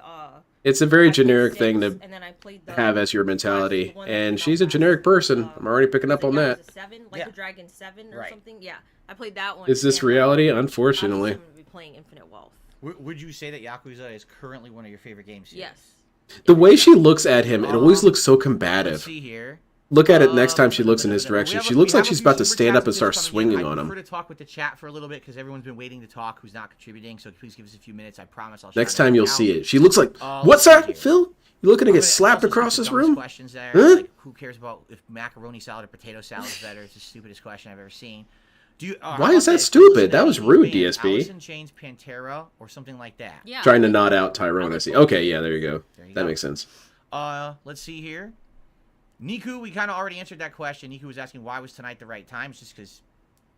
It's a very I played generic 6, thing to and then I played the have as your mentality, the one that and came she's out a generic last, person. I'm already picking up was on it that. Yakuza 7, like Yeah. the Dragon 7 or Right. something. Yeah, I played that one. Is this and, reality? obviously Unfortunately. I'm gonna be playing Infinite Wealth. Would you say that Yakuza is currently one of your favorite games? Yes. The way she looks at him, it always looks so Let's combative. see here. Look at it next time she looks in his direction. She looks like she's about to stand up and start swinging on I him. prefer to talk with the chat for a little bit because everyone's been waiting to talk who's not contributing. So please give us a few minutes. I promise I'll. Next shout time everyone you'll out. see it. She looks like, let's what's see that, here. Phil? You looking to I'm get gonna slapped also across see the this dumbest room? Questions there. Huh? Like, who cares about if macaroni salad or potato salad is better? It's the stupidest question I've ever seen. Do you? Why is that stupid? That was rude, DSP. Alice in Chains, Pantera, or something like that. Yeah. Trying to nod out Tyrone, I see. Okay, yeah, there you go. There you That go. makes sense. Let's see here. Niku, we kind of already answered that question. Niku was asking why was tonight the right time. It's just because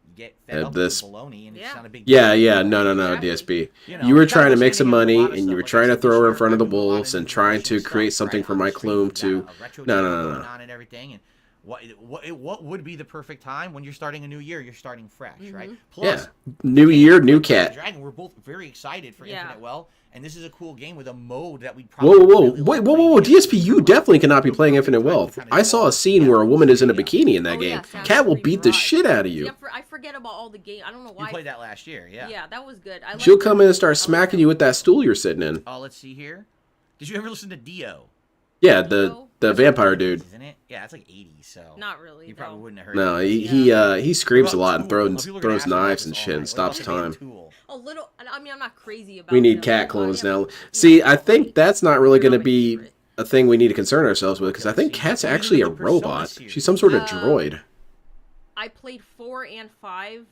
you get fed up this- with the baloney and Yeah. it's not a big Yeah, deal. yeah, no, Exactly. DSP. You know, You were it's trying to not make some understanding money, a lot of and you stuff were like trying that. to throw her in Sure, front of the I do a lot wolves and new trying to version create stuff, something right, for on my the Clume stream, to... a retro No, channel no, no, going no. on and everything. And what would be the perfect time when you're starting a new year? You're starting fresh, right? Plus, Yeah, new year, new Cat. Dragon, we're both very excited for Yeah. Infinite Well, and this is a cool game with a mode that we'd Whoa, probably whoa, whoa, really wait, like whoa, whoa, whoa, playing. DSP, you definitely cannot be playing Infinite Wealth. I saw a scene where a woman is in a bikini in that Oh, game. yeah, Assassin's Cat will Creed beat the Mirage. shit out of See, you. I forget about all the game. I don't know You why. played that last year, yeah. Yeah, that was good. I She'll liked come it. in and start I smacking liked you it. with that stool you're sitting in. Let's see here. Did you ever listen to Dio? Yeah, the vampire dude. Isn't it? Yeah, it's like 80s, so Not really. you probably no. wouldn't have heard No, it. he screams a What lot about and Tool? throws People are gonna ask me about knives this and all shit and night. stops What about time. Tool? A little. I mean, I'm not crazy about. We need them, cat but clones I am- now. See, I think that's not really They're going to not my be favorite. a thing we need to concern ourselves with, because I think Cat's What do you actually a think of the Persona robot. series? She's some sort of droid. I played 4 and 5.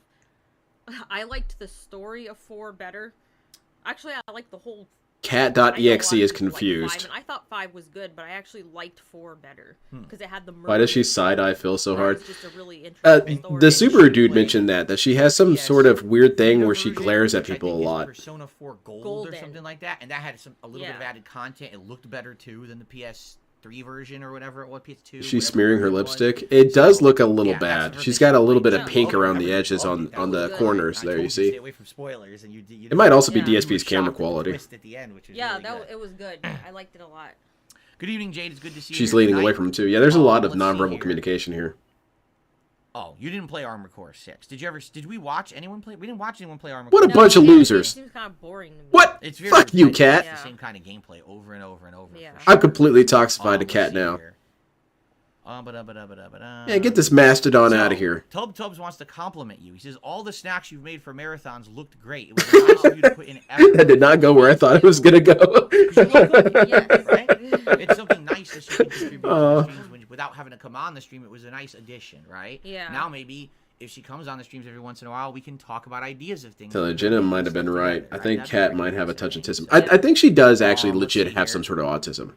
I liked the story of 4 better. Actually, I liked the whole. I know a lot Cat.exe of is people like confused. 5, and I thought 5 was good, but I actually liked 4 better because it had the. Why does she murders. side-eye Phil so That hard? was just a really interesting story. The Subaru dude played mentioned that she has some PS sort of weird thing Vita where she version, glares at which I people a think is lot. Persona 4 Gold or Golden. something like that, and that had a little bit of Yeah. added content. It looked better too than the PS3 version or whatever it was. PS2. She's whatever smearing her it was. lipstick. It does So, look a little yeah, that's bad. her She's vision. got a little bit of Yeah, pink loved it. around the I edges loved on it. That the was good. corners I there. told You Stay see. away from spoilers, and you It might also be Yeah. DSP's shocked camera at the quality. twist at the end, which was Yeah, really good. it was good. I liked it a lot. Good evening, Jade. It's good to see you. She's here leaning away tonight. from him too. Yeah, there's a lot of Let's see nonverbal here. communication here. Oh, you didn't play Armored Core 6. Did we watch anyone play? We didn't watch anyone play Armored What Core. a bunch of yeah, losers. It seems kind of boring to me. What? It's very Fuck you, repetitive. Cat. It's the Yeah. same kind of gameplay over and over and over. Yeah. for sure. I'm completely toxified to Let's Cat see now. here. Yeah, get this mastodon out of here. Tubbs wants to compliment you. He says all the snacks you've made for marathons looked great. It was nice of you to put in effort. That did not go where I thought it was gonna go. Yes. Right? It's something nice that she can contribute to the streams without having to come on the stream. It was a nice addition, right? Yeah. Now maybe if she comes on the streams every once in a while, we can talk about ideas of things. So Jenna might have been right. I think That's Kat pretty might good have a touch of autism. considering. I think she does actually Let's legit see have here. some sort of autism.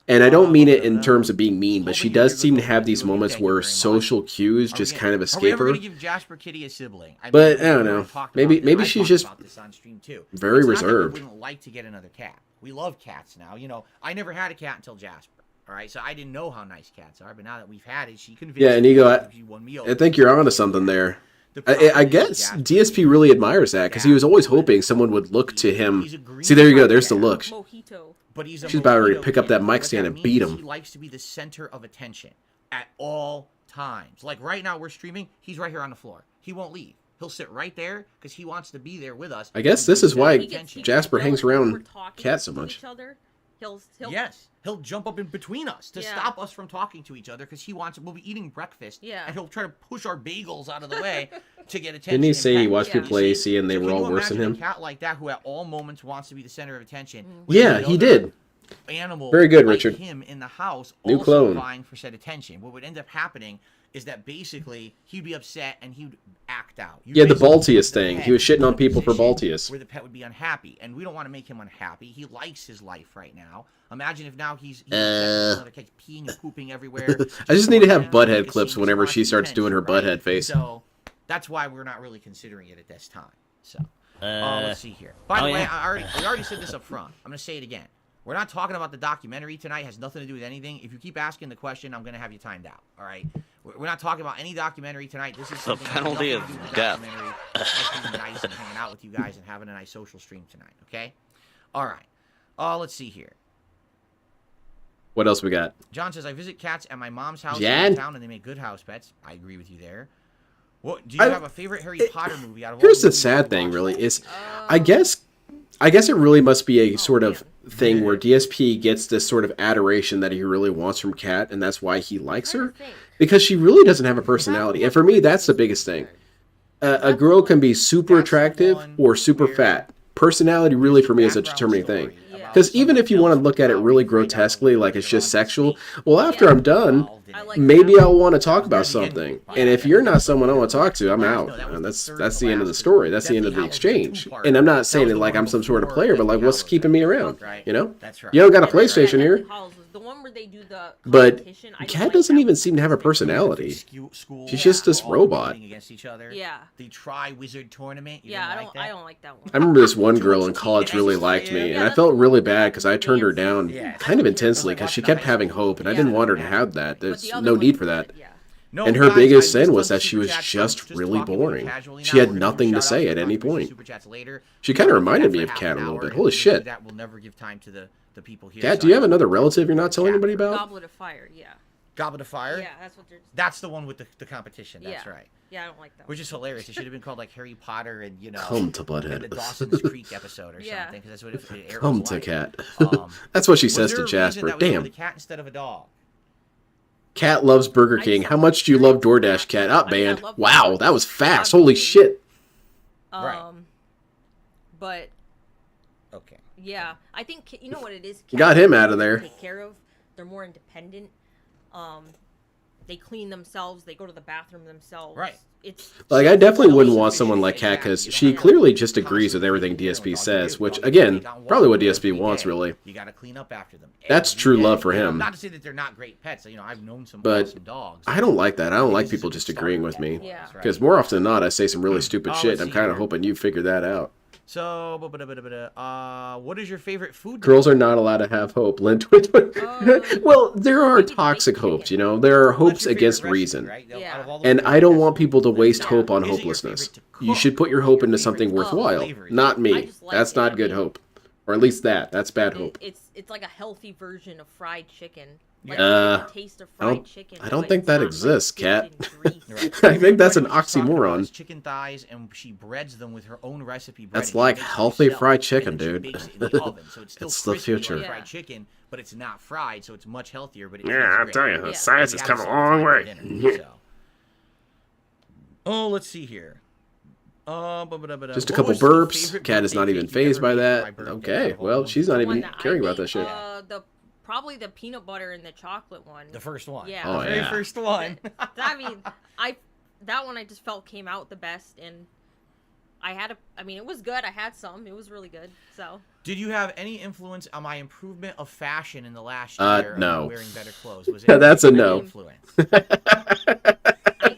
And I don't mean it in terms of being mean, but she does seem to have these moments where social cues just kind of Are we escape ever her. going to give Jasper Kitty a sibling? But, mean, I don't we know. already talked Maybe- about this. maybe I she's talked just about this on stream too. very It's not that reserved. we wouldn't like to get another cat. We love cats now. You know, I never had a cat until Jasper. All right, so I didn't know how nice cats are, but now that we've had it, she convinced Yeah, and me. Ego, She won me I over. think you're onto something there. The I problem is guess Jasper DSP really admires that because he was always hoping someone would look to him. He's a green See, there you go. cat There's the cat. look. Mojito. But he's a She's about ready to mojito pick up that kid. mic What stand and means beat is him. He likes to be the center of attention at all times. Like right now, we're streaming. He's right here on the floor. He won't leave. He'll sit right there because he wants to be there with us. I guess this is why He gets Jasper jealous hangs when around we're talking Kat so to much. each other. He'll Yes, he'll jump up in between us to Yeah. stop us from talking to each other because he wants. We'll be eating breakfast, Yeah. and he'll try to push our bagels out of the way to get attention. Didn't he and say he pet. watched me Yeah. play AC and they So were can all you worse than imagine him? A cat like that who at all moments wants to be the center of attention. Mm. with Yeah, he another did. Animal Very good, like Richard. him in the house, New also clone. vying for said attention. What would end up happening is that basically he'd be upset and he'd act out. Yeah, the basically Baltius put the thing. pet He was shitting on in a people for position Baltius. where the pet would be unhappy, and we don't want to make him unhappy. He likes his life right now. Imagine if now he's another cat's peeing and pooping everywhere. I just need to have going butthead around, clips seeing whenever his she starts attention, doing her right? butthead face. So that's why we're not really considering it at this time. So let's see here. By the way, yeah. we already said this up front. I'm going to say it again. We're not talking about the documentary tonight. It has nothing to do with anything. If you keep asking the question, I'm going to have you timed out. All right? We're not talking about any documentary tonight. This is The something that has penalty nothing of to do with the death. documentary. Just being nice and hanging out with you guys and having a nice social stream tonight. Okay? All right. Let's see here. What else we got? John says, I visit cats at my mom's house Jan? in town, and they make good house pets. I agree with you there. What do you I- have a favorite Harry Potter movie out of all Here's the movies sad you thing, watched? really, is I guess it really must be a sort of thing where DSP gets this sort of adoration that he really wants from Kat, and that's why he likes her, because she really doesn't have a personality. And for me, that's the biggest thing. A girl can be super attractive or super fat. Personality really for me is a determining thing. Because even if you want to look at it really grotesquely, like it's just sexual, well, after I'm done, I like maybe that. I'll want to talk about something. And if you're not someone I want to talk to, I'm out. And that's the end of the story. That's the end of the exchange. And I'm not saying it like I'm some sort of player, but like what's keeping me around? You know? That's right. You don't got a And then PlayStation here. Deathly Hallows was the one where they do the But competition. I don't Kat like doesn't that even one. seem to have a personality. School, She's just this all robot. competing against each other. Yeah. The Tri-Wizard Tournament. You Yeah, didn't I like don't. I that? don't like that one. I remember this one girl in college really liked me, and I felt really bad because I turned her down kind of intensely because she kept having hope, and I didn't want her to have that. But There's the other no one- need for that. Yeah. No, And her guys, biggest I sin just was done that she was super chats, just so really talking with you boring. casually She now. had We're gonna do nothing to shout-outs say and at any talk through point. super chats later. She We're kinda gonna do reminded that me for of half Kat an a little hour, bit. and Holy we'll do shit. that. We'll never give time to the people here. Kat, so do you I have just another wanna relative you're not chat telling anybody for- about? Goblet of Fire. Yeah. Goblet of Fire? Yeah, that's what they're. That's the one with the competition. That's Yeah. right. Yeah, I don't like that. Which is hilarious. It should have been called like Harry Potter and Come to and the Butthead. Dawson's Creek episode or Yeah. something. Because that's what it Come was to like. Cat. Um, That's what she was says there to a reason Jasper. that we went Damn. with a cat instead of a dog? Cat loves Burger I King. just How love much do you love Burger King. DoorDash, Cat? Up, I mean, I band. love Wow, Burger that was King. fast. Holy Obviously. shit. Right. But Okay. yeah, I think you know what it is. Got him out of there. Take care of. They're more independent. They clean themselves. They go to the bathroom themselves. Right. It's Like, I definitely wouldn't want Self-sufficient, someone like Kat because exactly. she You don't clearly have just to agrees with everything constantly DSP feed says, them. which, Dog again, take on probably what walks DSP every wants, day. really. You got to clean up after them. That's every true day. love for You know, him. Not to say that they're not great pets. You know, I've known some But awesome dogs. I don't like that. I don't like This is people a just good agreeing start with me. Yeah. That's right. Because more often than not, I say some really stupid shit. let's And I'm see kind of here. hoping you figure that out. So, what is your favorite food? Girls are not allowed to have hope. Lynn well, there are toxic hopes, you know. There are Well, that's hopes your favorite against recipe, reason. right? Yeah. Out of all the And food I don't that's- want people to waste Yeah. hope on Is it your hopelessness. favorite to You cook? should put your What's hope your into favorite something worthwhile. flavors? Not I me. just like That's it. not I good mean, hope. Or at least that. That's bad hope. It's like a healthy version of fried chicken. Like, Uh, you get the taste of fried chicken. I don't but think it's that not, like, exists, dipped Kat. in grease. Right. I think that's an What she's talking about is oxymoron. chicken thighs, and she breads them with her own recipe. That's breading. She like makes it healthy herself, fried and chicken, then she dude. bakes it in the oven, so it's still It's the crispy future. like Yeah. fried chicken, but it's not fried, so it's much healthier. But it Yeah, tastes I'll great. tell you, the Yeah. science And has we come have a this all the long time way. for dinner, so. Oh, let's see here. Just a What couple was the burps. favorite Cat is not birthday even cake you ever phased by made for that. my birthday out Okay, of all well, the she's ones? not The even one that I caring about made, that shit. Probably the peanut butter and the chocolate one. The first one. Yeah. Oh, The very yeah. first one. I mean, that one I just felt came out the best, and I mean, it was good. I had some. It was really good. So. Did you have any influence on my improvement of fashion in the last Uh, year? no. Of wearing better clothes. Was Yeah, that's a any no. Influence?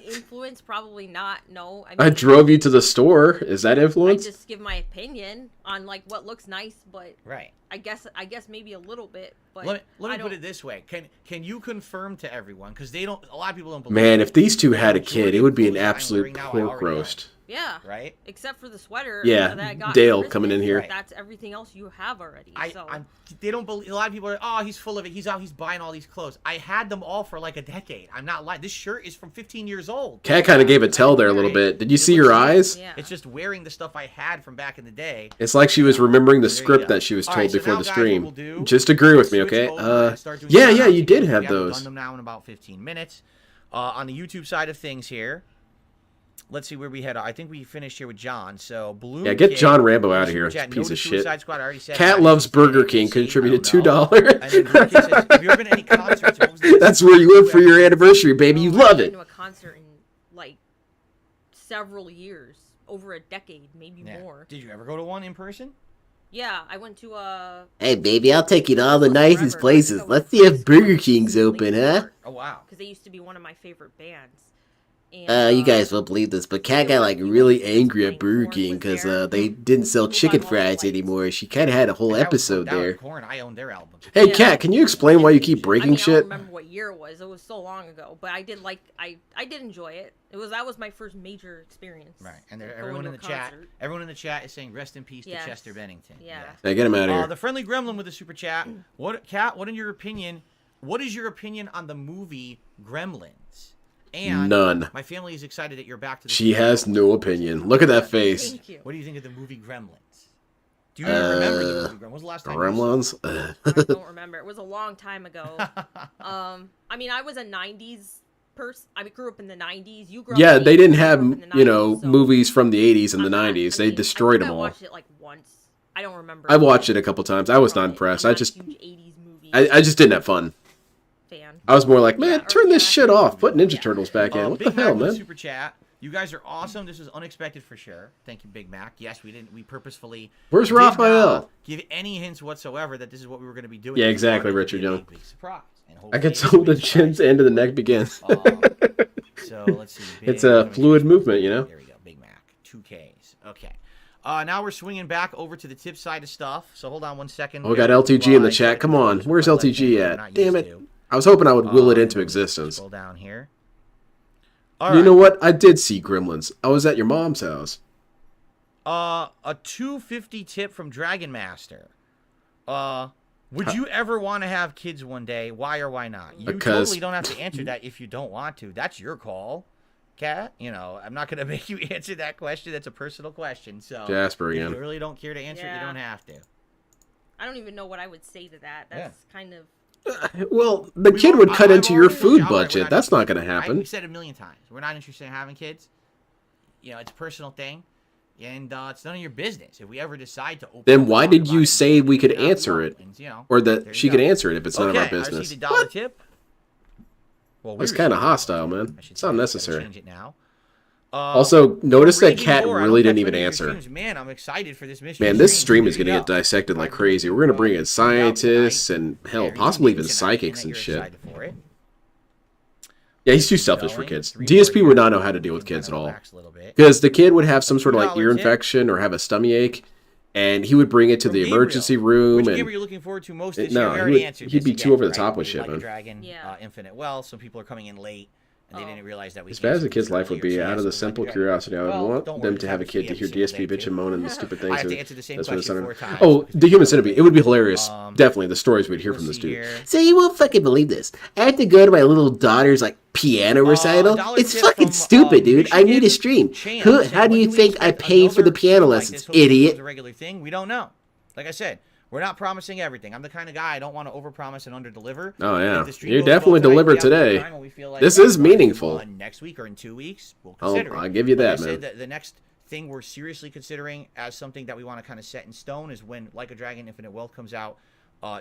Influence probably not. No. I drove you to the store. Is that I influence? just give my opinion on like what looks nice, but Right. I guess maybe a little bit. But Let I me put don't- it this way: Can you confirm to everyone, because they don't, a lot of people don't believe. Man, it, if these two the had a kid, majority it would be of an clothes I'm absolute wearing now, I pork already own, roast. Yeah. Right. Except for the sweater. Yeah, that I got Dale for coming in Christmas, here. Right. That's everything else you have already. So. They don't believe. A lot of people are, oh, he's full of it. He's buying all these clothes. I had them all for like a decade. I'm not lying. This shirt is from 15 years old. Cat kind of gave a tell there a little bit. Did you see her eyes? Yeah. It's just wearing the stuff I had from back in the day. It's like she was remembering the There you script go. that she was All told right, so before now, the guys, what stream. we'll do, Just agree with me, switch okay? over and start doing Yeah, shout-outs you did again. have We those. Gundam now in about 15 minutes. On the YouTube side of things here, let's see where we had. I think we finished here with John. So Bloom. Yeah, get Kid, John Rambo out of here, Chat, piece no of to shit. Suicide Squad, I already said Cat that. loves Burger AMC, King, I contributed don't know. $2. And then Blue Kid says, have you ever been to any concerts? What was the That's where you went for your anniversary, baby. You Oh, love I've been it. to a concert in like several years, over a decade, maybe Yeah. more. Did you ever go to one in person? Yeah, I went to Hey, baby, I'll take you to all the Forever. nicest places. Let's see if Burger King's open, huh? Oh wow. because they used to be one of my favorite bands. And, You guys won't believe this, but Kat got like really angry at Burger King because they didn't sell chicken fries anymore. She kind of had a whole And that was episode no doubt there. Korn, I owned their album. Hey, Yeah. Cat, can you explain why you keep I breaking mean, I shit? don't remember what year it was. It was so long ago, but I did enjoy it. That was my first major experience. Right, and going everyone to in a the chat, concert. everyone in the chat is saying rest in peace Yes. to Chester Bennington. Yeah. Hey, get him out of here. The friendly gremlin with the super chat. Kat, what is your opinion on the movie Gremlins? And None. my family is excited that you're back to the She has no opinion. Look at that face. Thank you. What do you think of the movie Gremlins? Do you even remember the movie Gremlins? When was the last time Gremlins? I don't remember. It was a long time ago. I mean, I was a '90s person. I grew up in the '90s. You grew up. Yeah, in the they 80s, didn't I have, grew up in the you know, 90s, so movies from the 80s and the I'm not- 90s. I They mean, destroyed I them all. watched it like once. I don't remember. I watched it a couple times. I was not from it. impressed. I'm I not a just, huge 80s movie I just didn't have fun. fan. I was more like, man, Yeah, or- turn this yeah. shit off. Put Ninja Yeah. Turtles back in. What the Big hell, Mac with the man? super chat. You guys are awesome. This was unexpected for sure. Thank you, Big Mac. Yes, we purposefully Where's did not Raphael? give any hints whatsoever that this is what we were going to be doing. Yeah, We exactly, wanted it to Richard be a Young. big, big surprise. And I hopefully can it is tell a the big chin's surprise. end of the neck begins. So let's see. It's a fluid movement, you know? There we go. Big Mac. 2Ks. Okay. Now we're swinging back over to the tip side of stuff. So hold on one second. Oh, we got LTG in the chat. Come on. Where's LTG at? Damn it. I was hoping I would will it into existence. Scroll down here. You know what? I did see Gremlins. I was at your mom's house. A 250 tip from Dragon Master. Would you ever want to have kids one day? Why or why not? You Because- totally don't have to answer that if you don't want to. That's your call, Kat. You know, I'm not going to make you answer that question. That's a personal question. So Jasper if again. you really don't care to answer it, you Yeah. don't have to. I don't even know what I would say to that. That's kind of. Well, the kid would cut into your food budget. That's not going to We happen. said it a million times. We're not interested in having kids. You know, it's a personal thing. And it's none of your business. If we ever decide to open Then up why and did talk you about say we could we're not answer it? Rumblings, you know. Or There that you she go. could answer it if it's none of our Okay, I business. received a dollar tip. Well, That's we kind of received a hostile, dollar man. tip, I should It's say. Gotta unnecessary. change it now. Also, notice that Raging Cat War, I really don't didn't catch even many of your answer. streams. Man, I'm excited for this mystery. Man, this stream is Here going to you get go. dissected like crazy. We're going to bring in scientists and, hell, Very possibly easy even tonight, psychics and and that shit. you're excited for it. Yeah, he's too selfish for Going, kids. 3 DSP more would not know here. how to deal with Can kids at kinda all. relax a little bit. Because the kid would have some sort of like ear $2 tip. infection or have a stomach ache, and he would bring it to From the Gabriel. emergency room. Which game And are you looking forward to most It- this no, year? We he already would- answered he'd this be again, too over the right? top with We shit, like man. Dragon, Yeah. Infinite Wealth. Some people are coming in late and they didn't realize that we. As bad as a kid's life would be, Earlier, out of the so simple like, curiosity, I would well, want don't them worry, to have a kid to hear DSP bitch and moan and the stupid things. I have to answer the same that's what it's question under. 4 times. Oh, the human centipede. It would be hilarious. Definitely, the stories we'd hear from this dude. So you won't fucking believe this. I have to go to my little daughter's like piano recital. It's fucking stupid, dude. I need a stream. How do you think I pay for the piano lessons, idiot? A regular thing. We don't know. Like I said, we're not promising everything. I'm the kind of guy I don't want to overpromise and underdeliver. Oh yeah, you definitely delivered today. This is meaningful. Next week or in 2 weeks, we'll Oh, consider it. I'll give you that, Like I man. said, the next thing we're seriously considering as something that we want to kind of set in stone is when Like a Dragon Infinite Wealth comes out,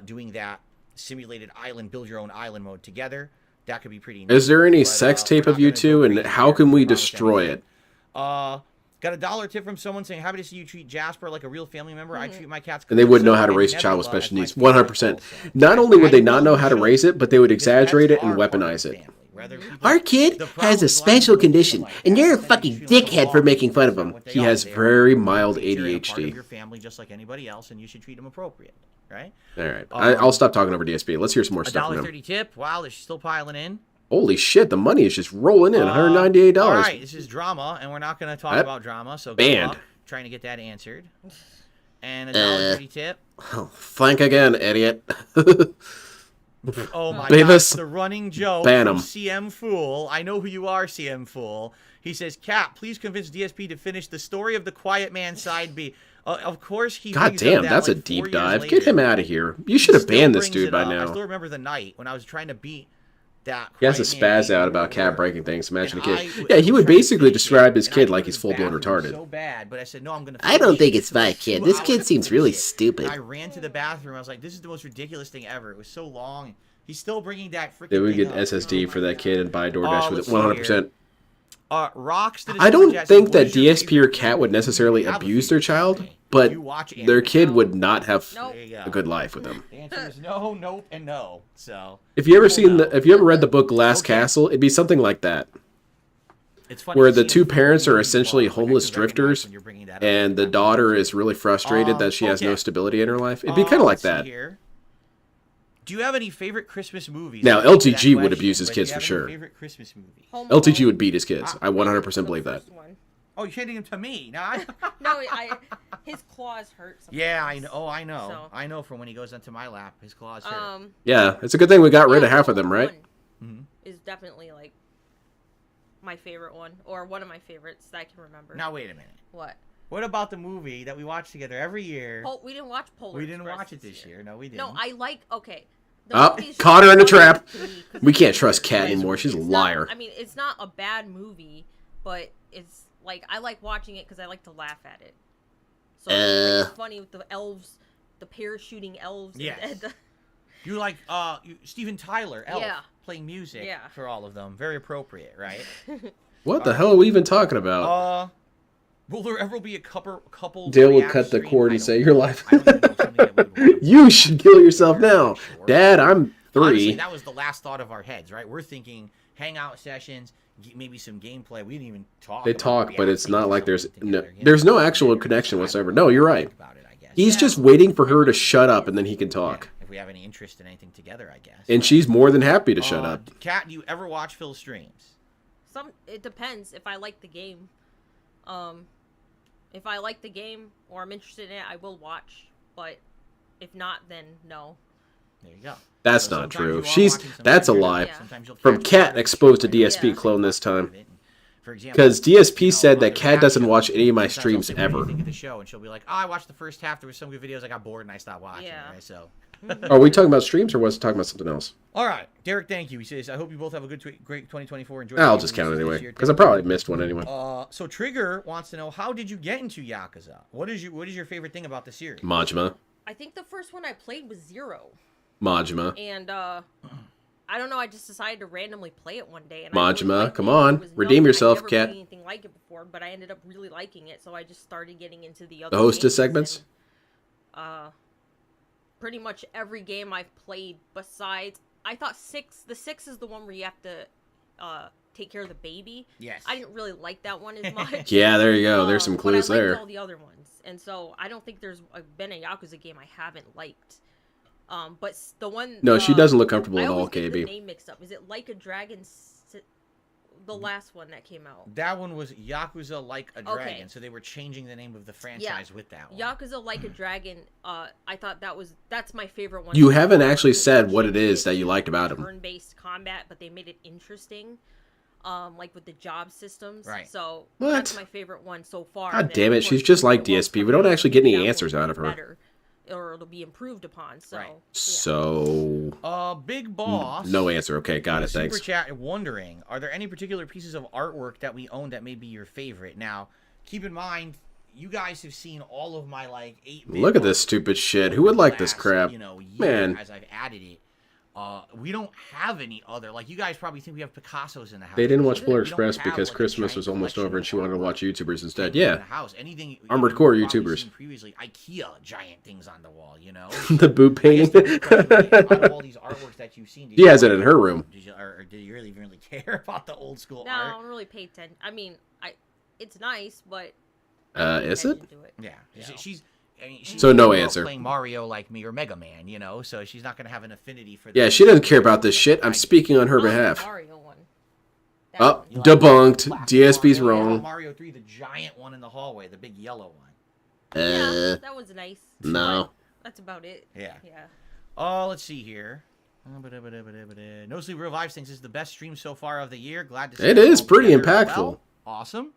doing that simulated island, build your own island mode together. That could be pretty neat. Is there any But, sex we're tape not of you gonna two, go and crazy how here can and we promise destroy anything. it? Got a $1 tip from someone saying, happy to see you treat Jasper like a real family member. I treat my cats. And they wouldn't know how to and raise a child with Nebula special as my needs. favorite 100%. also. Not only would they not Guys, know how to show raise it, but they would because exaggerate pets it and are part of weaponize the it. family. Whether people- Our kid the problem has a is lot of special people condition, don't like and that. you're a Instead, fucking they treat them like dickhead a for law. making fun of That's him. not what they He are. has They are very human mild beings. They're a part ADHD. of your family just like anybody else, and you should treat them appropriate, right? All right, I'll stop talking over DSP. Let's hear some more stuff from him. $1.30 tip. Wow, they're still piling in. Holy shit, the money is just rolling in. $198. All right, this is drama, and we're not going to talk That- about drama, so good banned. luck trying to get that answered. And $1.30 tip. Oh, flank again, idiot. Oh my Beavis, gosh, the running joke ban from 'em. CM Fool. I know who you are, CM Fool. He says, Cat, please convince DSP to finish the story of the Quiet Man side B. Of course, he God brings up damn, that, that's like, a 4 deep years dive. later. Get him out of here. You should He have still banned this brings dude it by up. I now. still remember the night when I was trying to beat that. He has a Quiet Man spaz game out word about for cat word. breaking things. Imagine a And kid. I Yeah, he would was trying to basically finish describe it, his and I kid knew like it he's was full-blown bad, it was retarded. So bad, but I said, no, I'm going to I don't think it's my kid. This kid seems really stupid. I ran to the bathroom. I was like, this is the most ridiculous thing ever. It was so long. He's still bringing that freaking They would thing get up. SSD for that kid and buy DoorDash with let's it see 100%. Rocks did a I super don't chat, think said, that "What is your DSP or favorite Cat would anime?" necessarily You have a abuse their favorite child, anime. but You watch their anime. kid would not have Nope. There you go. a good life with them. The answer is no, nope, and no. So If you ever seen no. if you ever read the book Glass Okay. Castle, it'd be something like that, it's funny where to the see two him parents really are essentially long. Like, I homeless could recognize drifters, when you're bringing that up. and the daughter is really frustrated that she has no okay. stability in her life. It'd be kind of like Let's see that. here. Do you have any favorite Christmas movies? Now, I'll answer that LTG would question, abuse his but do you kids for have any sure. Favorite Christmas movie? Home LTG Alone. would beat his kids. I 100% For the believe that. first one. Oh, you're handing him to me. No, I... No, his claws hurt. Sometimes. Yeah, I know. Oh, I know. So. I know from when he goes onto my lap, his claws hurt. Yeah, it's a good thing we got rid yeah, of half of Home them, right? Alone Is definitely like my favorite one, or one of my favorites that I can remember. Now wait a minute. What? What about the movie that we watch together every year? We didn't watch Polar We didn't Express watch it this year. No, we didn't. No, I like. Okay. The Oh, movie's caught her in a funny trap. to me 'cause We it's- can't trust Cat it's- anymore. She's a it's liar. Not, I mean, it's not a bad movie, but it's like I like watching it because I like to laugh at it. So it's funny with the elves, the parachuting elves. Yes. And the, You like Steven Tyler, Elf, Yeah. playing music Yeah. for all of them. Very appropriate, right? What the hell are we even talking about? Will there ever be a couple Dale would react cut the stream? cord I and don't say, know. "Your life." I don't even know something that we would want. You should kill yourself now. Dad, I'm Honestly, 3. that was the last thought of our heads, right? We're thinking hangout sessions, maybe some gameplay. We didn't even talk. They about talk, but it's reacting not to like there's something no, together, you there's know? no actual connection whatsoever. No, you're right. Think about it, I guess. He's Yeah. just waiting for her to shut up and then he can talk. If we have any interest in anything together, I guess. And she's more than happy to shut up. Kat, do you ever watch Phil's streams? it depends if I like the game. If I like the game or I'm interested in it, I will watch. But if not, then no. There you go. That's So not sometimes true. you are She's watching, sometimes that's a you're not. lie. Yeah. Sometimes you'll From catch Cat it. exposed to DSP Yeah. clone this time. For example, Because DSP said that other Cat doesn't reactions, watch any of my sometimes I'll streams say, "What do you ever. think of the show?" And she'll be like, "Oh, I watched the first half. There was some good videos. I got bored and I stopped watching." Yeah. Right? So, Are we talking about streams or was it talking about something else? all right, Derek, thank you. He says, "I hope you both have a great 2024. Enjoy." I'll the just game count it releases anyway this year. because I probably missed one anyway. So Trigger wants to know, how did you get into Yakuza? What is your favorite thing about the series? Majima. I think the first one I played was 0. Majima. And I don't know, I just decided to randomly play it one day. And Majima, I really liked come it. on, It was redeem known- yourself, I'd never Cat. played anything like it before, but I ended up really liking it, so I just started getting into the The other hostess games, segments? and, pretty much every game I've played besides, I thought the 6 is the one where you have to take care of the baby. Yes. I didn't really like that one as much. Yeah, there you go. There's some But clues I liked there. all the other ones, and so I don't think there's been a Yakuza game I haven't liked. The one. No, she doesn't look comfortable I at all, always get the KB. name mixed up. Is it Like a Dragon? the last one that came out. That one was Yakuza Like a Dragon, Okay. so they were changing the name of the franchise with that one. Yakuza Like a Dragon. I thought that's my favorite one. You haven't actually said what it is that you liked about him. Turn-based combat, but they made it interesting. Like with the job systems. Right. So What? that's my favorite one so far. God And then, damn of it, she's course, just like the world's DSP. We don't coming actually out, get any that will answers be out of her. better, or it'll be improved upon. So. Right. So, Big Boss. no answer. Okay, got it. Super Thanks. chat wondering, are there any particular pieces of artwork that we own that may be your favorite? Now, keep in mind, you guys have seen all of my like 8-bit Look at this stupid shit. Who would like this crap? Year Man. as I've added it. We don't have any other, like, you guys probably think we have Picassos in the house. They didn't watch We Polar don't Express have, because like, a Christmas giant was almost collection over and of she wanted to artwork watch YouTubers instead. in Yeah. the house. Anything Armored Core you've probably YouTubers. seen previously, IKEA giant things on the wall, you know. The boot I guess painting. the question is, out of all these artworks that you've seen, did She you has it like in her room. Did you, or did you really care about the old school No, art? I don't really pay attention. I mean, it's nice, but. Is it? Yeah, she's. I mean, she So no grew up answer. Playing Mario like me or Mega Man, you know, so she's not going to have an affinity for. Yeah, she doesn't care about this shit. I'm speaking on her I like the behalf. Mario one. Oh, You like debunked. Black DSP's Mario, wrong. Mario 3, the giant one in the hallway, the big yellow one. Yeah, that was nice. No. That's about it. Yeah. Yeah. Oh, let's see here. No Sleep Revives thinks this is the best stream so far of the year. Glad to see It all is pretty together impactful. Awesome.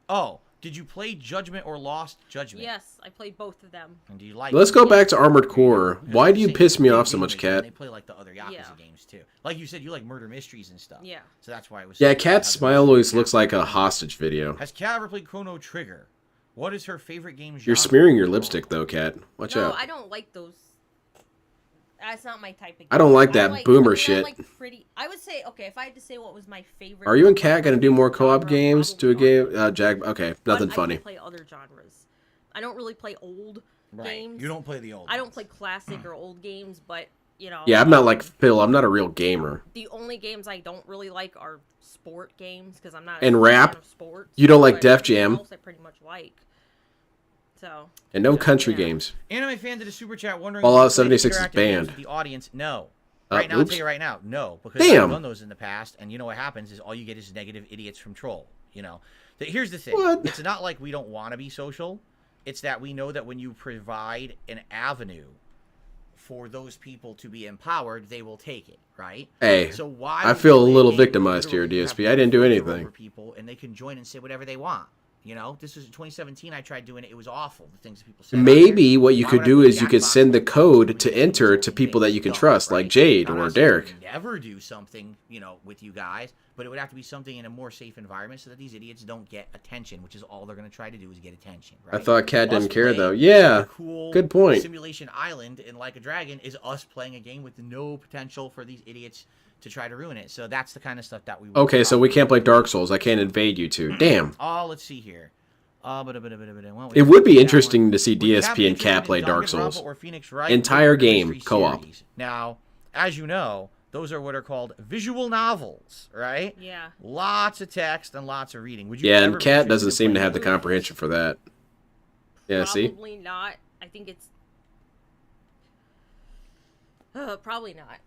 Oh, did you play Judgment or Lost Judgment? Yes, I played both of them. And do you like Let's it? go back to Armored Core. Because Why I'm do you saying piss me big off so much, gamers, Kat? and they play like the other Yakuza Yeah. games too. Like you said, you like murder mysteries and stuff. Yeah. So that's why it was. Yeah, so Kat's good. smile always looks like a hostage video. Has Kat ever played Chrono Trigger? What is her favorite game genre? You're smearing your lipstick though, Kat. Watch No, out. I don't like those. That's not my type of game. I don't like I that boomer I mean, shit. I like pretty. I would say, okay, if I had to say what was my favorite. Are you and Kat gonna do more co-op genre, games? Do a probably game? Jag. Okay, But nothing I funny. do play other genres. I don't really play old Right. games. You don't play the old. I don't ones. play classic or old games, but you know. Yeah, I'm not like Phil. I'm not a real gamer. The only games I don't really like are sport games because I'm not. And a rap? fan of sports. You don't like but Def everything Jam? else I pretty much like. So. And no country yeah. games. Anime fan did a super chat wondering. Fallout if you played 76 is interactive games banned. with the audience, no. Right now, I'll oops. tell you right now, no, because Damn. I've done those in the past, and you know what happens is all you get is negative idiots from troll. You know, here's the thing: What? it's not like we don't want to be social. It's that we know that when you provide an avenue for those people to be empowered, they will take it, right? Hey, So why? I would feel you a play little game where victimized here, literally you DSP. have I didn't do filter anything. over people, and they can join and say whatever they want. You know, this was 2017. I tried doing it. It was awful. The things that people said. out Maybe there. what you Why could would I do put is you could Jackbox send the on code somebody to who's enter doing to people that you can dumb, trust, like right? Jade I'm or not saying I Derek. would never do something, you know, with you guys, but it would have to be something in a more safe environment so that these idiots don't get attention, which is all they're going to try to do is get attention. Right? I thought Kat Us didn't care playing though. Yeah, a cool good point. Simulation Island in Like a Dragon is us playing a game with no potential for these idiots to try to ruin it. So that's the kind of stuff that we. Okay, so we can't play Dark Souls. I can't invade you two. Damn. Oh, let's see here. It would be interesting to see DSP and Kat play Dark Souls. Or Phoenix Wright Entire or the game, Mystery co-op. series. Now, as you know, those are what are called visual novels, right? Yeah. Lots of text and lots of reading. Would you Yeah, ever and be Kat interested doesn't in seem to playing have the those? comprehension for that. Yeah, see? Probably not. I think it's. Probably not.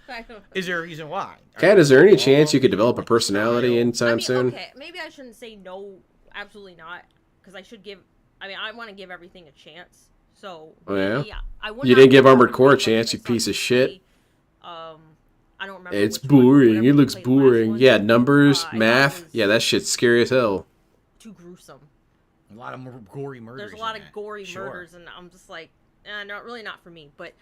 I don't- Is there a reason why? Kat, is there any chance you could develop a personality I anytime mean, soon? okay, maybe I shouldn't say no. Absolutely not, because I should give. I mean, I want to give everything a chance. So. Oh, yeah? maybe I would You not didn't give put Armored Armored Core a Core chance, you because my piece son of shit. played, I don't remember. It's which one, boring. whatever It we looks played the last boring. one. Yeah, numbers, I thought it math. was Yeah, that shit's scary as hell. Too gruesome. A lot of gory murders. There's a lot in of that. gory Sure. murders, and I'm just like, not really not for me. But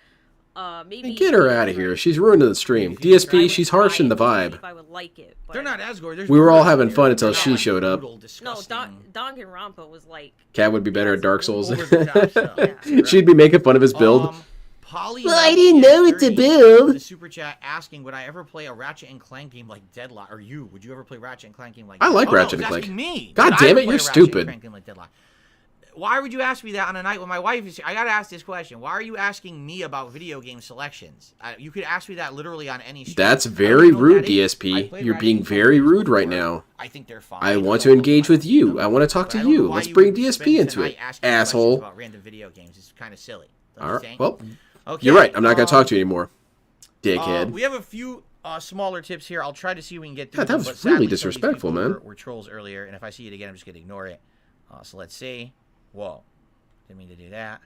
maybe. Hey, get her out of here. She's ruining the stream. DSP, she's harshing the vibe. If I would like it, but They're not as gory. There's We were all murders having in fun there. until They're she not, like, showed up. brutal, No, disgusting. Danganronpa was like. Kat would be better at Dark Souls. Over the top stuff. Yeah. She'd be making fun of his build. Polly Well, I didn't know what to build. The super chat asking, would I ever play a Ratchet and Clank game like Deadlock? Or you? Would you ever play Ratchet and Clank game like? I like no, Ratchet he's and Clank. asking Me. God Would damn I it, play you're a Ratchet and stupid. Clank game like Deadlock? Why would you ask me that on a night when my wife is? I gotta ask this question. Why are you asking me about video game selections? You could ask me that literally on any stream. That's I don't very even know what rude, that is. I DSP. played You're Ratchet being and Clank very games rude right before. now. I think they're fine. I want don't to know engage why with you. them. I want to talk But to I don't you. know why Let's you bring would DSP spend into tonight it, asking questions asshole. About random video games. It's kind of silly. Don't All you right. think? Well, Okay. you're right. I'm not going to talk to you anymore, dickhead. We have a few smaller tips here. I'll try to see if we can get through God, that them, was but really sadly, some of these disrespectful, people man. Were trolls earlier, and if I see it again, I'm just going to ignore it. So let's see. Whoa. Didn't mean to do that.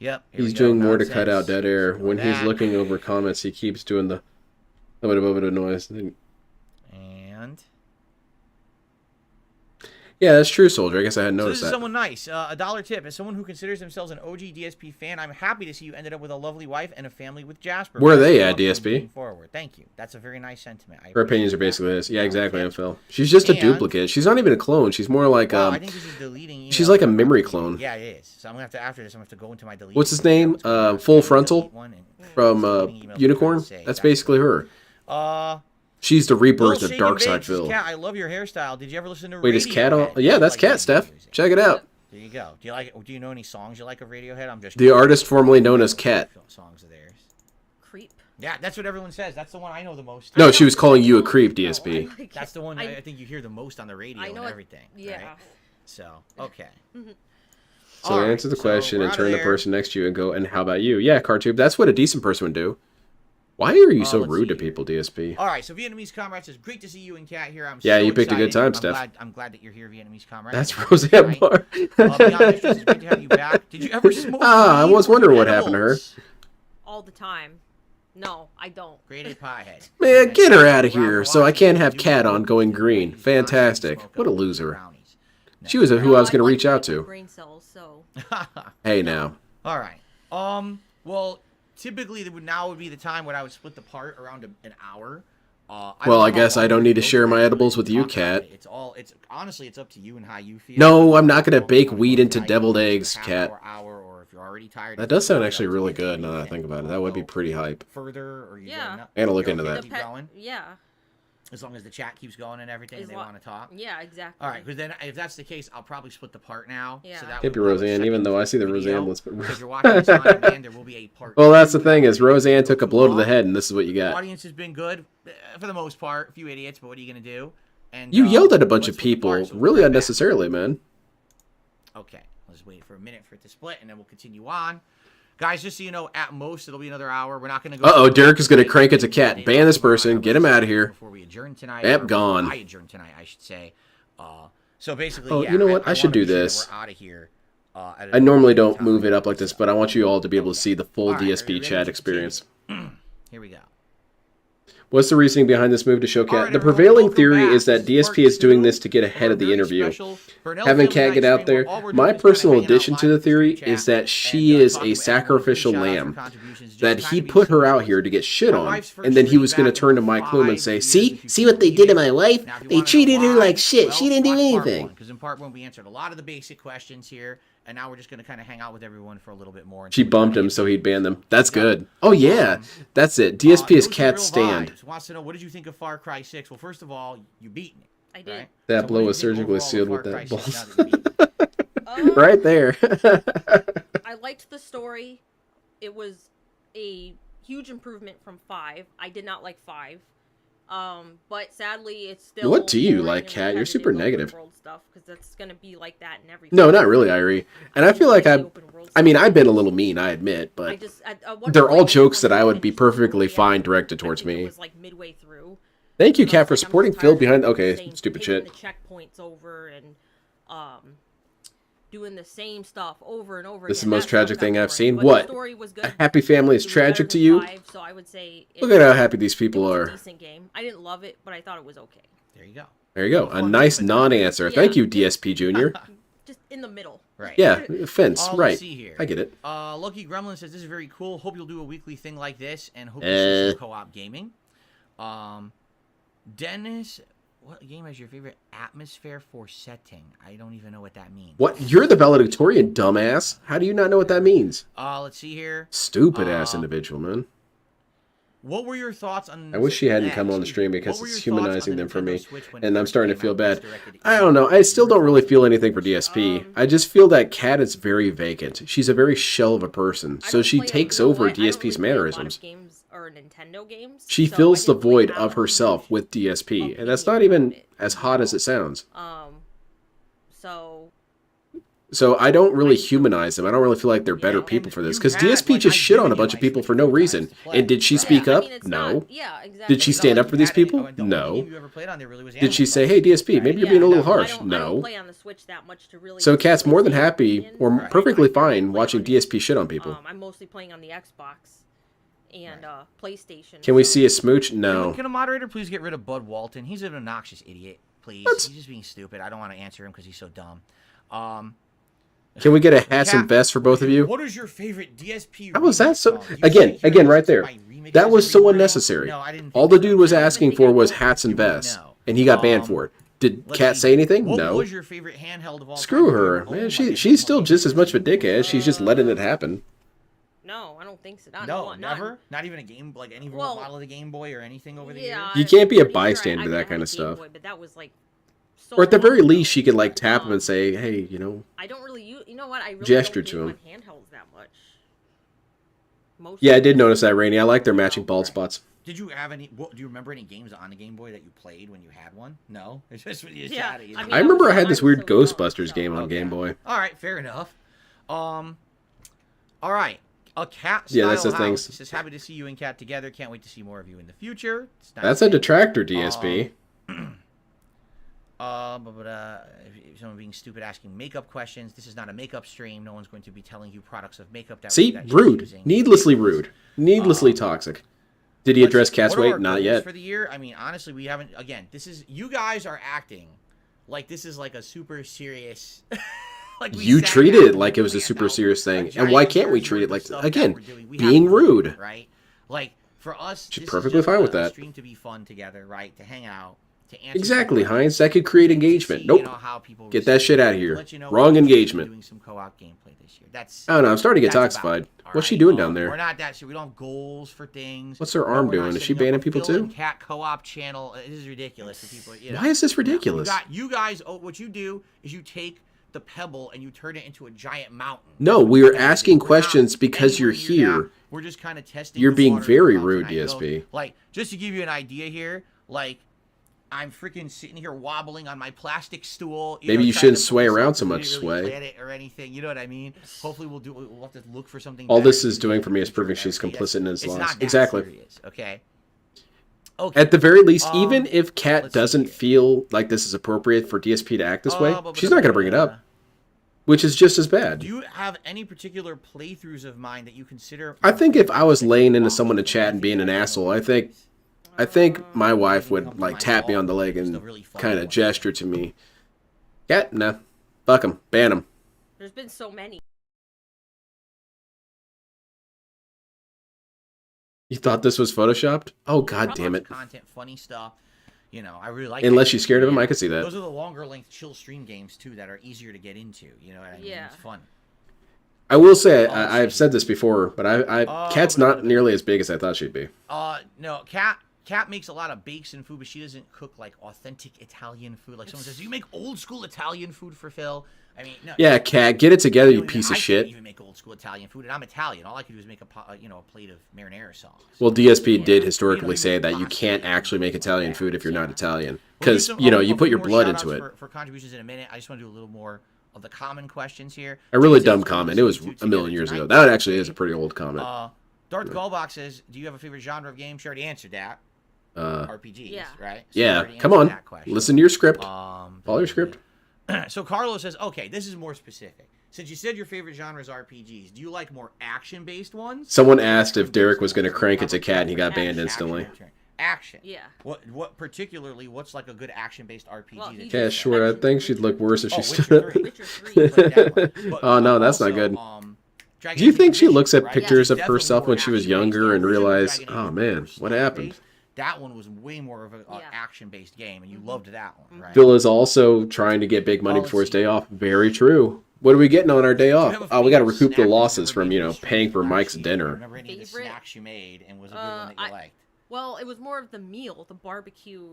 Yep. here He's we go. doing more to cut Nonsense. out dead air. Ignore When he's that. looking over comments, he keeps doing the noise. And Yeah, that's true, Soldier. I guess I hadn't so this noticed is that. someone nice. A dollar tip. As someone who considers themselves an OG DSP fan, I'm happy to see you ended up with a lovely wife and a family with Jasper. Where are Best they of at, luck DSP? moving forward. Thank you. That's a very nice sentiment. I Her opinions are appreciate basically that. this. Yeah, exactly, Okay. Phil. She's just a And- duplicate. She's not even a clone. She's more like Wow, I think this is deleting. she's emails like a from memory my clone. computer. Yeah, it is. So I'm gonna have to after this. I'm gonna have to go into my delete. What's his name? Full Frontal from Unicorn. That's basically her. She's the rebirth of Darkside Phil. Cat, I love your hairstyle. Did you ever listen to Wait, is Cat on? Radiohead? Yeah, that's Like Cat, Radiohead Steph. music. Check it out. There you go. Do you know any songs you like of Radiohead? I'm just The artist formerly known as Cat. songs of theirs. Creep. Yeah, that's what everyone says. That's the one I know the most. No, she was calling you a creep, No, DSP. I like That's it. the one I think you hear the most on the radio I know and it- everything. Yeah. Right? So, okay. So Alright, answer the so question we're and outta turn the there. person next to you and go, and how about you? Yeah, Cartube, that's what a decent person would do. Why are you so let's rude to see. people, DSP? All right, so Vietnamese Comrade says, great to see you and Kat here. I'm Yeah, so you picked a good excited. time, Steph. I'm glad that you're here, Vietnamese Comrade. That's Thank you. Roseanne Right? Barr. Beyond Extras, it's great to have you back. Did you ever smoke I weed was or wondering what happened to her. edibles? All the time. No, I don't. Grade A pothead. Man, get her out of Round here so I Washington, can't have do Cat smoke on going weed, green. do not Fantastic. smoke What a up loser. brownies. No. She was who I was going to reach out to. Brain cells, so. Hey, now. All right. Well, typically now would be the time when I would split the part around an hour. Well, I guess I don't need to share my edibles with you, Kat. Cat. It's honestly it's up to you and how you feel. No, I'm not gonna bake If you weed wanna into go deviled for eggs, half Cat. hour, or if you're already tired. That does sound actually really good now that I think about it. That would be pretty hype. Further, or you Yeah. go, And I'll look you're into okay that. to keep going? Yeah. As long as the chat keeps going and everything, As and they lo- want to talk. Yeah, exactly. All right, because then if that's the case, I'll probably split the part now. Yeah. So that Hippie way we'll have a Roseanne, even second though I see the video. resemblance. But... So if you're watching this on demand, there will be a part. Well, that's the 2. thing is Roseanne took a blow to the long. head, and this is what you got. Audience has been good for the most part. A few idiots, but what are you gonna do? And You yelled at a bunch let's of split the part, people, so we'll really be right back. unnecessarily, man. Okay, let's wait for a minute for it to split, and then we'll continue on. Guys, just so you know, at most it'll be another hour. We're not going to go. Uh-oh, Derek is gonna crank it to Cat. Ban this person, get him outta here. Before we adjourn tonight. Yep, or gone. before I adjourn tonight, I should say. So basically, Oh, yeah, you know what? I should wanna do be sure that this. We're out of here. I normally don't move it up like this, but I want you all to be able to see the full All right, are you DSP ready chat to experience. Here we go. What's the reasoning behind this move to show Cat? Alright, The everyone, prevailing welcome theory back. is that This is DSP is part doing 2 this to get ahead for of the a very interview. special Burnell Having Family Cat Night get out stream there. where all we're My doing is personal kinda hanging out addition to live the with theory chat is that and, she is talking a with everyone, sacrificial shout-outs for lamb contributions, just that kinda he be put her super out close. here to get shit My on, wife's first and then he stream was going to back turn to in Mike Bloom and 5 say, years see? if you See what they did to my wife? Now, if you They wanna know treated her why, like shit. well, She didn't do watch part anything. one, 'cause in part 1 we answered a lot of the basic questions here, and now we're just going to kind of hang out with everyone for a little bit more. She bumped him so he'd ban them. That's good. Oh, yeah. That's it. DSP is Those are Cat's real stand. vibes. Wants to know, what did you think of Far Cry 6? Well, first of all, you beat me. I did. Right? That So blow what was do you think surgically overall of sealed Far with that Cry ball. 6 now that you beat me? Right there. I liked the story. It was a huge improvement from 5. I did not like 5. But sadly, it's still. What do you boring like, and Kat? You're repetitive super open negative. World stuff, because that's gonna be like that in every. No, not really, Irie. And I feel like I mean, I've been a little mean, I admit, but they're all jokes that I would be perfectly fine directed towards me. It was like midway through. Thank you, And I Cat, was for like, I'm supporting just Phil tired of behind. doing the Okay, same- stupid taking shit. The checkpoints over and doing the same stuff over and over. This is again. the most That stuff tragic got thing I've boring. seen. But What? The story was good. A happy family is It was better tragic to than you? 5, so I would say Look at how happy these people it was are. a decent game. I didn't love it, but I thought it was okay. There you go. There you go. A nice non-answer. Yeah. Thank you, DSP Junior. Just in the middle. Right. Yeah, fence. Let's Right. see here. I get it. Lucky Gremlin says, this is very cool. Hope you'll do a weekly thing like this, and hope you see some co-op gaming. Dennis, what game is your favorite atmosphere for setting? I don't even know what that means. What? You're the valedictorian, dumbass. How do you not know what that means? Let's see here. Stupid ass individual, man. What were your thoughts on? I wish she hadn't come on the excuse stream me, because what were it's your thoughts humanizing on the them for Nintendo me, Switch when it and I'm first starting to came feel out bad. that's directed at I you? don't know. I still don't really feel anything for DSP. I just feel that Cat is very vacant. She's a very shell of a person, I so don't she play a- takes you know over what? I don't DSP's really play a lot of mannerisms. games or Nintendo games. She so fills I the didn't really void have of herself with DSP, and that's opinion not even on it. as hot as it sounds. So So I don't really humanize them. I don't really feel like they're better people for this. Because DSP just shit on a bunch of people for no reason. And did she speak up? No. Yeah, exactly. Did she stand up for these people? No. Did she say, hey, DSP, maybe you're being a little harsh? I don't No. play on the Switch that much to really. So Kat's more than happy, or perfectly fine, watching DSP shit on people. I'm mostly playing on the Xbox and PlayStation. Can we see a smooch? No. Can a moderator please get rid of Bud Walton? He's an obnoxious idiot. Please. What? He's just being stupid. I don't want to answer him because he's so dumb. Can we get a hats and vests for both of you? What is your favorite DSP? How was that so? Again, right there. That was so unnecessary. No, I didn't. All the dude was asking for was hats and vests, and he got banned for it. Did Kat say anything? What No. was your favorite handheld of all Screw time? her, man. She's still just as much of a dickhead. She's just letting it happen. No, I don't think so. No, never. Not even a game, like any model of the Game Boy or anything over the years. You can't be a I'm pretty sure bystander to I that kind of had a Game stuff. Boy, but that was like. So Or at the long very ago. least, she could like tap him and say, "Hey, you know." I don't really use. You know what? I really Gesture don't to game him. on handhelds that much. Yeah, I did notice that, Rainey. I like their matching bald spots. Did you have any? Do you remember any games on the Game Boy that you played when you had one? No, it's just when you Yeah, had it. I mean, I remember I had this was weird so young, Ghostbusters so- game on Okay. Game Boy. All right, fair enough. All right. A cat Yeah, style that's the house. things. It says happy to see you and Cat together. Can't wait to see more of you in the future. It's nice. That's a detractor, DSP. If someone being stupid asking makeup questions. This is not a makeup stream. No one's going to be telling you products of makeup that See, that she's rude, using. needlessly rude, needlessly toxic. Did he address Cat's What are our weight? Not goals yet. for the year. I mean, honestly, we haven't. Again, this is you guys are acting like this is like a super serious. Like we You sat treated down it like it was a and super planned serious out thing, a and giant why can't we year's treat it worth like of stuff again that we're doing. We being have to do it, rude? right? Like for us, She's this perfectly is just fine with a that. stream to be fun together, right? To hang out, to answer Exactly, some questions, Heinz. That could create to engagement. see, Nope. you know, how people Get that receive shit it, outta to here. let you know Wrong we're engagement. Doing some co-op gameplay this year. That's. I don't know. I'm starting to get that's about toxified. it, all What's she right? doing down there? We're not that. We don't have goals for things. What's her No, arm we're not doing? Is she setting up banning a people Phil too? and Cat co-op channel. This is ridiculous for people. You know. Why is this No, ridiculous? you guys. Oh, what you do is you take the pebble and you turn it into a giant mountain. No, That's what we you are guys do. asking We're not questions because you're anywhere near here. that. We're just kind of testing. You're the being waters very about rude, tonight. DSP. Like, just to give you an idea here, like, I'm freaking sitting here wobbling on my plastic stool. Maybe you trying shouldn't to sway put this around up so 'cause we much, didn't really Sway. plan it or anything. You know what I mean? Hopefully, we'll have to look for something. All better this is to do doing in for the me is future proving and she's everything. complicit in his It's loss. not that Exactly. serious, okay. Okay. At the very least, even if Kat let's see doesn't here. feel like this is appropriate for DSP to act this way, but- she's not going to bring it up, which is just as bad. Do you have any particular playthroughs of mine that you consider? I think if I was laying into someone to chat and being an asshole, I think my wife would like tap me on the leg and kind of gesture to me. Yeah, nah, fuck him, ban him. There's been so many. You thought this was photoshopped? Oh god damn it! Content, funny stuff. You know, I really like. Unless that. she's scared of him, I could see that. Those are the longer length chill stream games too that are easier to get into. You know what I mean? Yeah. It's fun. I will say I've said this before, but Kat's not nearly as big as I thought she'd be. No, Kat makes a lot of bakes and food, but she doesn't cook like authentic Italian food. Like someone says, "Do you make old school Italian food for Phil?" I mean, no. Yeah, Kat, get it together, you I piece of can't shit. even make old school Italian food, and I'm Italian. All I can do is make a plate of marinara sauce. Well, DSP did historically say that you can't actually make Italian food if you're not Italian, because you put your blood into it. For contributions in a minute, I just want to do a little more of the common questions here. A really Jason dumb says, comment. "Good It to was see you a million together years ago. tonight." That actually is a pretty old comment. Darth Gulbach says, "Do you have a favorite genre of game?" She already answered that. RPGs, Yeah. right? So you Yeah, already come answered on. that question. Listen to your script. Follow your script. So Carlos says, "Okay, this is more specific. Since you said your favorite genre is RPGs, do you like more action-based ones?" Someone asked if Derek was going to crank it to Kat, and he got banned instantly. Action. Yeah. What particularly? What's like a good action-based RPG? Well, that he you Yeah, just- sure. I think she'd look worse if she Witcher stood up. 3. Witcher 3. Like that one. But Oh, no, that's not good. Dragon Do you Age think she Inquisition, looks at right? pictures of Definitely herself more when she was action-based. younger and The original realized, Dragon oh Age man, was what story-based. happened? That one was way more of an Yeah. action-based game, and you loved that one, right? Phil is also trying to get big money before his day off. Very true. What are we getting on our day off? Oh, we got to recoup the losses from, paying for Mike's dinner. Remember any of the Favorite? snacks you made, and was a good one that you liked? Well, it was more of the meal, the barbecue.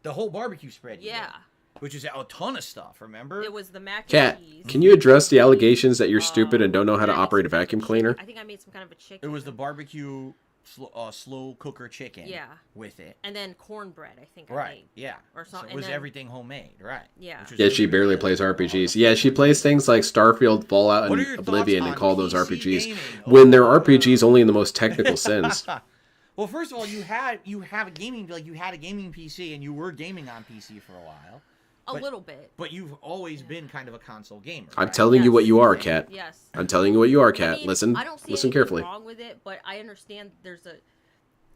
The whole barbecue spread. you Yeah. did, which is a ton of stuff. Remember? It was the mac Kat, and cheese. can you address the allegations that you're stupid and don't know how to operate a vacuum cleaner? I think I made some kind of a chicken. It was the barbecue slow cooker chicken. Yeah. With it. And then cornbread, I think. Right. I made. Yeah. Or something. So it was everything homemade. Right. Yeah. Which was Yeah, really, she really barely good. plays RPGs. Yeah, she plays things like Starfield, Fallout, What are and your Oblivion thoughts and call on those PC RPGs. gaming? When they're RPGs only in the most technical sense. Well, first of all, you have a gaming, like you had a gaming PC and you were gaming on PC for a while. A little bit. But you've always been kind of a console gamer. I'm right? telling you what you are, Kat. Yes. I'm telling you what you are, Kat. I mean, Listen, I don't see listen anything carefully. wrong with it, but I understand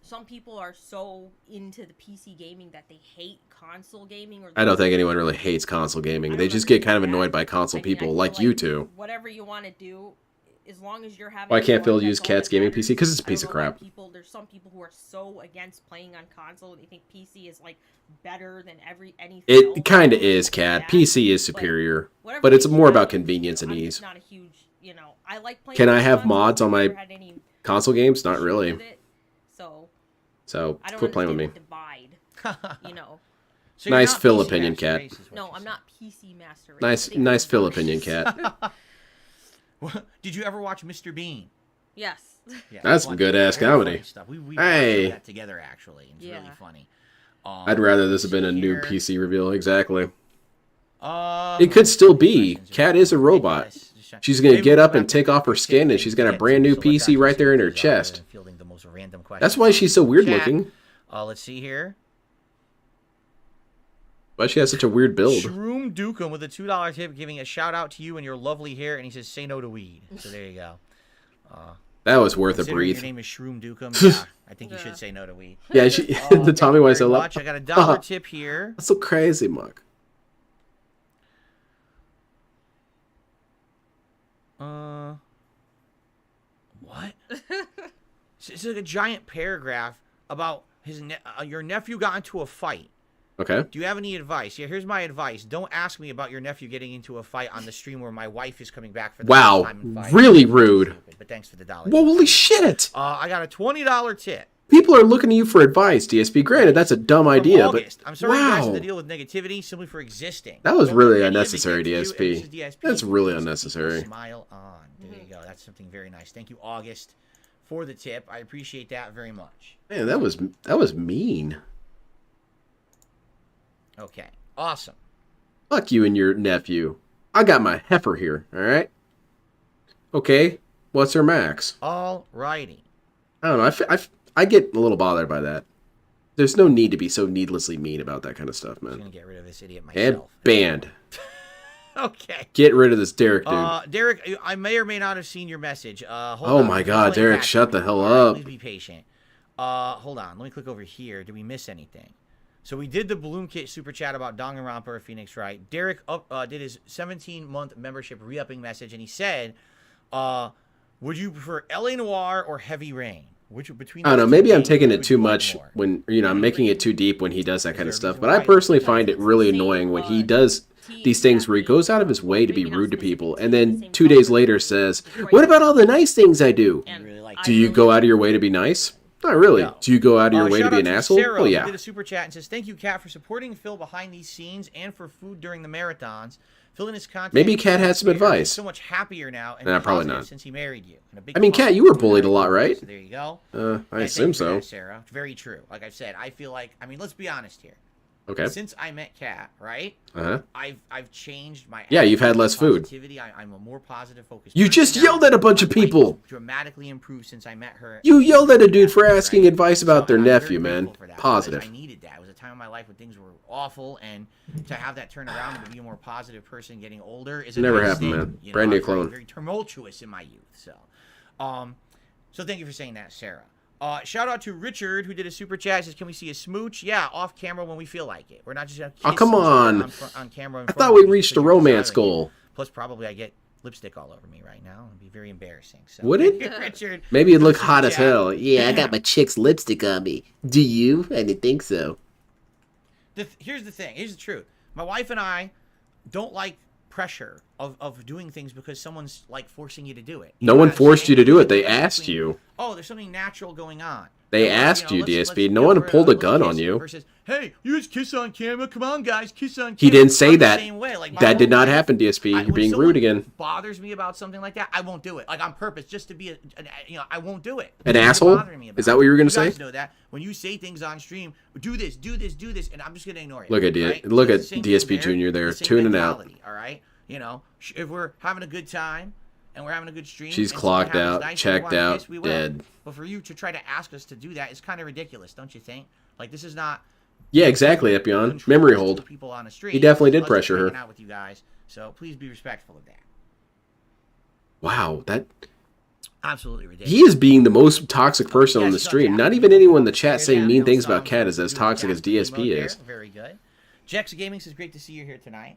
some people are so into the PC gaming that they hate console gaming. Or I don't think anyone really hates console gaming. I They don't just get kind of understand annoyed by console I mean, I people feel like you two. Whatever you want to do, as long as you're having. Why can't fun, Phil that's use all Kat's that gaming matters. PC? 'Cause it's a I don't piece of know why crap. There's some people who are so against playing on console. They think PC is like better than anything. It kind of else. is, Kat. Yeah. PC is But superior. whatever But it's makes you more about happy, convenience and I'm ease. just not a huge, I like playing. Can on I have console, mods on I've my never had any console games? Not issues really. with it, so So I don't quit playing with me. understand the divide, So you're Nice not Phil PC opinion, master Kat. race is what No, you're I'm saying. not PC master race. Nice, I think nice I'm Phil worse. opinion, Kat. Did you ever watch Mr. Bean? Yes. Yeah, That's funny. good ass Very comedy. funny stuff. We Hey. watched that together actually. It's really Yeah. funny. I'd rather this have been a see new here. PC reveal. Exactly. It It could still be. Kat is a robot. She's gonna get up and take off her skin, and she's got a brand new PC right there in her chest. That's why she's so weird looking. Let's see here. Why she has such a weird build. Shroom Dukem with a $2 tip, giving a shout out to you and your lovely hair, and he says, "Say no to weed." So there you go. That was worth a Considering breathe. Your name is Shroom Dukem. Yeah, I think you should say no to weed. Yeah, she, the Thank Tommy you Wiseau. very Like, much. I got a dollar tip here. That's so crazy, Muck. What? It's like a giant paragraph about your nephew got into a fight. Okay. Do you have any advice? Yeah, here's my advice. Don't ask me about your nephew getting into a fight on the stream where my wife is coming back for the first Wow, time in 5 really years. rude. Stupid, but thanks for the dollar. Holy shit! I got a $20 tip. People are looking to you for advice, DSP. Granted, that's a dumb idea, but August. I'm sorry you guys have wow. to deal with negativity simply for existing. That was Don't really let any of it unnecessary, get to you, DSP. and this is DSP. That's really Keep unnecessary. Smile on. There you go. That's something very nice. Thank you, August, for the tip. I appreciate that very much. Man, that was mean. Okay. Awesome. Fuck you and your nephew. I got my heifer here, alright? Okay, what's her max? All righty. I don't know, I get a little bothered by that. There's no need to be so needlessly mean about that kind of stuff, I'm man. going to get rid of this idiot And myself. banned. Okay. Get rid of this Derek dude. Derek, I may or may not have seen your message. Hold Oh on. my I'm God, playing Derek, back shut to the me. hell All right, up. Please be patient. Hold on. Let me click over here. Did we miss anything? So we did the Bloom Kit super chat about Danganronpa or Phoenix Wright. Derek did his 17-month membership re-upping message, and he said, would you prefer LA Noire or Heavy Rain? Which between I don't know, those two maybe I'm games, taking which it would too you like much more? when, I'm making it too deep when he does that kind of Is there a stuff. reason But I why? personally find it really annoying when he does these things where he goes out of his way to be rude to people and then 2 days later says, what about all the nice things I do? You really like Do you go out of your way to be nice? Not really. No. Do you go out of your way to shout be out an asshole? Sarah, Well, who yeah. did a super chat and says, "Thank you, Kat, for supporting Phil behind these scenes and for food during the marathons. Phil and his content. Maybe Kat had some He's advice. so much happier now and Nah, probably positive not. since he married you. And a big I mean, pump. Kat, you were bullied a lot, right? So there you go. I Yeah, thank assume you for so. that, Sarah. It's very true. Like I said, I feel like, let's be honest here. Okay. Since I met Kat, right? Uh-huh. I've changed my Yeah, you've had attitude, less food. positivity. I'm a more positive focused. You person just now. yelled at a bunch of My life people. has dramatically improved since I met her. You yelled at a dude for asking Right? advice about their and I'm very nephew, man. grateful for that because Positive. I needed that. It was a time in my life when things were awful, and to have that turn around and to be a more positive person getting older is a Never nice happened, thing. man. You know, Brand new I was very, clone. very tumultuous in my youth. So thank you for saying that, Sarah. Shout out to Richard who did a super chat. Says, "Can we see a smooch?" Yeah, off camera when we feel like it. We're not just gonna kiss Oh, come each other on. on camera. in I front thought of we you reached a because you're romance desiring it. goal. Plus, probably I get lipstick all over me right now. It'd be very embarrassing. So, Would it? thank you, Richard. Maybe it'd look Super hot as chat. hell. Yeah, I got my chick's lipstick on me. Do you? I didn't think so. Here's the thing. Here's the truth. My wife and I don't like pressure of doing things because someone's like forcing you to do it. You No know one what I'm forced saying? you to do it. They There's a difference asked between you. oh, there's something natural going on. They Or, asked you, let's- DSP. let's- No one or, pulled a let's gun kiss on you. Versus, hey, use kiss on camera. Come on, guys, kiss on camera. He didn't say I'm the that. same way. Like, my That did whole not life, happen, DSP. You're when being someone rude again. Bothers me about something like that, I won't do it. Like on purpose, just to be I won't do it. An Because you're asshole? bothering me about Is that what you were gonna it. You guys say? know that when you say things on stream, do this, and I'm just gonna ignore it. Look at right? look So at it's the same DSP thing Jr. there, the same tuning out. mentality, all right, if we're having a good time and we're having a good stream, She's and someone clocked happens out, nice and checked we wanna out, kiss, we will. dead. But for you to try to ask us to do that is kind of ridiculous, don't you think? Like this is not. Yeah, exactly, Epion. Control Memory these two hold. people on the street. He definitely did Us just pressure her. hanging out with you guys, so please be respectful of that. Wow, that Absolutely ridiculous. he is being the most toxic person on the Yes, stream. yeah. Not even anyone in the chat There saying you mean go. things So, about Cat is as do toxic that as DSP emote there. is. Very good. Jex Gaming says great to see you here tonight.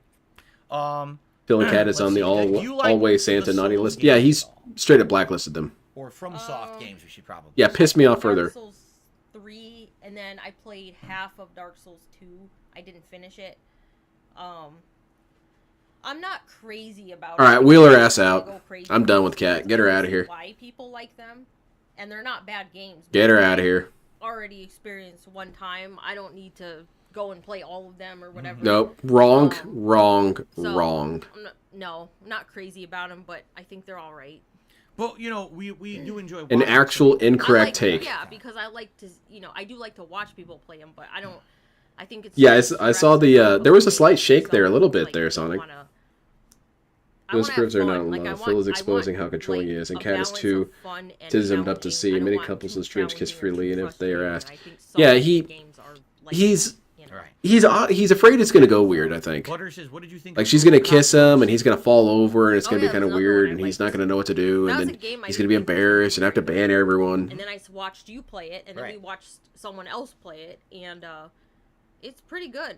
Feeling Cat is let's on the see. Do you like always the Santa naughty Souls list. Yeah, games he's at all? straight up blacklisted them. Or from Soft Games, we should probably. Yeah, say. piss me off Dark further. Souls 3, and then I played half of Dark Souls 2. I didn't finish it. I'm not crazy about All right, it. wheel her I ass don't out. go crazy I'm done with it. Cat. Get her I out of here. see Why people like them, and they're not bad games. Get her but out of here. Already experienced one time. I don't need to go and play all of them or whatever. Nope. Wrong, So, wrong. I'm not crazy about them, but I think they're all right. But we do enjoy An watching actual some- incorrect take. Yeah, because I like to, I do like to watch people play them, but I don't. I think it's. Yeah, just I saw the, stressful there was a play, slight shake so, there, a little bit like, there, I Sonic. I Those wanna have scripts are not fun. in Like, I love. want- Phil is I exposing want, how controlling he is, and a Cat is balance too of fun and tismed up to challenging. see. I don't Many want couples too and streams kiss challenging or freely, too and if they are frustrating, asked. and I think some Yeah, of the games are, like, he's Right. he's afraid it's gonna go weird. I think. Butter says, what did you think? Like of she's gonna Overclocked kiss him, Ghosts? and he's gonna fall over, and it's gonna be yeah, kind of there's another weird, one I and he's like. not gonna know what to do, That and was then a game I he's did gonna be like this embarrassed and have to ban everyone. And then I watched you play it, and then we Right. watched someone else play it, and it's pretty good.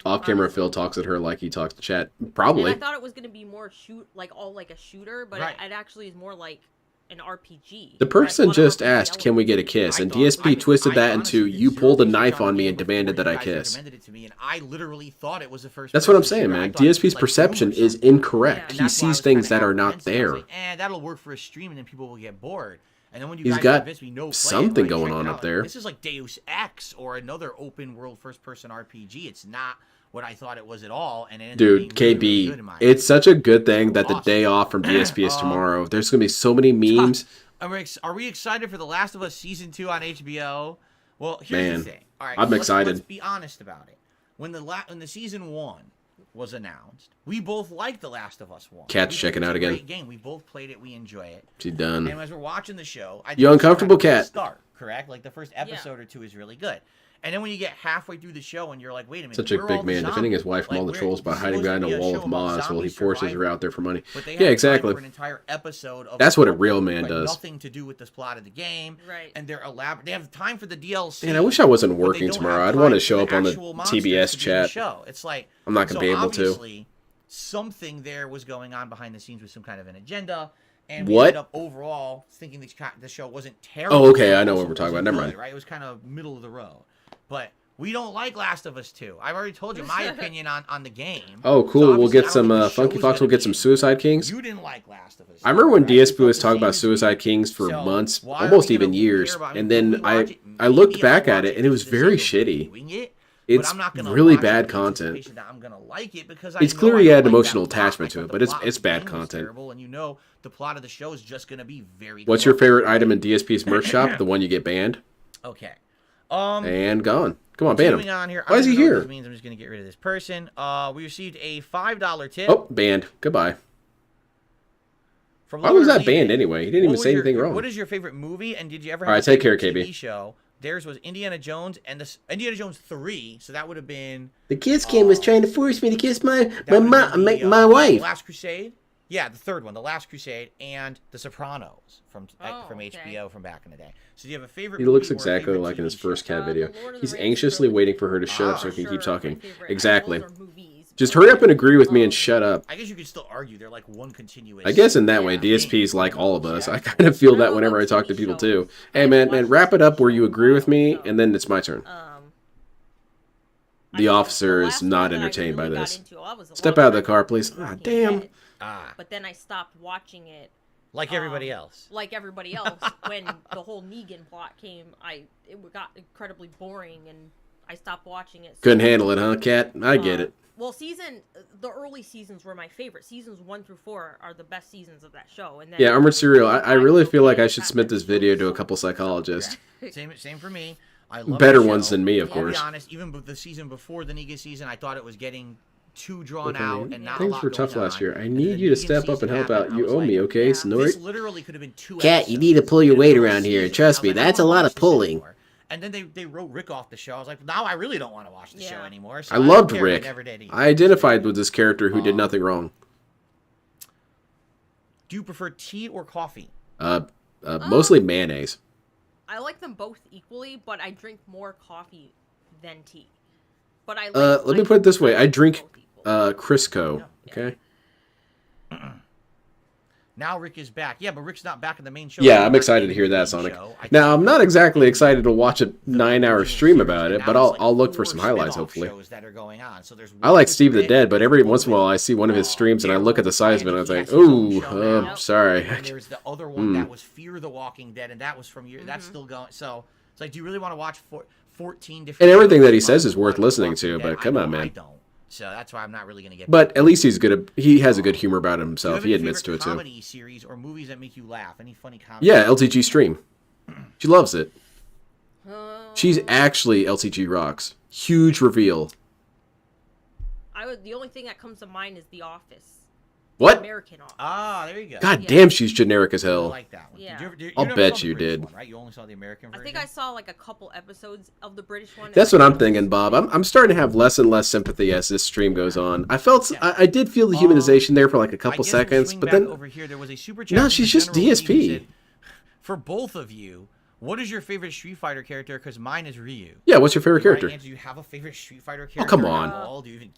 Off camera, honestly. Phil talks at her like he talks to chat. And Probably. I thought it was gonna be more like a shooter, but Right. it actually is more like an RPG. The person Like, a lot of just RPG asked, "Can we get a elements. kiss?" And I thought- DSP twisted I that honestly into, did "You zero pulled a research knife on on the me game and before demanded that you I guys kiss." recommended it to me, and I literally thought it was a first. That's what I'm person saying, shooter. I man. thought it was DSP's like perception Doom or is something. incorrect. And He that's why I sees was things kinda that are not apprehensive. I was there. like, that'll work for a stream, and then people will get bored. And then when you He's guys got convinced me, no, play it, something like, going check it on out. up there. This is like Deus Ex or another open world first person RPG. It's not what I thought it was at all. And it ended up being Dude, really, KB, really good in my it's such a good thing that the Awesome. day off from DSP is tomorrow. There's gonna be so many memes. Are we excited for The Last of Us Season 2 on HBO? Well, here's Man, the thing. All right, I'm excited. Let's be honest about it. When the Season 1 was announced, we both liked The Last of Us 1. Cat's We checking think out it's a again. Great game. We both played it. We enjoy it. She's done. And as we're watching the show, I think You it's uncomfortable, kind of a Cat? Start, correct? Like the first episode or two is really good. And then when you get halfay through the show and you're like, wait a minute, Such a where are big all the man defending his zombies? wife from Like, all the where- trolls by it's hiding supposed behind to be a wall show of about moss while zombie he forces her survival. out there for money. But they Yeah, had time exactly. for an entire episode of That's what a something real that man had does. Nothing to do with the plot of the game. Right. And they're elaborate. They have time for the DLC. Man, I wish I wasn't but they working don't tomorrow. have I'd want time to show for up on the actual monsters TBS to be in the chat. show. It's like I'm not gonna be able to. obviously, something there was going on behind the scenes with some kind of an agenda. And we What? ended up overall thinking the show wasn't terrible. Oh, okay, I know It what we're talking about. wasn't Never good, mind. Right? It was kind of middle of the road. But we don't like Last of Us 2. I've already told you my opinion on the game. Oh, So cool. We'll obviously, I get don't some think the Funky show's Fox. We'll gonna get some be- Suicide Kings. You didn't like Last of Us. I remember when right? You DSP felt was the talking same about as me. Suicide Kings for So, months, why are almost we even gonna years, care about it? and We then watch I it. I looked Maybe back I'll at watch it and it was for the very sake of shitty. doing it, It's but I'm not gonna really watch it bad with content. anticipation that I'm gonna like it because It's I know clear I he don't had like emotional that plot. attachment to Like, it, the but it's plot of the bad game was content. terrible, and you know the plot of the show is just gonna be very. What's your close. favorite item in DSP's merch shop? The one you get banned Okay. and gone. Come on, ban Moving him. on here. Why I is don't he know what here? this means. I'm just gonna get rid of this person. We received a $5 tip. Oh, banned. Goodbye. From Why was Lover that banned Leaving. anyway? He didn't even What was say your- anything wrong. What is your favorite movie? And did you ever have All right, a take care, favorite KB. TV show? Theirs was Indiana Jones and Indiana Jones 3. So that would have been The kiss cam was trying to force me to kiss my that would have been the, my wife. Last Crusade. Yeah, the third one, The Last Crusade, and The Sopranos from okay. HBO from back in the day. So do you have a favorite? He looks movie or a exactly favorite like in his TV show? first cat video. The Lord of the He's Rings anxiously trilogy. waiting for her to shut up so For he can sure, keep my talking. favorite Exactly. idols or movies, Just but- hurry up and agree with me and shut up. I guess you could still argue they're like one continuous. I guess in that way, Yeah. DSP's like all of us. I kind of feel that whenever I talk to people too. Hey man, wrap it up where you agree with me, and then it's my turn. The officer is not entertained by this. Step out of the car, please. Ah, damn. But then I stopped watching it Like everybody else. Like everybody else, when the whole Negan plot came, it got incredibly boring, and I stopped watching it. Couldn't handle it, huh, Cat? I get it. Well, the early seasons were my favorite. Seasons 1 through 4 are the best seasons of that show. And then Yeah, Armored Serial. I really feel like I should submit this video to a couple psychologists. Same for me. I love Better the show. ones than me, of I'll course. be honest, even the season before the Negan season, I thought it was getting too drawn out and not a Things lot were going tough last on. year. I And need then you to Negan step up season and help happened, out. I You was owe me, like, okay, Snort? This literally could have been 2 Cat, you episodes. need to pull your And weight it was around a here. season. Trust I me, was like, I that's a don't wanna lot watch of this pulling. anymore. And then they wrote Rick off the show. I was like, now I really don't want to watch the show anymore. So I loved don't care. Rick. I never did either. I identified with this character who did nothing wrong. Do you prefer tea or coffee? Mostly mayonnaise. I like them both equally, but I drink more coffee than tea. But I like, Let me put it this way. I drink both equally. Crisco, okay? Now Rick is back. Yeah, but Rick's not back in the main show. Yeah, He's I'm not excited in to the hear that, main Sonic. show. I Now, think I'm not exactly excited to watch a the 9-hour original stream series, about it, now but it's like I'll look for 4 some highlights, spin-off hopefully. shows that are going on. So there's I like one Steve the with Dead, Rick, but every one once in a while with, I see one of his streams and I Daryl look at the size of it and I was He like, has his own ooh, show now. sorry. And there's the other one that was Fear the Walking Dead, and that was from your. That's still going. So it's like, do you really want to watch 14 different? And everything shows that he about says is The worth listening Walking to, Dead? but come on, I man. don't. So that's why I'm not really gonna get. But at least he has a good humor about himself. Do you He have any admits to favorite it too. comedy series or movies that make you laugh? Any funny comedy? Yeah, LTG stream. She loves it. Uh, She's actually LTG rocks. Huge reveal. the only thing that comes to mind is The Office. What? American Office. Ah, there you go. God Yeah. damn, she's generic as I hell. like that one. Yeah. You I'll never bet saw the you British did. one, right? You only saw the American I version. think I saw like a couple episodes of the British one. and That's I what I'm thought it thinking, was Bob. really I'm starting to have less and less sympathy as this stream goes on. I did feel the humanization there for like a I couple guess we'll seconds, swing but back then over here, there was a super chat no, from she's the just General Lee who DSP. said, for both of you, what is your favorite Street Fighter character? Because mine is Ryu. Yeah, what's your favorite Do you wanna character? answer, do you have a favorite Street Fighter character? come at on. all? Do you even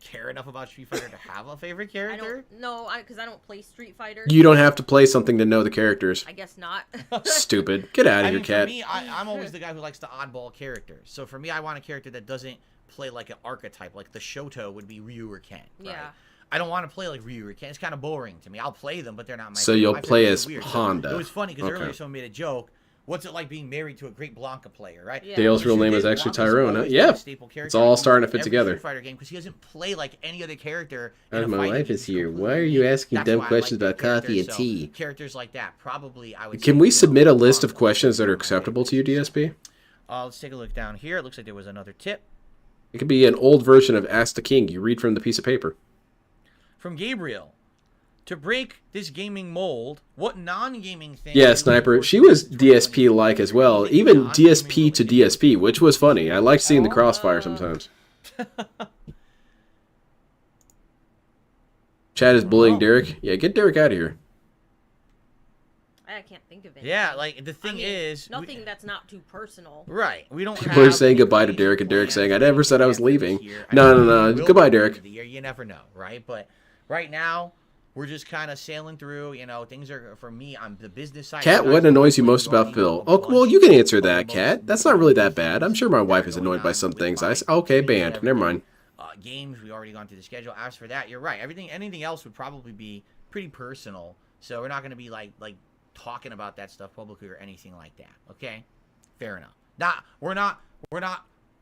care enough about Street Fighter to have a favorite I character? don't know, because I don't play Street Fighter. You don't have to play something to know the characters. I guess not. Stupid. Get out I of here, mean, cat. for me, I'm always the guy who likes the oddball characters. So for me, I want a character that doesn't play like an archetype. Like the Shoto would be Ryu or Ken. Right? Yeah. I don't want to play like Ryu or Ken. It's kind of boring to me. I'll play them, but they're not my So favorite. you'll My play favorite as is weird. Honda. So it was funny because Okay. earlier someone made a joke. What's it like being married to a great Blanca player, right? Yeah. Dale's real name is actually Tyrone, huh? Yeah. It's all starting to fit together. Fighter game because he doesn't play like any other character. As in a my fighting wife game. is He's here, completely why are you unique. asking That's dumb why I questions like about that coffee and character. tea? So characters like that, probably I would. Can say, we you know, submit a list of Blanca questions that are would be acceptable my to you, favorite. DSP? Let's take a look down here. It looks like there was another tip It could be an old version of Ask the King. You read from the piece of paper. from Gabriel. To break this gaming mold, what non-gaming thing? Yeah, are you Sniper. looking She forward was to in DSP-like as well. Even DSP to DSP, which was funny. I liked seeing the crossfire sometimes. Chad is bullying Derek. Yeah, get Derek out of here. I can't think of it. Yeah, like the thing I mean, is, nothing that's not too personal. right? We don't. People are have saying any goodbye to crazy Derek, and Derek's plans saying, "I never said I was for this leaving." year. No, I mean, no. we will Goodbye, by the end Derek. of the year. You never know, right? But right now, we're just kind of sailing through. You know, things are for me on the business side. Kat, what annoys you most about Phil? Oh, well, you can answer that, Kat. That's not really that bad. I'm sure my wife is annoyed by some things. Okay, banned. Never mind. Games, we already gone through the schedule. As for that, you're right. Anything else would probably be pretty personal. So we're not going to be like talking about that stuff publicly or anything like that. Okay, fair enough. We're not.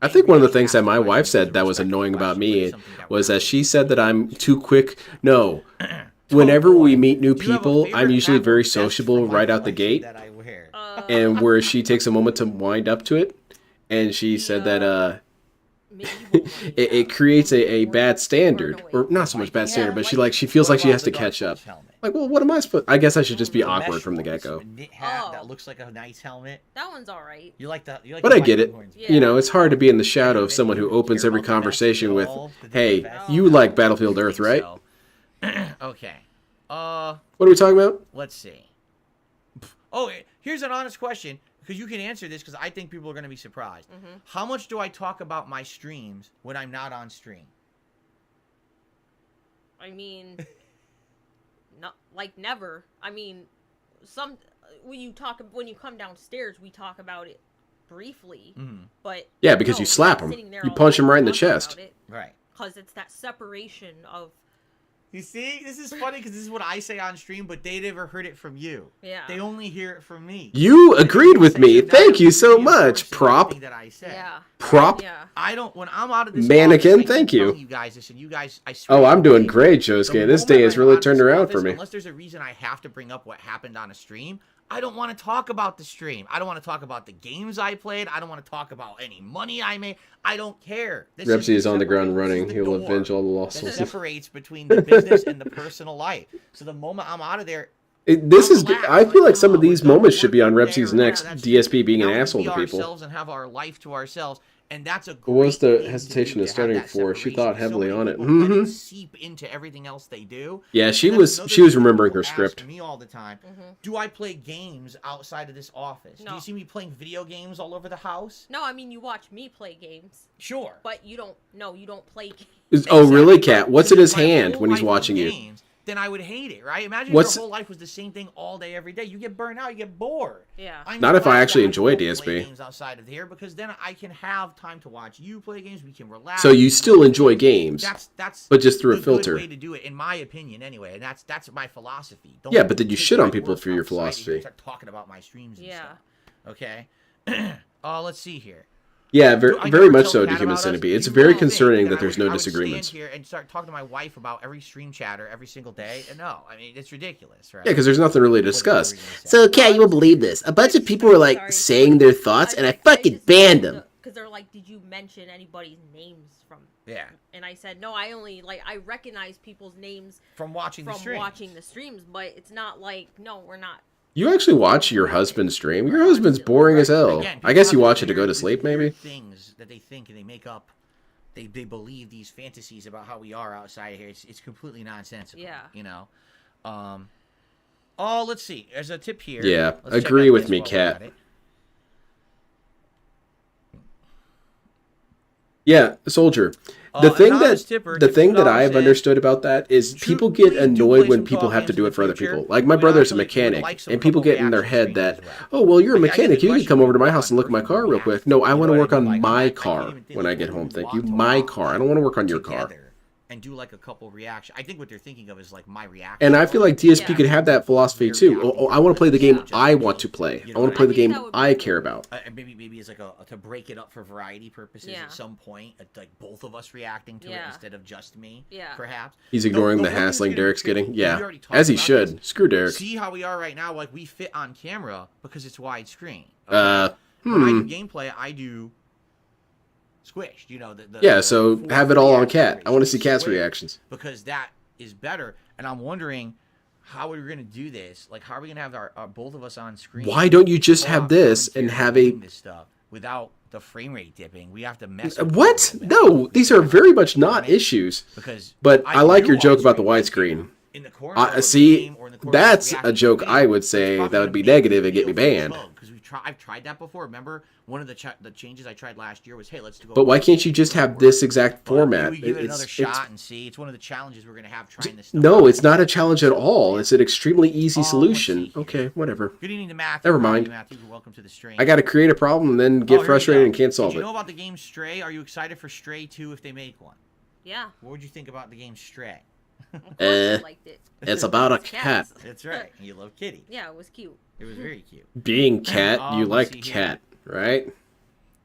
I think one of the things that my wife said that was annoying about me was that she said that I'm too quick. No. Whenever we meet new people, I'm usually very sociable right out the gate. And where she takes a moment to wind up to it. And she said that it creates a bad standard. Or not so much bad standard, but she feels like she has to catch up. Like, well, what am I supposed... I guess I should just be awkward from the get-go. Knit hat that looks like a nice helmet. That one's all right. You like that? But I get it. You know, it's hard to be in the shadow of someone who opens every conversation with, "Hey, you like Battlefield Earth, right?" Okay. What are we talking about? Let's see. Oh, here's an honest question, because you can answer this, because I think people are going to be surprised. How much do I talk about my streams when I'm not on stream? I mean, not like never. I mean, when you come downstairs, we talk about it briefly. But Yeah, because you slap him. You punch him right in the chest. Right. Because it's that separation of You see, this is funny because this is what I say on stream, but they never heard it from you. Yeah. They only hear it from me. You agreed with me. Thank you so much, prop. That I said. Yeah. Prop. Yeah. I don't. When I'm out of this Mannequin, office, I keep thank you. telling you guys this, and you guys, I swear. Oh, I'm doing to great, you, Josuke. the This day moment has I'm really out of turned this around office, for me. Unless there's a reason I have to bring up what happened on a stream, I don't want to talk about the stream. I don't want to talk about the games I played. I don't want to talk about any money I made. I don't care. Repsy is on the ground separate- this running. the He will door avenge all the lost that souls. separates between the business and the personal life. So the moment I'm out of there, This is. I feel like some of these we're done moments should be on working Repsy's there, next that's DSP being an now we can asshole be to people. ourselves and have our life to ourselves, and that's a What was great the thing to hesitation do, of to have starting that for? She separation, thought because so heavily many on it. people let Mhm. seep into everything else they do. Yeah, she And that's was. another She was thing remembering her people script. ask me all the time. Mhm. Do I play games outside of this office? Do No. you see me playing video games all over the house? No, I mean you watch me play games, Sure. but you don't. No, you don't play games. Oh, really, Exactly. Cat? What's Because in his if my hand whole when he's life was watching you? games, then I would hate it, right? Imagine What's- if your whole life was the same thing all day, every day. You get burned out. You get bored. Yeah. I'm Not if I glad actually that enjoy don't DSP. play games outside of here, because then I can have time to watch you play games. We can relax. So you we can still play enjoy games. games, That's but just through a the filter. Good way to do it, in my opinion, anyway. And that's my philosophy. Don't Yeah, but then you take shit on my people work for your outside of here philosophy. and start talking about my streams and Yeah. stuff. Okay. Let's see here. Yeah, Do I very never much tell so to Kat Human about us? Centipede. It's You very really think concerning that I there's would- no I would disagreements. stand here and start talking to my wife about every stream chatter every single day. No, I mean it's ridiculous, right? Yeah, because there's nothing really to What discuss. were you gonna say? So, Cat, you won't believe this. A bunch of people were like saying their thoughts, and I fucking banned them. Because they're like, did you mention anybody's names from? Yeah, And I said, no, I only I recognize people's names from watching the from stream. watching the streams, but it's not like, no, we're not. You actually watch your husband's stream? Your husband's boring as hell. Again, I guess people you have watch it to weird- go to sleep, weird maybe? Things that they think and they make up. They believe these fantasies about how we are outside here. It's completely nonsensical. Yeah. You know. Oh, let's see. There's a tip here. Yeah, Let's check agree out with this me, while we're at Kat. it. Yeah, Soldier. The thing anonymous that tipper, the thing that $2 I've said, understood about that is "True, people get please do annoyed play when some people call have to games do in it the for other future. people. Like my I would brother's a actually would mechanic, like some and people couple get in their reaction head streams that, as well. oh well, you're a Like, I get the mechanic, you can question come over to my on house and look at my person car real react. quick. No, I You want know to what work I mean? on Like, my I can't car even think when I of get people home. who Thank want you, to my walk car. I don't want to work on your car. together and do like a couple reaction. I think what they're thinking of is like my reaction. And I feel like DSP Yeah. could have that philosophy too. Oh, I want to play the game I want to play. I want to play the game I care about. And maybe it's like to break it up for variety purposes Yeah. at some point, like both of us reacting to it Yeah. instead of just me. Yeah. Perhaps He's ignoring No, the one thing that's hassling gonna be Derek's tricky, getting. we Yeah, already talked as he about should. this. Screw Derek. See how we are right now? Like we fit on camera because it's widescreen. When I do gameplay, I do squished. You know, Yeah, the so full have it all on reaction Cat. rate I want to see Cat's squared, reactions. because that is better. And I'm wondering how we're gonna do this. Like, how are we gonna have our both of us on screen? Why don't you just Pull have out this commentary and have doing a this stuff without the frame rate dipping? We have to mess. with it a what? little bit. No, these are very much not issues. Because But I like do your joke about the widescreen. widescreen. In the corner of the See, game or in the corner of that's the a reaction joke video, I would it's say probably that would gonna be make negative the and get me video banned. bug, because I've tried that before. Remember, one of the changes I tried last year was, hey, let's go. But why can't you just have this exact But format? maybe we give it another It's shot and see. It's one of the challenges we're gonna have trying this stuff. no, out. it's not a challenge at all. It's an extremely easy let's solution. see here. Okay, whatever. Good evening to Matthew. Never How are mind. you, Matthew? Welcome to the stream. I got to create a problem and then Oh, get here we frustrated go. and can't solve Did you it. know about the game Stray? Are you excited for Stray 2 if they make one? Yeah. What would you think about the game Stray? Of course I liked it. It's about a It's cat. cats. That's right. You love kitty. Yeah, it was cute. It was very cute. Being cat, you let's like see here. cat, right?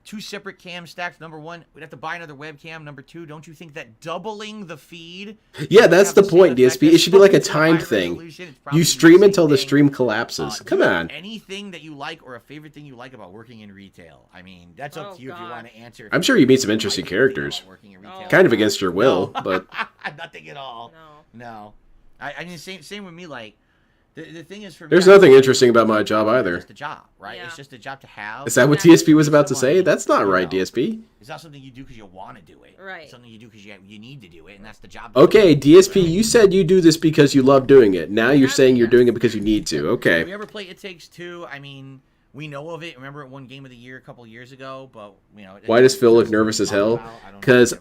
2 separate cam stacks. Number 1, we'd have to buy another webcam. Number 2, don't you think that doubling the feed? Yeah, that's have the the same point, effect DSP. as It should be like a fucking high timed thing. resolution? It's probably You the stream same until the thing. stream collapses. Do Come you have on. Anything that you like or a favorite thing you like about working in retail? I mean, that's up Oh, to you if you God. want to answer. I'm sure you meet some My interesting favorite thing characters. about working in retail. Oh. Kind of against your will, No. but Nothing at all. No. No. I mean, same with me. Like, the thing is for me, there's I nothing think interesting about my job it's either. just a job, right? Yeah. It's just a job to have. Is that what Yeah. DSP was about to say? That's not right, DSP. It's not something you do because you want to do it. Right. It's something you do because you need to do it, and that's the job. Okay, DSP, you said you do this because you love doing it. Now you're Yeah. saying you're doing it because you need to. Have Okay. you ever play It Takes Two? I mean, we know of it. Remember it won Game of the Year a couple years ago, but you know. Why does Phil look nervous as hell? Because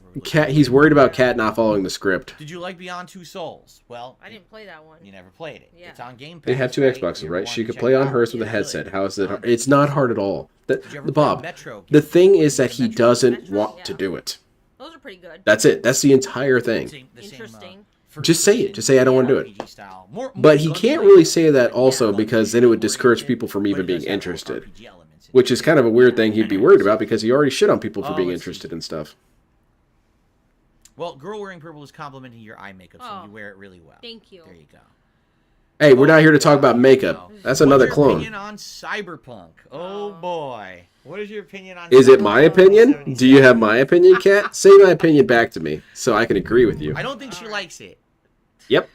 he's worried about Cat not following the script. Did you like Beyond Two Souls? Well, I didn't play that one. you never played it. Yeah. It's on Game Pass. They have 2 right? Xboxes, You ever right? wanted She to could check play it on out? hers with a Yeah, headset. really. How is it hard? It's not hard at all. Did you ever play Bob, Metro the game? thing is that he Metro? doesn't Metro, want yeah. to do it. Those are pretty good. That's it. That's the entire thing. The same, Interesting. Just say it. Just say I don't want to do it. RPG style. More But he gunplay, can't really say that also more because then it would gunplay discourage oriented, people from but even it being does have more interested. RPG elements in Which it. is kind of a weird thing he'd be worried about because he already shit on people for being let's see. interested in stuff. Well, girl wearing purple is complimenting your eye makeup, so Oh. you wear it really well. Thank you. There you go. Hey, we're not here to talk about makeup. That's another What's your clone. opinion on Cyberpunk? Oh boy. What is your opinion on Is it my Cyberpunk opinion? 2077? Do you have my opinion, Kat? Say my opinion back to me so I can agree with you. I don't think she likes it. Yep.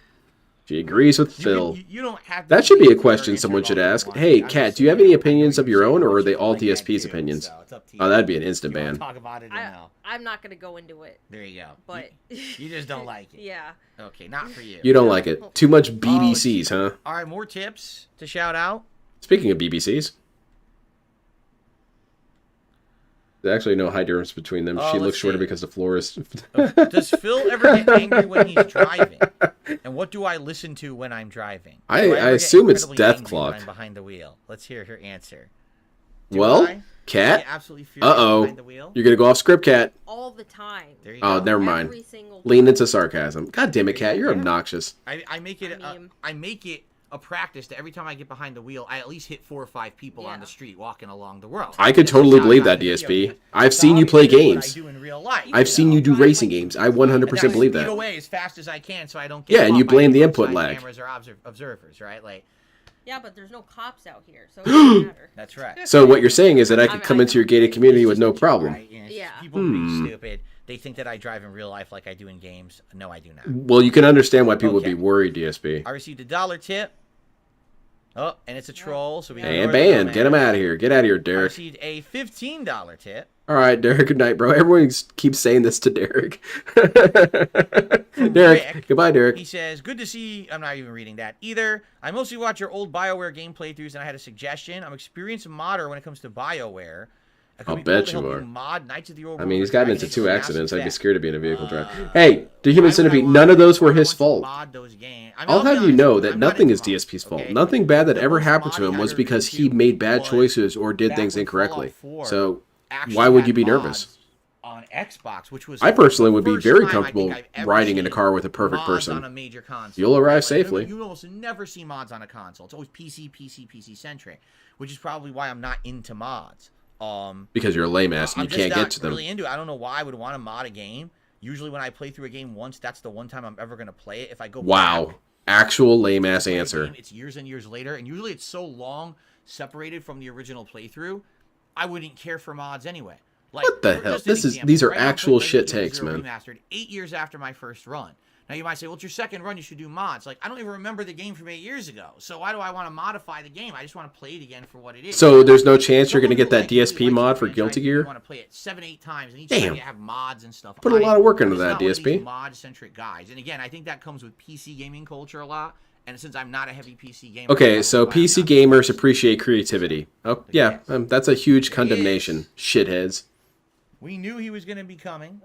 She agrees with You Phil. can- you don't have to That should be a very question someone should ask. interrogatory. Hey, I'm Kat, just do you have saying, any I know opinions you of your say own, how or are much they you all like that DSP's too, opinions? so it's up to Oh, you. that'd be an You instant wanna ban. talk about it or no? I'm not gonna go into it, There you go. but You just don't like it. yeah. Okay, not for you. You don't like it. Too much BBCs, huh? All right, more tips to shout out. Speaking of BBCs. There's actually no high difference between them. She let's looks shorter see. because the floor is... Does Phil ever get angry when he's driving? And what do I listen to when I'm driving? I Do ever get assume it's incredibly angry Deathclock. when I'm behind the wheel. Let's hear her answer. Do Well, I Kat? get absolutely furious Uh-oh. behind the wheel? You're going to go off script, Kat. All the time. There you Oh, go. never mind. Every single Lean time. into sarcasm. God damn it, Kat. You're obnoxious. I make it. I mean- I make it a practice that every time I get behind the wheel, I at least hit 4 or 5 people on Yeah. the street walking along the road. I could This is totally how believe I that, got into DSP. video games. I've So seen you play obviously what games. I do in real life. I've seen you do racing games. I 100% And I believe speed that. away as fast as I can so I don't get Yeah, and caught you by blame the any input outside lag. cameras or observers, right? Like Yeah, but there's no cops out here, so it doesn't matter. that's right. So what you're saying is that I could I- come I- into your gated community with no problem. Right? Yeah, it's Yeah. just people being stupid. They think that I drive in real life like I do in games. No, I do not. Well, you can understand why people would Okay. be worried, DSP. I received a $1 tip. Oh, and it's a troll, so we And ignore the banned. Get him dumbass. out of here. Get out of here, I Derek. received a $15 tip. All right, Derek. Good night, bro. Everyone keeps saying this to Derek. Derek. Rick. Goodbye, Derek. He says, good to see... I'm not even reading that either. I mostly watch your old BioWare game playthroughs, and I had a suggestion. I'm experienced modder when it comes to BioWare. I could I'll be bet cool to you help are. mod Knights of the Old I mean, World he's gotten Dragon into 2 Mass accidents. I'd be Effect. scared to be in a vehicle drive. Hey, the Human Why would I Centipede, want- none of those were why would I his want to fault. mod those games? I mean, I'll be have you honest know with that I'm not nothing into is mods, DSP's fault. okay? Nothing bad that The ever most happened to modding him I was ever because he reviewed made bad was choices or did back things when incorrectly. Fallout 4 So actually why would had you be mods nervous? on Xbox, which was I personally the would be first very time I comfortable think I've ever riding in a seen car with a perfect mods person. on a major console. You'll arrive Like, safely. You almost never see mods on a console. It's always PC centric, which is probably why I'm not into mods. Because you're a lame ass and I'm you just can't not get to them. really into it. I don't know why I would want to mod a game. Usually when I play through a game once, that's the one time I'm ever going to play it. If I go Wow. back Actual lame to ass play a answer. game, it's years and years later, and usually it's so long separated from the original playthrough, I wouldn't care for mods anyway. Like, What the for- hell? just an example, These are right now I'm actual playing shit Resident takes, Evil man. Remastered 8 years after my first run. Now you might say, well, it's your second run, you should do mods. Like, I don't even remember the game from 8 years ago. So why do I want to modify the game? I just want to play it again for what it is. So there's no chance you're going to get Someone that who, like, DSP really mod likes for the Guilty franchise, you Gear? want to play it 7-8 times, and each Damn. time you have mods and stuff. Put a lot of work into I'm that, just not one of DSP. these mod-centric guys. And again, I think that comes with PC gaming culture a lot. And since I'm not a heavy PC gamer... Okay, so that's why I'm PC not gamers PC. appreciate creativity. Oh, yeah, that's a huge condemnation. Shitheads. We knew he was going to be coming.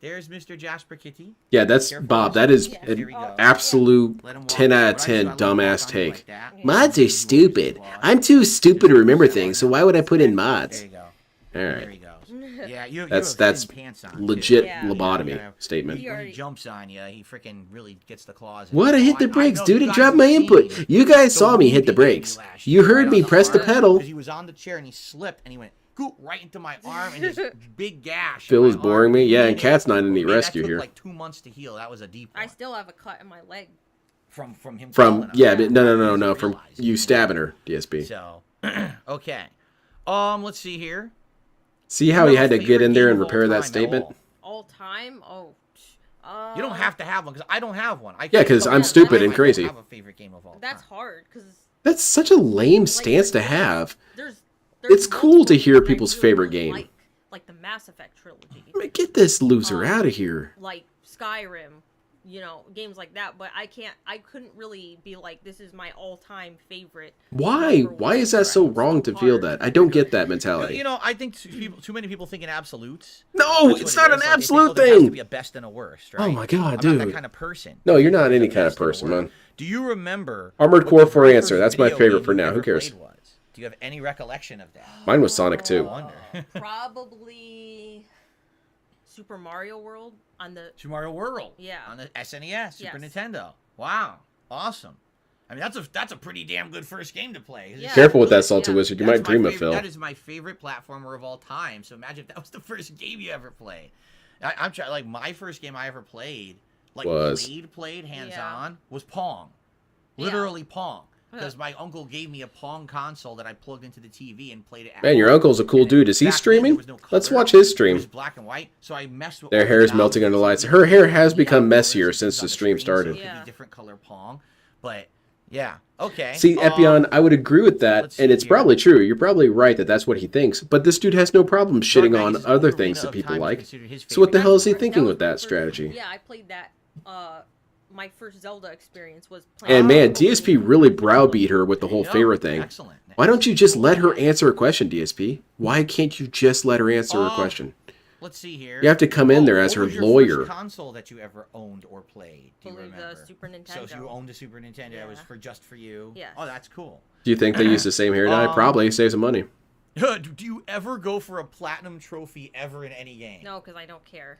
There's Mr. Jasper Kitty. Yeah, that's Careful Bob. with That him. is There we an go. absolute Let him walk 10 out of through. 10 I just let him dumbass walk on you take. like that. Mods are stupid. I'm too stupid to remember things, so why would I put in mods? There you go. All There right. he goes. Yeah, you That's have thin pants on, too. legit Yeah. lobotomy Yeah. statement. When he jumps on you, he freaking really gets the claws. in What? I you. hit the brakes, know dude. you It guys dropped my have input. seen You guys the saw me hit movie the he brakes. gave me last You year, heard right me on the press the arm, pedal. Because he was on the chair and he slipped and he went goop right into my arm and this big gash. Phil in is my boring arm me. Yeah, and bleeding. Cat's not in any Man, rescue that took here. like 2 months to heal. That was a deep one. I still have a cut in my leg. From him. From, calling him. yeah, but no, Doesn't from realize you it. stabbing her, DSP. So, okay. Let's see here. See how he had to get in there and repair that statement? All time? Oh. You don't have to have one because I don't have one. Yeah, 'cause I'm stupid and crazy. I don't have a favorite game of all That's time. hard because That's such a lame stance to have. there's It's cool to multiple hear that I people's really, favorite really game. like the Mass Effect trilogy, I mean, get this loser out of here. like Skyrim, games like that. But I couldn't really be like, this is my all-time favorite. Why? number Why one. is that so It's wrong to feel hard. that? I don't get that mentality. I think too many people think in absolutes. No, That's it's what it not is. an Like, they think, absolute there has to thing. be a best and a worst, right? Oh my God, I'm dude. not that kind of person. No, you're not any There's a kind of best and a person, worst. man. Do you remember Armored what Core the for very answer. first That's my video favorite game for you now. Who ever cares? played was? Do you have any recollection of that? Mine was Sonic 2. I wonder. Probably Super Mario World on the Super Mario World. Yeah. On the SNES, Super Yes. Nintendo. Wow. Awesome. I mean, that's a pretty damn good first game to play. Yeah. Careful with that, Yeah. Salty Wizard. You That's might my dream of favorite- Phil. That is my favorite platformer of all time. So imagine if that was the first game you ever played. I'm trying. Like my first game I ever played, like played hands on, was Pong. Literally Pong. Because my uncle gave me a Pong console that I plugged into the TV and played it. Man, your uncle's a cool dude. Is he streaming? Let's watch his stream. It was black and white, so I messed with Their hair is melting under lights. Her hair has become messier since the stream started. Yeah. Different color Pong, but yeah, okay. See, Epion, I would agree with that, and it's probably true. You're probably right that that's what he thinks. But this dude has no problem shitting on other things that people like. So what the hell is he thinking with that strategy? Yeah, I played that. My first Zelda experience was playing. And man, DSP really browbeat her with the whole favorite thing. Excellent. Why don't you just let her answer a question, DSP? Why can't you just let her answer a question? Let's see here. You have to come in there as her lawyer. First console that you ever owned or played? Do you remember? The Super Nintendo. So you owned a Super Nintendo. It was just for you. Yes. Oh, that's cool. Do you think they use the same hair dye? Probably. Saves some money. Do you ever go for a platinum trophy ever in any game? No, because I don't care.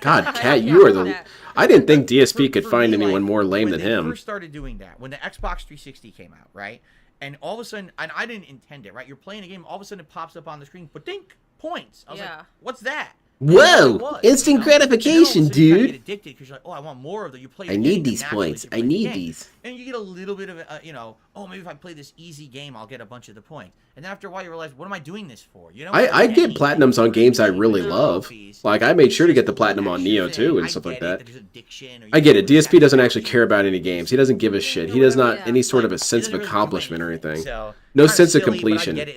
God, Cat, you are the... I didn't think DSP could find anyone more lame than him. When they first started doing that, when the Xbox 360 came out, right? And all of a sudden, and I didn't intend it, right? You're playing a game, all of a sudden it pops up on the screen, but dink, points. I was like, what's that? Whoa! Instant gratification, dude. You get addicted because you're like, oh, I want more of them. You play. I need these points. I need these. And you get a little bit of, oh, maybe if I play this easy game, I'll get a bunch of the points. And then after a while, you realize, what am I doing this for? You know, I get platinums on games I really love. Like I made sure to get the platinum on Neo too and stuff like that. I get it. DSP doesn't actually care about any games. He doesn't give a shit. He does not any sort of a sense of accomplishment or anything. No sense of completion. Get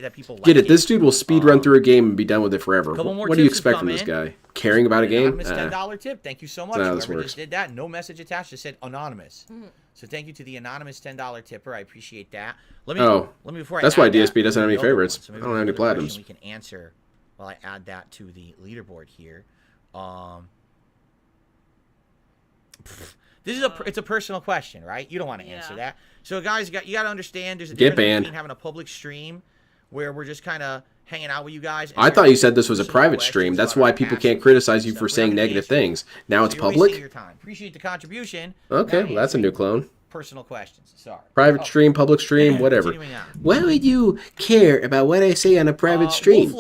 it? This dude will speed run through a game and be done with it forever. What do you expect from this guy? Caring about a game? $10 tip. Thank you so much. That's how this Whoever works. just did that. No message attached. Just said anonymous. So thank you to the anonymous $10 tipper. I appreciate that. Let me before that's I why add DSP that, doesn't have any the other favorites. one. So I don't have any another platinums. question we can answer while I add that to the leaderboard here. This is it's a personal question, right? You don't want to answer that. So guys, you got to understand there's a difference between having a public stream where we're just kind of hanging out with you guys. I thought you said this was a private stream. That's why people can't criticize you for saying negative things. Now it's public? Your time. Appreciate the contribution. Okay, well, that's a new clone. Personal questions. Sorry. Private stream, public stream, whatever. Why would you care about what I say on a private stream?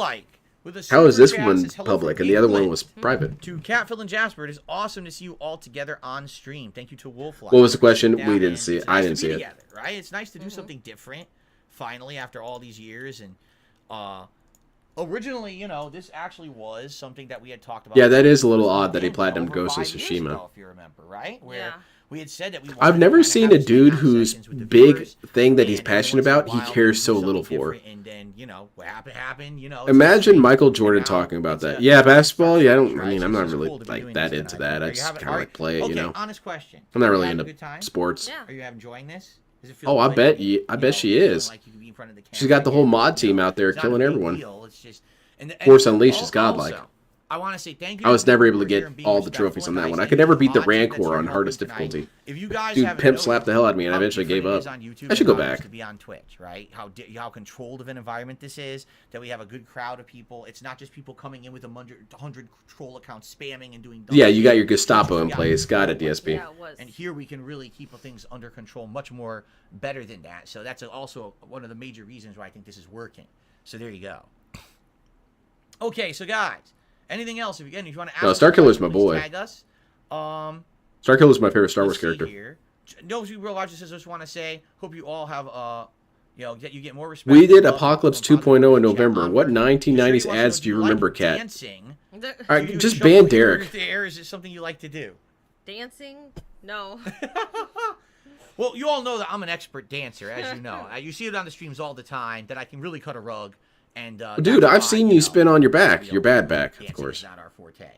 How is this one public and the other one was private? To Cat, Phil, and Jasper, it is awesome to see you all together on stream. Thank you to Wolflight. What was the question? We didn't see it. I didn't see it. Together, right? It's nice to do something different, finally, after all these years. And originally, this actually was something that we had talked about. Yeah, that is a little odd that he platinumed Ghost of Tsushima. If you remember, right? Where we had said that we I've never seen a dude whose big thing that he's passionate about, he cares so little for. And then, what happened, Imagine Michael Jordan talking about that. Yeah, basketball, yeah, I'm not really like that into that. I just kind of like play it, honest question. I'm not really into sports. Are you enjoying this? Oh, I bet she is. She's got the whole mod team out there killing everyone. Force Unleashed is godlike. I want to say thank you. I was never able to get all the trophies on that one. I could never beat the Rancor on hardest difficulty. If you guys Dude, pimp slapped the hell out of me, and I eventually gave up. I should go back. To be on Twitch, right? How controlled of an environment this is. That we have a good crowd of people. It's not just people coming in with 100 troll accounts spamming and doing. Yeah, you got your Gestapo in place. Got it, DSP. Yeah, it was. And here we can really keep things under control, much more better than that. So that's also one of the major reasons why I think this is working. So there you go. Okay, so guys. Anything else? If you want to ask, no, Starkiller's my boy. Tag us. Starkiller's my favorite Star Wars character. Here. No, Real Roger says, I just want to say, hope you all have you get more respect. We did Apocalypse 2.0 in November. What 1990s ads do you remember, Kat? Dancing. All right, just ban Derek. Is it something you like to do? Dancing? No. Well, you all know that I'm an expert dancer, as you know. You see it on the streams all the time. That I can really cut a rug. And dude, I've seen you spin on your back, your bad back, of course. Not our forte.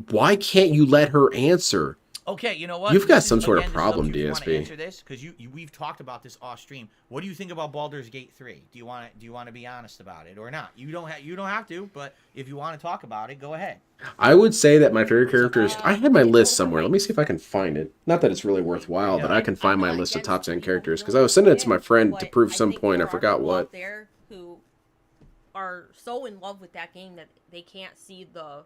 Why can't you let her answer? Okay, you know what? You've got some sort of problem, DSP. DSP. Answer this because we've talked about this off stream. What do you think about Baldur's Gate 3? Do you want to be honest about it or not? You don't have to, but if you want to talk about it, go ahead. I would say that my favorite character is. I had my list somewhere. Let me see if I can find it. Not that it's really worthwhile, but I can find my list of top 10 characters because I was sending it to my friend to prove some point. I forgot what. There who are so in love with that game that they can't see the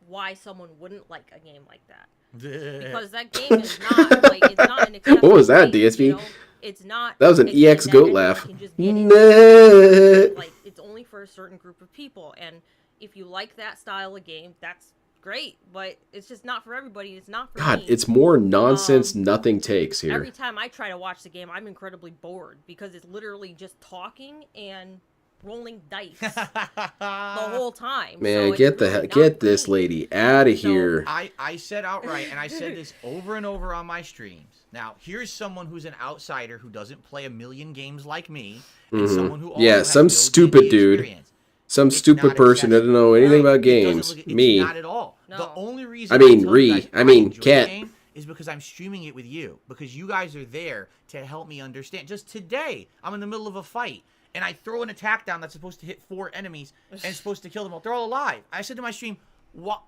why someone wouldn't like a game like that. Because that game is not like it's not an accessible What was that, game, DSP? you know? It's not. That was an a game EX that goat anyone laugh. can just get into. Like it's only for a certain group of people, and if you like that style of game, that's great. But it's just not for everybody. It's not for God, me. it's more nonsense. Nothing takes here. Every time I try to watch the game, I'm incredibly bored because it's literally just talking and rolling dice the whole time. Man, So get it's the really get not this for me. lady out of So, here. I said outright, and I said this over and over on my streams. Now, here's someone who's an outsider who doesn't play a million games like me, and someone who also Yeah, has some no stupid D&D dude. experience. Some It's stupid not person that doesn't know anything Right. about It doesn't games. it's Me. not at all. The No. only reason I mean, tell you guys I mean, enjoy the Cat. game is because I'm streaming it with you, because you guys are there to help me understand. Just today, I'm in the middle of a fight, and I throw an attack down that's supposed to hit 4 enemies and it's supposed to kill them all. They're all alive. I said to my stream, what?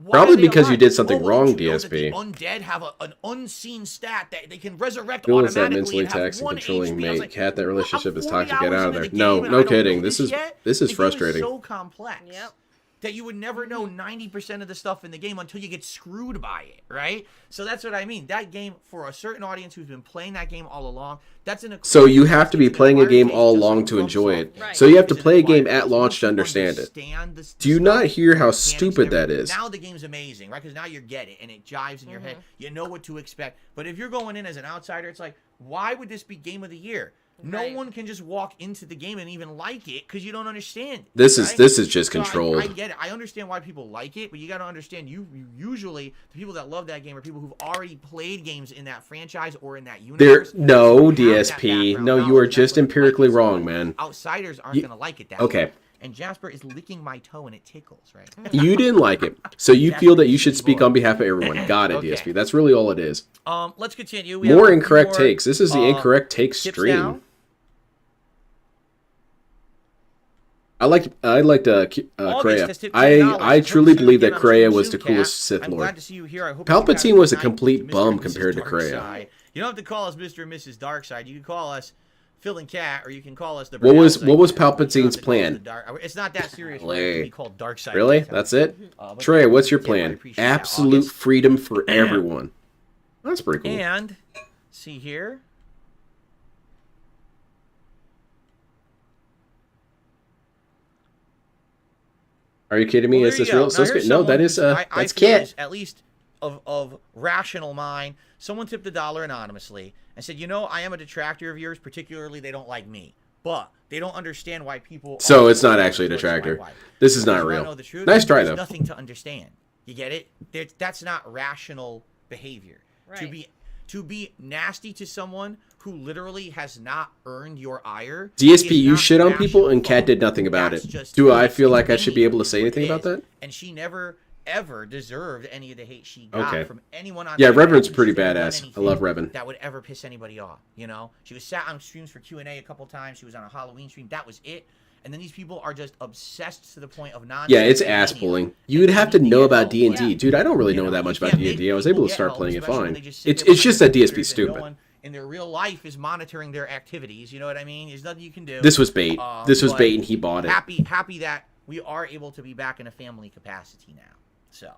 Probably because you did something wrong, Don't you know that DSP. the undead have an unseen stat that they can resurrect Phil is that automatically mentally and have taxing, 1 controlling HP. I was mate. like, Cat, that relationship is 40 toxic. Get hours out of into there. the No, game and no I don't kidding. know This is yet? this is The game frustrating. so complex. Yep. That you would never know 90% of the stuff in the game until you get screwed by it, right? So that's what I mean. That game, for a certain audience who's been playing that game all along, that's an. So you have to be it's an playing a acquired game taste, all just along like to From enjoy it. Software. Right. So you have to It's an play a game acquired at taste. launch Once to you understand it. understand the Do you stuff, not hear how mechanics, stupid that everything, is? Now the game's amazing, right? Because now you get it and it jives in your head. You know what to expect. But if you're going in as an outsider, it's like, why would this be game of the year? No Right. one can just walk into the game and even like it because you don't understand it. This right? is just So controlled. I get it. I understand why people like it, but you got to understand you usually the people that love that game are people who've already played games in that franchise or in that There, universe. no, who have that DSP. background No, you knowledge, are and that's just what they like empirically it so wrong, much. man. Outsiders aren't You- gonna like it that okay. way. And Jasper is licking my toe and it tickles, right? You didn't like it, so you feel that you should speak on behalf of everyone. Got it, Okay. DSP. That's really all it is. Let's continue. We More have incorrect more, takes. This is the incorrect take tips stream. down. I liked August Kreia. has tipped I $10. truly Hope to see you believe that again on stream Kreia was the soon, coolest Kat. Sith I'm Lord. glad to see you here. I hope you Palpatine have a was a good night, complete Mr. bum and Mrs. compared to Kreia. Darkside. You don't have to call us Mr. and Mrs. Darkside. You can call us Phil and Cat, or you can call us the. What was Brunel Side. Palpatine's You don't have to call us plan? the It's not that serious. Really? Right? To be called Darkside. Really? That's it? But Trey, what's your thank you, I plan? appreciate that. Absolute August. freedom for everyone. That's pretty cool. And see here. Are you kidding me? Well, Is there this you go. real? Now, So here's no, someone that is who's- I that's feel Cat. is at least of rational mind. Someone tipped $1 anonymously and said, "You know, I am a detractor of yours. Particularly, they don't like me, but they don't understand why people." So are it's not so actually a towards my detractor. wife." This is Because not you wanna real. know the truth? Nice try, There's though. nothing to understand. You get it? That's not rational behavior. Right. To be nasty to someone who literally has not earned your ire. DSP, is you not shit on people, rational and Cat thought. did nothing about That's it. just Do it. I feel It's like I should be able to opinion, say what anything it about is. that? And she never ever deserved any of the hate she got Okay. from anyone on Yeah, Twitter. Reverend's She's pretty never done badass. I anything love Revan. that would ever piss anybody off. You know, she was sat on streams for Q&A a couple times. She was on a Halloween stream. That was it. And then these people are just obsessed to the point of non. Yeah, it's ass pulling. You would have to know about D&D. Yeah. Dude, I don't really You know that you much about can't make D&D. I was people able to get start help, playing it especially when fine. they just sit It's there just behind that DSP's computers and no stupid. one in their real life is monitoring their activities. You know what I mean? There's nothing you can do. This was bait. This was but bait, and he bought it. Happy that we are able to be back in a family capacity now. So,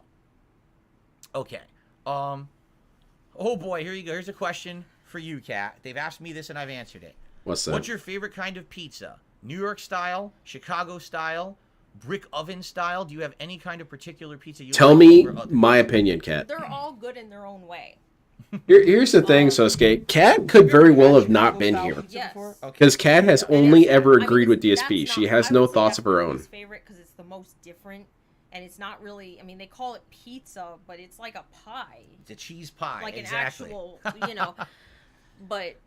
okay. Oh boy, here you go. Here's a question for you, Kat. They've asked me this and I've answered it. What's that? What's your favorite kind of pizza? New York style, Chicago style, brick oven style? Do you have any kind of particular pizza you Tell like me over others? my opinion, Cat. They're all good in their own way. Here's the thing, Sosuke. Cat could very well have not been here. Yes. Because Cat has And only that's- ever I mean, agreed with that's DSP. not- She has I no would say thoughts that's of her my own. least favorite because it's the most different, and it's not really. I mean, they call it pizza, but it's like a pie, It's a cheese pie. like exactly. an actual, you know. But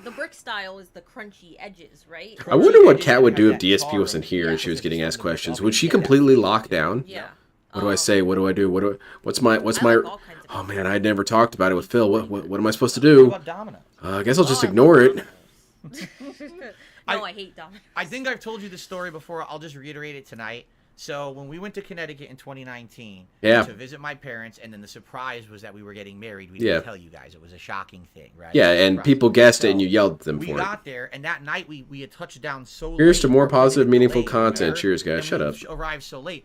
the brick style is the crunchy edges, right? I wonder what Crunchy Cat would do if edges, DSP wasn't here and she was Yeah. getting asked questions. Yeah. Would she completely lock down? Yeah. What do I say? What do I do? What's my? I like all kinds of Oh pizza. man, I never talked about it with Phil. What am I supposed to What do? about Domino's? I guess I'll just Oh, I ignore love it. Domino's. No, I hate Domino's. I think I've told you the story before. I'll just reiterate it tonight. So when we went to Connecticut in 2019 Yeah. to visit my parents, and then the surprise was that we were getting married. We Yeah. didn't tell you guys. It was a shocking thing, right? Yeah, It was a and surprise. people guessed it, and So you yelled at them we for it. got there, and that night we had touched down so late. Here's to more we were gonna positive, get meaningful delayed, content. remember? Cheers, guys. And Shut we up. arrived so late.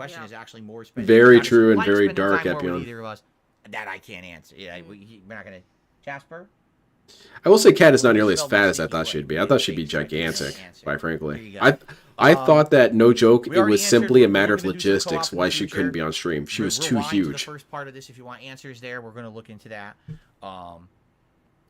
question Yeah. is actually more spending. Very Why true and spending very time dark, more with Epion. either of us. That I can't answer. Yeah, we're not gonna. Jasper. I will say Cat is not nearly as Spelled fat the as I sneaky thought way. she'd be. I thought she'd be Okay, so I can't gigantic, answer. quite There frankly. you go. I thought that, no joke, we it already was answered simply a what matter we're of gonna do for the co-op logistics in why the she future. couldn't be on stream. She was too Rewind to the huge. first part of this if you want answers there. We're gonna look into that.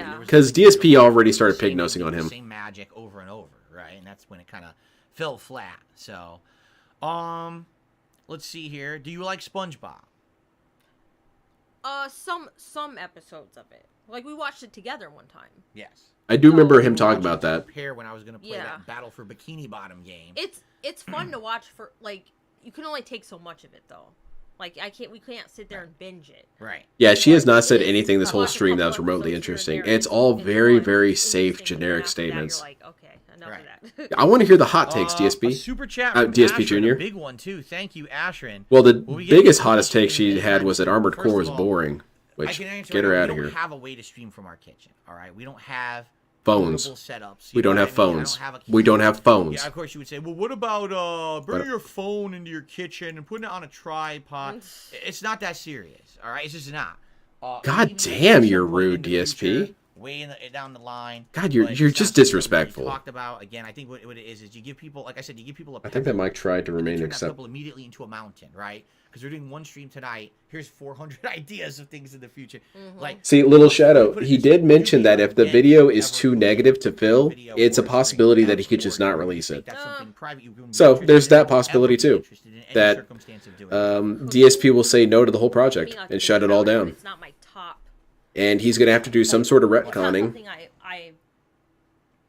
Yeah. Because DSP already started pig nosing on him. Same magic over and over, right? And that's when it kind of fell flat. So, let's see here. Do you like SpongeBob? Some episodes of it. Like we watched it together one time. Yes. I do remember We him were talking watching about to that. prepare when I was gonna play Yeah. that Battle for Bikini Bottom game. It's fun to watch for like you can only take so much of it though. Like we can't sit there and binge it. Right. Yeah, she has not said It is- anything this whole watch a stream that was couple remotely episodes here and interesting. there, It's all it's very, fun, very it's safe, interesting, but then generic after that, statements. You're like, okay, enough Right. of that. I want to hear the hot takes, A DSP. super chat Uh, from DSP Ashrin, Junior. a big one too. Thank you, Ashrin. Well, the Will we get biggest, into hottest take streaming she had anytime was that soon? Armored First Core of was all, boring. I Which, can answer get right her now, out of we here. don't have a way to stream from our kitchen. All right, we don't have Phones. portable setups. We You don't know have what I mean? I phones. don't have a We don't have phones. Yeah, of course you would say, well, what about bringing But- your phone into your kitchen and putting it on a tripod? It's not that serious, all right? It's just not. God Maybe damn, at you're some point rude, in the DSP. future, way down the line. God, you're but you're it's just not something that we've disrespectful. Talked about again. I think what it is you give people, like I said, you give people a. I think that pebble, Mike tried to and they remain turn that accept. pebble immediately into a mountain, right? Because we're doing one stream tonight. Here's 400 ideas of things in the future. Like, See, little Shadow, put it he this way, did mention that if the again, video is ever too post negative to fill, video it's a or possibility stream, that he could that's just more not important. release If it. that's something private you wouldn't be So interested there's in, that you wouldn't possibility ever be too, interested in any that circumstance of doing it. DSP will say no to the whole I project mean, I and think shut it all about down. It's not my top. And he's going to have to do some sort of It's not retconning. something I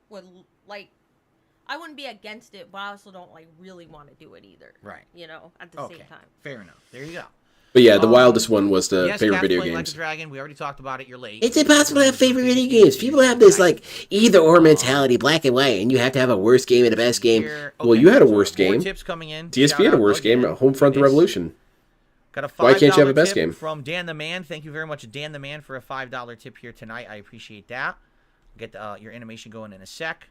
would like. I wouldn't be against it, but I also don't like really want to do it either. Right. You know, at the Okay, same time. fair enough. There you go. But yeah, the wildest one was the Yes, favorite Cat's video playing Like a games. Dragon. We already talked about it. You're late. It's impossible to have favorite video games. People have this like either or mentality, black and white, and you have to have a worst game and a best game. Here- Well, you had a so worst more game. tips coming in. DSP Shout had a out worst game again. at Homefront the This- Revolution. Got a $5 Why can't you have a best tip game? from Dan the Man. Thank you very much, Dan the Man, for a $5 tip here tonight. I appreciate that. Get your animation going in a sec.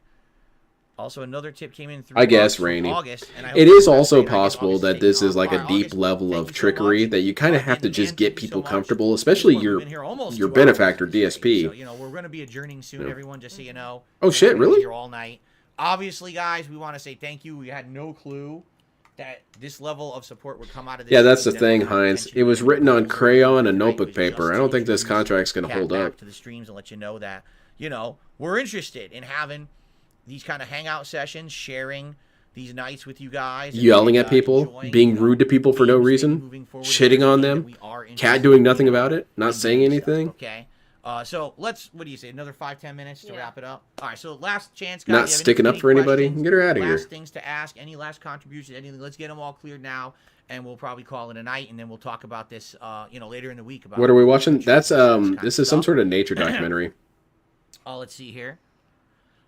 Also, another tip came in. I guess, from Rainey. August, and I hope It you is guys also say, and I guess possible August that say, this you is know, like a all deep August, level thank of you so trickery much. that you kind of Dan have to the Man, just thank get you so people much. comfortable, especially We've your been here almost your 2 benefactor, hours straight, DSP. So, you know, we're going to be adjourning soon, Yeah. everyone, just so you know. Oh, shit, We're gonna be really? Here all night. Obviously, guys, we want to say thank you. We had no clue that this level of support would come out of this. Yeah, that's the Definitely thing, Heinz. attention It was to written on detail. crayon and Tonight notebook was paper. just I don't think this introduce contract's going to Cat hold back up. to the streams and let you know that, you know, we're interested in having these kind of hangout sessions, sharing these nights with you guys, and Yelling really, at people, enjoying, being you know, rude to people for no games maybe reason, moving forward, shitting on that them, we are Cat interested doing in, nothing you know, about it, not in saying doing stuff, anything. okay. So let's, what do you say, another 5-10 minutes to Yeah. wrap it up? All right, so last chance, guys. Not You have sticking up any for anybody. questions, Get her out of here. last things to ask, any last contributions, anything. Let's get them all cleared now, and we'll probably call it a night, and then we'll talk about this, you know, later in the week. About What are we watching? this That's kind this of is some stuff. sort of nature documentary. Let's see here.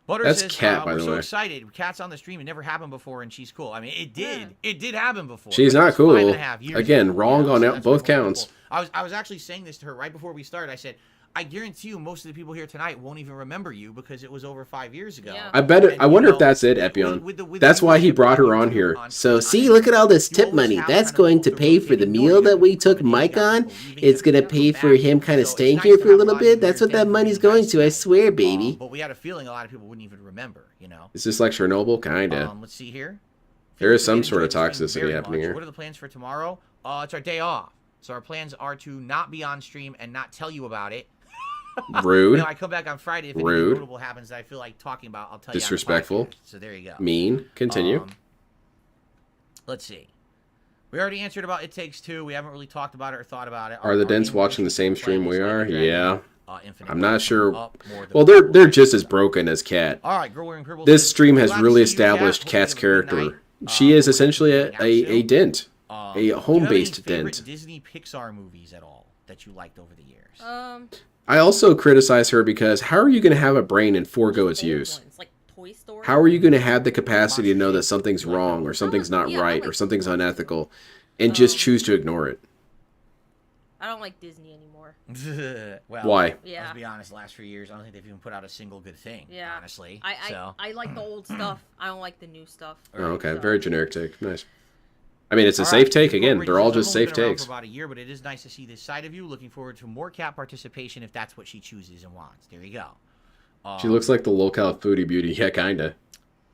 Butter That's says, Cat, by we're the so way. excited. Cat's on the stream. It never happened before, and she's cool. I mean, it did. It did happen before. She's but it not was cool. 5.5 years Again, ago, wrong on so out that's both why most counts. people- I was actually saying this to her right before we started. I said, I guarantee you most of the people here tonight won't even remember you because it was over 5 years ago. Yeah. I bet it. And, I you wonder know, if that's it, with- Epion. with the That's why he viewership brought her that on you here. do on- So on see, look at all this you tip always money. have That's kind of going both to the pay for the rotating meal door that we here, took coming in, Mike you got on. people leaving, It's you going to got pay people for back. him kind of So it's staying nice here to for a have little lot of you bit. That's here. what that Thank you for money's being going nice to. I tonight. swear, baby. But we had a feeling a lot of people wouldn't even remember, you know. Is this like Chernobyl? Kinda. Let's see here. There is We some did sort of enjoy the stream toxicity very happening much. here. What are the plans for tomorrow? It's our day off. So our plans are to not be on stream and not tell you about it. Rude. You know, I come back on Friday. If anything Rude. notable happens that I feel like talking about, I'll tell you. Disrespectful. On the podcast. So there you go. Mean. Continue. Let's see. We already answered about It Takes Two. We haven't really talked about it or thought about it. Are the Our Dents game watching the is same playing stream we Like a are? Dragon, Yeah. Infinite I'm not sure. up more than Well, one. they're just as broken as Cat. All right, Girl Wearing Purple This says, stream has "Glad to really see you, Kat. established Hope you Cat's have a good character. night. She is We're essentially gonna a hang out soon. dent. Do A you have any home-based favorite dent. Disney Pixar movies at all that you liked over the years? I also criticize her because how are you going to have a brain and forego its Old use? ones, like Toy Story. How are you going to have the capacity to know that something's wrong or something's not Yeah, I right or like- something's unethical and just choose to ignore it? I don't like Disney anymore. Well, Why? Yeah. Let's be honest. Last few years, I don't think they've even put out a single good thing. Yeah. Honestly. I So. I like the old stuff. I don't like the new stuff. Oh, okay. So- Very generic take. Nice. I mean, it's a All safe right, take. Big Again, Corporate they're all says, just "I've only safe been around takes. for about a year, but it is nice to see this side of you. Looking forward to more Cat participation if that's what she chooses and wants. There you go. She looks like the local foodie beauty. Yeah, kinda.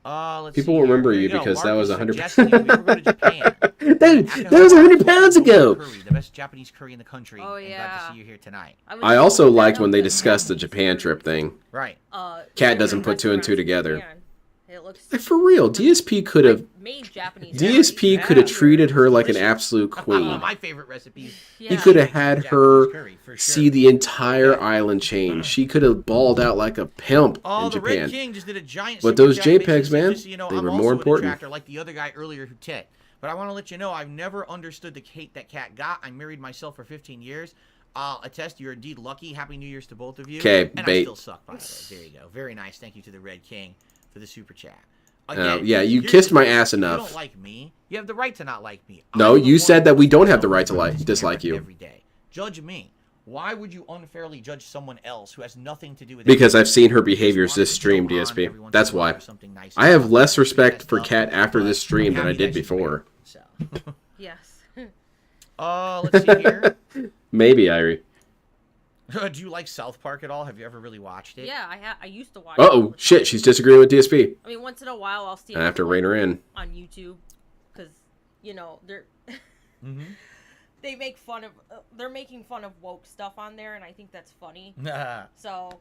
Let's People see will here. remember Here you go. because that Mark was is 100 suggesting we ever go to Japan. Dude, that was 100 pounds ago. Curry, the best Japanese curry in the country. Oh, and glad yeah. to see you here tonight. would I also look that liked up when they and- discussed the Japan trip thing. Right. Cat doesn't put two and two restaurants in together. Japan. It looks Like, for real, DSP could have made Japanese. DSP could have treated her like an absolute One queen. of my favorite recipes. Yeah. He could have had her Japanese curry, for sure. see the entire island change. She could have balled out like a pimp Oh, in the Red Japan. King just did a giant. But super those chat JPEGs, business, man, just so you know, they I'm were also more a important. detractor, like the other guy earlier who tit. But I want to let you know, I've never understood the hate that Cat got. I married myself for 15 years. I'll attest you're indeed lucky. Happy New Year's to both of you. 'Kay, and bait. I still suck, by the way. There you go. Very nice. Thank you to the Red King for the super chat. Yeah, you here's kissed the my thing. ass You enough. don't like me. You have the right to not like me. No, I'm the you one said that we don't have the who right to loves dislike you. every day. Judge me. Why would you unfairly judge someone else who has nothing to do with it? Because I've seen her You just behaviors want this to stream, jump on DSP. every once That's in a while why. or something nice I have about less it. respect That's for tough, Cat after but this stream than happy I did that she's before. married, So. Yes. Let's see here. Maybe, Irie. Do you like South Park at all? Have you ever really watched it? Yeah, I used to watch. it all Uh-oh, the shit, time. she's disagreeing with DSP. I mean, once in a while, I'll see. I have to rein her in. on YouTube, because they're Mm-hmm. they make fun of they're making fun of woke stuff on there, and I think that's funny. So,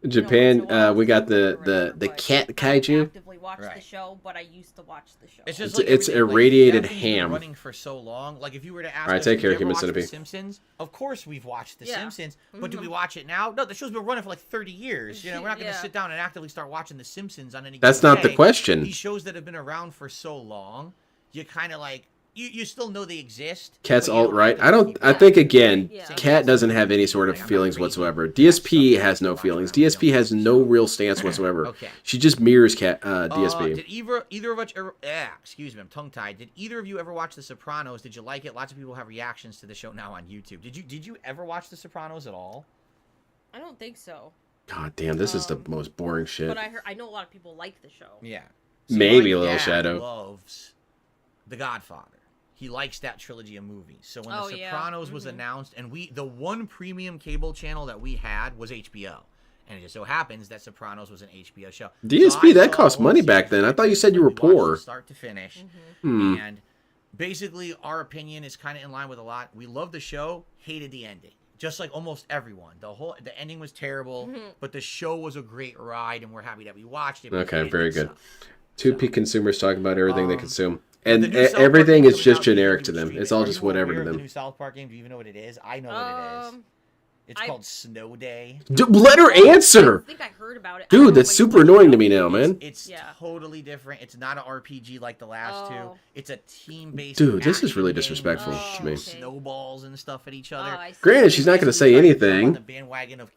Japan, once in a while, we got or whatever, the but cat I don't kaiju. actively watch the Right. show, but I used to watch the show. It's just It's like everything, irradiated that thing's been ham. running for so long. Like if you were to ask Alright, us, take "Did care, you ever Human watch Centipede." The Simpsons? Of course we've watched The Yeah. Simpsons, but do we Mhm. watch it now? No, the show's been running for like 30 years. You know, we're not going to Yeah. sit down and actively start watching The Simpsons on any. That's given not the day. question. These shows that have been around for so long, you kind of like you still know they exist. Cat's but you don't alt-right. actively keep I up. think, again, Yeah. Cat doesn't have any sort of Like, I'm not feelings crazy. whatsoever. That's DSP something has no to watch feelings. around, DSP you know, has no real stance whatsoever. Okay. She just mirrors DSP. Did either of us ever? Excuse me, I'm tongue tied. Did either of you ever watch The Sopranos? Did you like it? Lots of people have reactions to the show now on YouTube. Did you ever watch The Sopranos at all? I don't think so, God damn, this is the most boring shit. but I know a lot of people like the show. Yeah. Maybe my a little dad shadow. Loves The Godfather. He likes that trilogy of movies. So when Oh, The yeah. Sopranos was Mhm. announced, and the one premium cable channel that we had was HBO. And it just so happens that Sopranos was an HBO show. DSP, I that saw cost all money the back series then. I right thought you there. said you were We watched poor. it Start to finish. Hmm. And basically, our opinion is kind of in line with a lot. We love the show, hated the ending. Just like almost everyone. The ending was terrible, but the show was a great ride, and we're happy that we watched it. but Okay, hated very it good. some. 2P consumers talking about everything they consume. The And new South Park everything game is coming just out, do you generic think to you them. stream It's it? all Are just you whatever aware to of them. The new South Park game. Do you even know what it is? I know what it is. It's called Snow Day. Let her answer! I think I heard about it. I don't Dude, know that's if super anybody annoying to knows. me now, man. It's Yeah. totally different. It's not an RPG like the last two. Oh. It's a team-based. Dude, this is action really game disrespectful where you to shoot me. Snowballs and stuff at each Oh, other. I see. Granted, she's not going to say Basically trying to jump on anything. the bandwagon of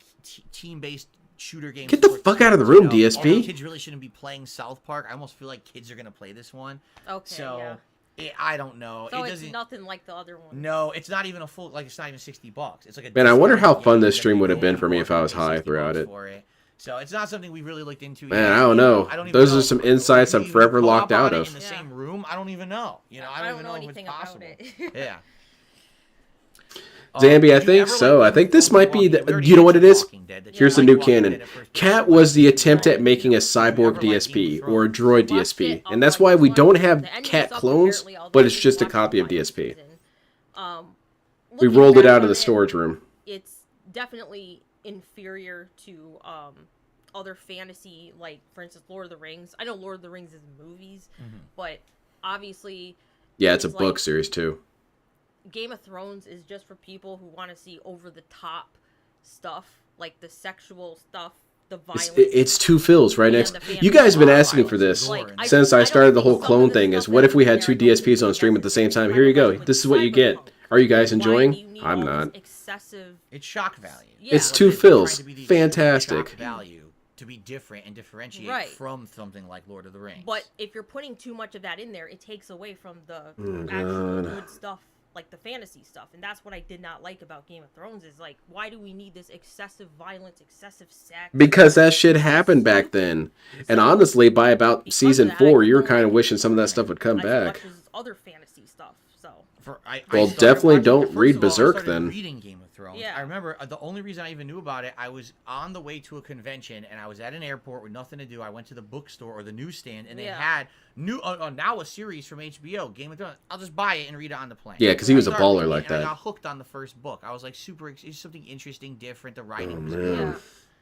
team-based shooter games. Get the for fuck kids, out of the room, you know? DSP. Although kids really shouldn't be playing South Park. I almost feel like kids are going to play this one. Okay, So yeah. I don't know. So it it's doesn't. nothing like the other one. No, it's not even a full. Like it's not even $60. It's like a. Man, I wonder how discounted fun game this that stream they would have been go for me for if I was high $60 throughout it. for it. So it's not something we really looked into. Man, yet. I don't know. even Those are know. some insights I'm We forever co-op locked on out it of. In the Yeah. same room, I don't even know. You know, I don't even know if anything it's about possible. it. Yeah. Zambi, I Did you think ever so. like I think this Walking might be Dead? We the. already You know what it mentioned is? Walking Dead, that you Here's the liked new Walking canon. Dead at first, but Cat you was the liked attempt at Walking making a Dead. cyborg You ever liked Game DSP of or a Thrones? droid Watched DSP, it, and that's like, why we one- don't have the ending Cat stuff, clones, apparently, although but I it's didn't just a watch copy the of final DSP. season, We looking rolled it back out of on the storage room. It's definitely inferior to other fantasy, like for instance Lord of the Rings. I know Lord of the Rings is movies, but obviously Yeah, it's a things book like series too. Game of Thrones is just for people who want to see over the top stuff, like the sexual stuff, the violence. It's two Phils right and next. the You guys have been asking me for violence this and gore and since I don't started the think whole some clone of the thing. Is stuff what that if we had was two there, I don't DSPs think on stream at the same time? necessary. Here you go. Kind of like This is what you get. Cyberpunk. Are you guys Why enjoying? do you need I'm all this not. excessive. It's shock value. Yeah. It's What two it is, they're trying Phils. to be the Fantastic. shock value to be different and differentiate Right. from something like Lord of the Rings. But if you're putting too much of that in there, it takes away from the Oh, actual God. good stuff, like the fantasy stuff. And that's what I did not like about Game of Thrones is like, why do we need this excessive violence, excessive sex? Because that shit happened back then. And honestly, by about Because season of that, I 4, you were don't kind of like wishing it some of that stuff would come as back. much as other fantasy stuff. So Well, started definitely watching- don't first read of all, I Berserk started then. Reading Game of Thrones. Yeah. I remember the only reason I even knew about it, I was on the way to a convention and I was at an airport with nothing to do. I went to the bookstore or the newsstand and they Yeah. had now a series from HBO, Game of Thrones. I'll just buy it and read it on the plane. Yeah, 'cause he was a I started baller reading it like and I that. got hooked on the first book. I was like it's something interesting, different. The writing Oh, was man. good. yeah.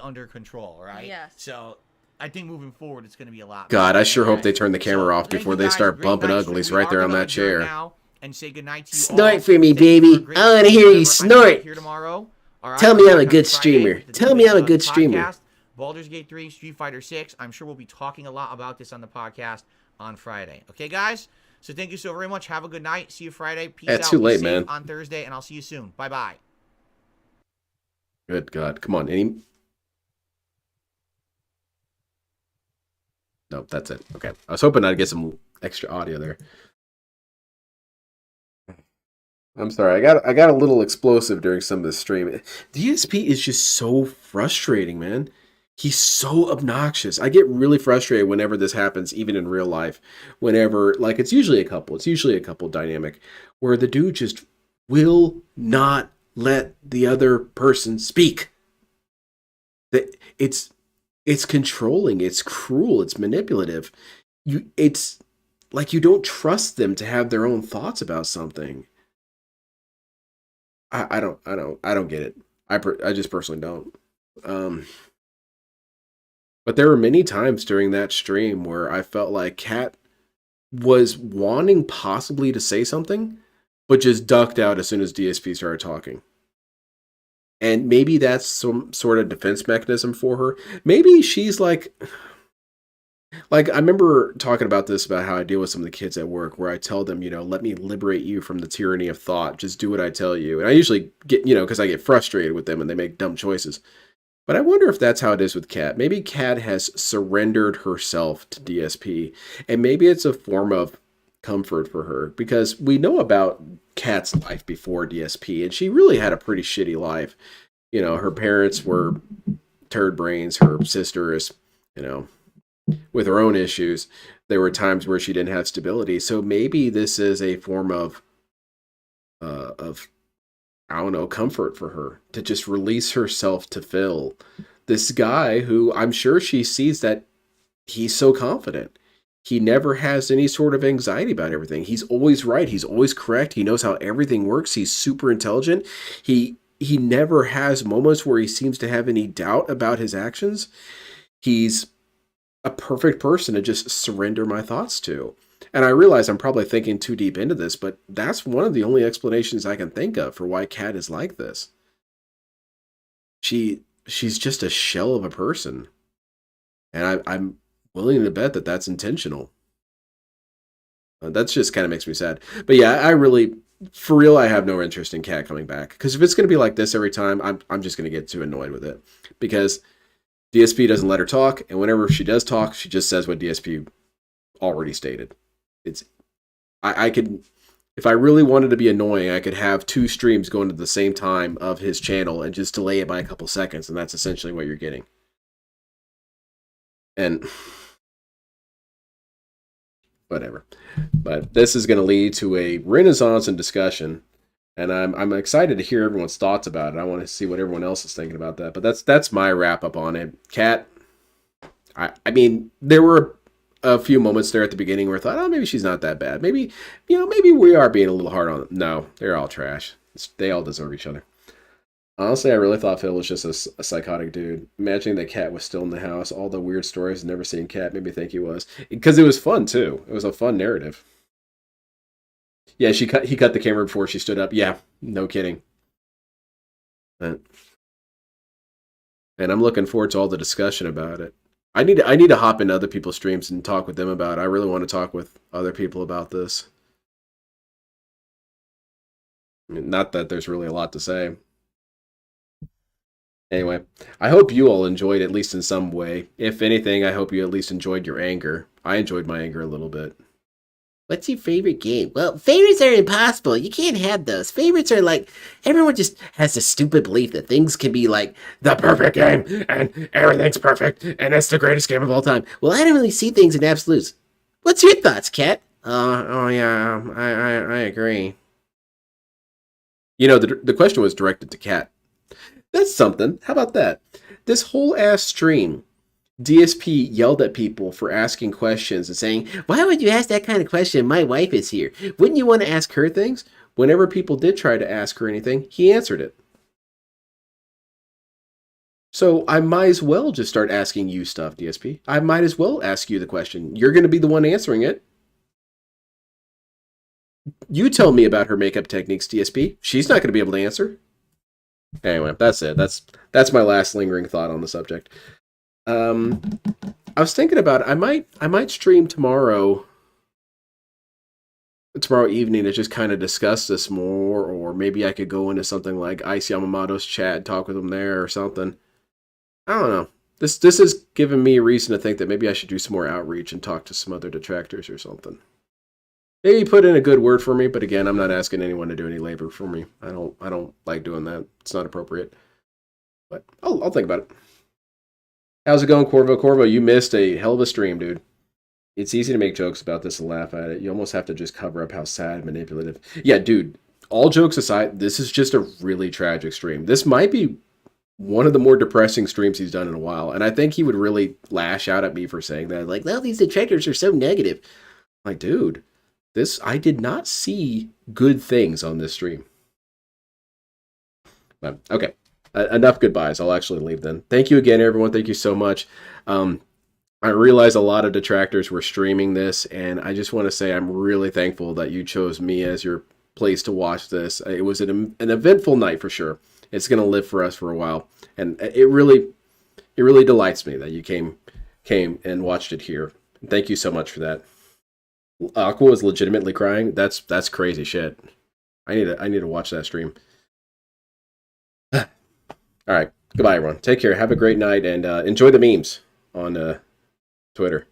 under control, right? Yes. So I think moving forward, it's going to be a lot. God, better. I sure hope Alright. they turn the camera off Thank before you they guys. start Great bumping night uglies stream. We right there are on gonna that adjourn chair. now and say goodnight to you Snort all. for me, Thank you for a baby. great I wanna stream. hear you Remember, I will be snort. here tomorrow. Alright, Tell me I'll I'm be a back good on Friday streamer. with the Tell me I'm a Detractor good streamer. podcast, Baldur's Gate 3, Street Fighter 6. I'm sure we'll be talking a lot about this on the podcast on Friday. Okay, guys? So thank you so very much. Have a good night. See you Friday. Peace out. Too Be late, safe man. on Thursday, and I'll see you soon. Bye-bye. Good God. Come on. Any... Nope, that's it. Okay. I was hoping I'd get some extra audio there. I'm sorry. I got a little explosive during some of the stream. DSP is just so frustrating, man. He's so obnoxious. I get really frustrated whenever this happens, even in real life. Whenever, like, it's usually a couple dynamic, where the dude just will not let the other person speak. It's controlling, it's cruel, it's manipulative. It's like you don't trust them to have their own thoughts about something. I don't get it. I just personally don't. But there were many times during that stream where I felt like Kat was wanting possibly to say something, but just ducked out as soon as DSP started talking. And maybe that's some sort of defense mechanism for her. Maybe she's like I remember talking about this, about how I deal with some of the kids at work, where I tell them, let me liberate you from the tyranny of thought. Just do what I tell you. And I usually get, because I get frustrated with them and they make dumb choices. But I wonder if that's how it is with Kat. Maybe Kat has surrendered herself to DSP. And maybe it's a form of comfort for her, because we know about Kat's life before DSP, and she really had a pretty shitty life. Her parents were turd brains. Her sister is, with her own issues. There were times where she didn't have stability. So maybe this is a form of I don't know, comfort for her, to just release herself to Phil, this guy who I'm sure she sees that he's so confident. He never has any sort of anxiety about everything. He's always right. He's always correct. He knows how everything works. He's super intelligent. He never has moments where he seems to have any doubt about his actions. He's a perfect person to just surrender my thoughts to. And I realize I'm probably thinking too deep into this, but that's one of the only explanations I can think of for why Kat is like this. She's just a shell of a person. And I'm willing to bet that that's intentional. That's just kind of makes me sad. But yeah, I really, for real, I have no interest in Kat coming back. Because if it's going to be like this every time, I'm just going to get too annoyed with it. Because DSP doesn't let her talk, and whenever she does talk, she just says what DSP already stated. I could, if I really wanted to be annoying, I could have 2 streams going at the same time of his channel and just delay it by a couple seconds, and that's essentially what you're getting. And whatever. But this is going to lead to a renaissance in discussion, and I'm excited to hear everyone's thoughts about it. I want to see what everyone else is thinking about that. But that's my wrap up on it. Kat, I mean, there were a few moments there at the beginning where I thought, oh, maybe she's not that bad. Maybe, maybe we are being a little hard on them. No, they're all trash. They all deserve each other. Honestly, I really thought Phil was just a psychotic dude. Imagining that Kat was still in the house, all the weird stories, never seen Kat, made me think he was. Because it was fun, too. It was a fun narrative. Yeah, he cut the camera before she stood up. Yeah, no kidding. And I'm looking forward to all the discussion about it. I need to hop into other people's streams and talk with them about it. I really want to talk with other people about this. I mean, not that there's really a lot to say. Anyway, I hope you all enjoyed, at least in some way. If anything, I hope you at least enjoyed your anger. I enjoyed my anger a little bit. What's your favorite game? Well, favorites are impossible. You can't have those. Favorites are like, everyone just has a stupid belief that things can be like the perfect game and everything's perfect and it's the greatest game of all time. Well, I don't really see things in absolutes. What's your thoughts, Kat? Oh yeah, I agree. The question was directed to Kat. That's something. How about that? This whole ass stream, DSP yelled at people for asking questions and saying, why would you ask that kind of question? My wife is here. Wouldn't you want to ask her things? Whenever people did try to ask her anything, he answered it. So I might as well just start asking you stuff, DSP. I might as well ask you the question. You're going to be the one answering it. You tell me about her makeup techniques, DSP. She's not going to be able to answer. Anyway, that's it. That's my last lingering thought on the subject. I was thinking about it. I might stream tomorrow evening to just kind of discuss this more, or maybe I could go into something like Ice Yamamoto's chat and talk with him there or something. I don't know. This has given me a reason to think that maybe I should do some more outreach and talk to some other detractors or something. Maybe put in a good word for me, but again, I'm not asking anyone to do any labor for me. I don't like doing that. It's not appropriate. But I'll think about it. How's it going, Corvo? Corvo, you missed a hell of a stream, dude. It's easy to make jokes about this and laugh at it. You almost have to just cover up how sad and manipulative. Yeah, dude, all jokes aside, this is just a really tragic stream. This might be one of the more depressing streams he's done in a while. And I think he would really lash out at me for saying that. Like, well, these detractors are so negative. I'm like, dude, I did not see good things on this stream. But, okay. Enough goodbyes. I'll actually leave then. Thank you again, everyone. Thank you so much. I realize a lot of detractors were streaming this, and I just want to say I'm really thankful that you chose me as your place to watch this. It was an eventful night for sure. It's going to live for us for a while, and it really delights me that you came and watched it here. Thank you so much for that. Aqua was legitimately crying. That's crazy shit. I need to watch that stream. All right. Goodbye, everyone. Take care. Have a great night, and enjoy the memes on Twitter.